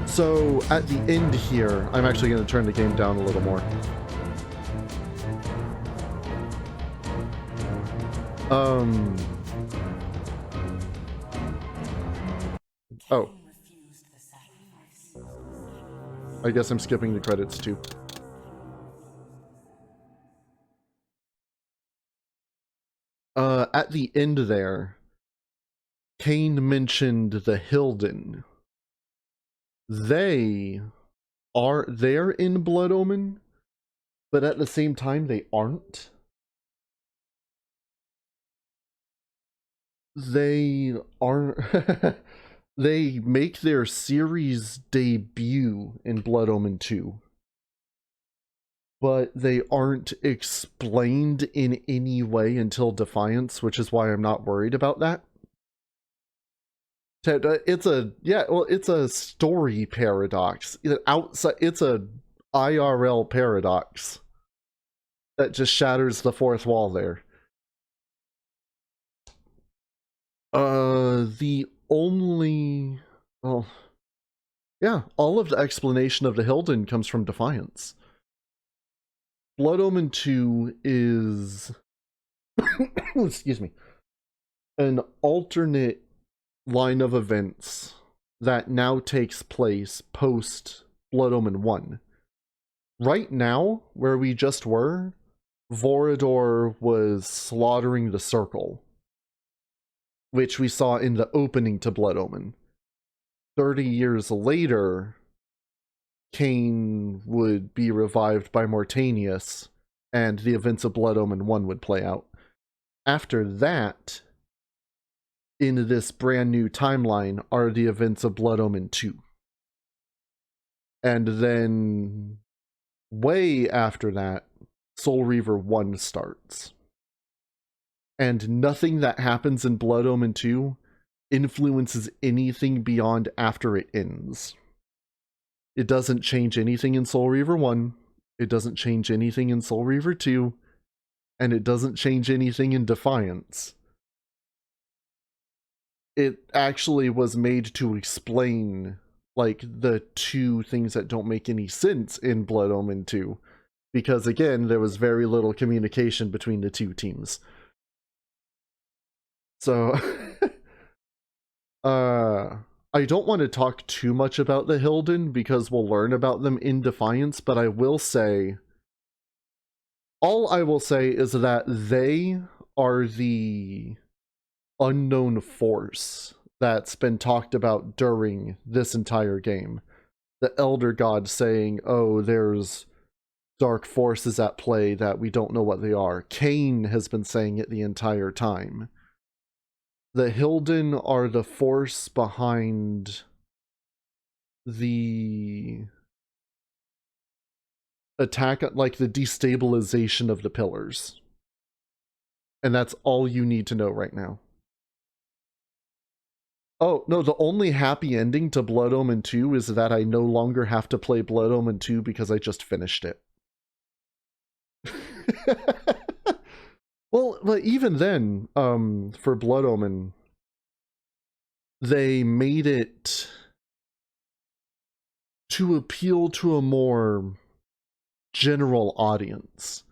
So, at the end here, I'm actually going to turn the game down a little more. Oh. I guess I'm skipping the credits too. At the end there, Kain mentioned the Hilden. They're in Blood Omen, but at the same time they aren't. they aren't. They make their series debut in Blood Omen 2, but they aren't explained in any way until Defiance, which is why I'm not worried about that. It's a story paradox. It's a IRL paradox that just shatters the fourth wall there. The only... Well, yeah, all of the explanation of the Hilden comes from Defiance. Blood Omen 2 is... excuse me. An alternate line of events that now takes place post Blood Omen 1. Right now, where we just were, Vorador was slaughtering the Circle, which we saw in the opening to Blood Omen. 30 years later, Kain would be revived by Mortanius, and the events of Blood Omen 1 would play out. After that, in this brand new timeline, are the events of Blood Omen 2. And then, way after that, Soul Reaver 1 starts. And nothing that happens in Blood Omen 2 influences anything beyond after it ends. It doesn't change anything in Soul Reaver 1, it doesn't change anything in Soul Reaver 2, and it doesn't change anything in Defiance. It actually was made to explain, like, the two things that don't make any sense in Blood Omen 2. Because, again, there was very little communication between the two teams. So, I don't want to talk too much about the Hilden, because we'll learn about them in Defiance, but I will say... All I will say is that they are the unknown force that's been talked about during this entire game. The Elder God saying, oh, there's dark forces at play that we don't know what they are. Kain has been saying it the entire time. The Hilden are the force behind the attack, like the destabilization of the pillars. And that's all you need to know right now. Oh, no, the only happy ending to Blood Omen 2 is that I no longer have to play Blood Omen 2 because I just finished it. Well, but even then, for Blood Omen, they made it to appeal to a more general audience.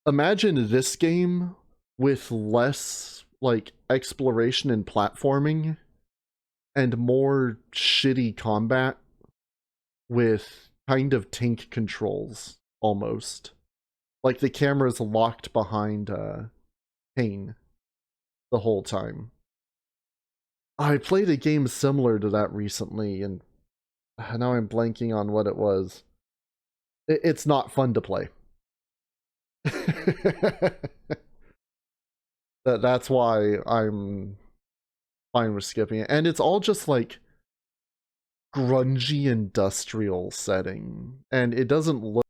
Imagine this game with less, like, exploration and platforming, and more shitty combat with kind of tank controls, almost. Like the camera's locked behind Kain the whole time. I played a game similar to that recently, and now I'm blanking on what it was. It's not fun to play. That's why I'm fine with skipping it. And it's all just like grungy industrial setting. And it doesn't look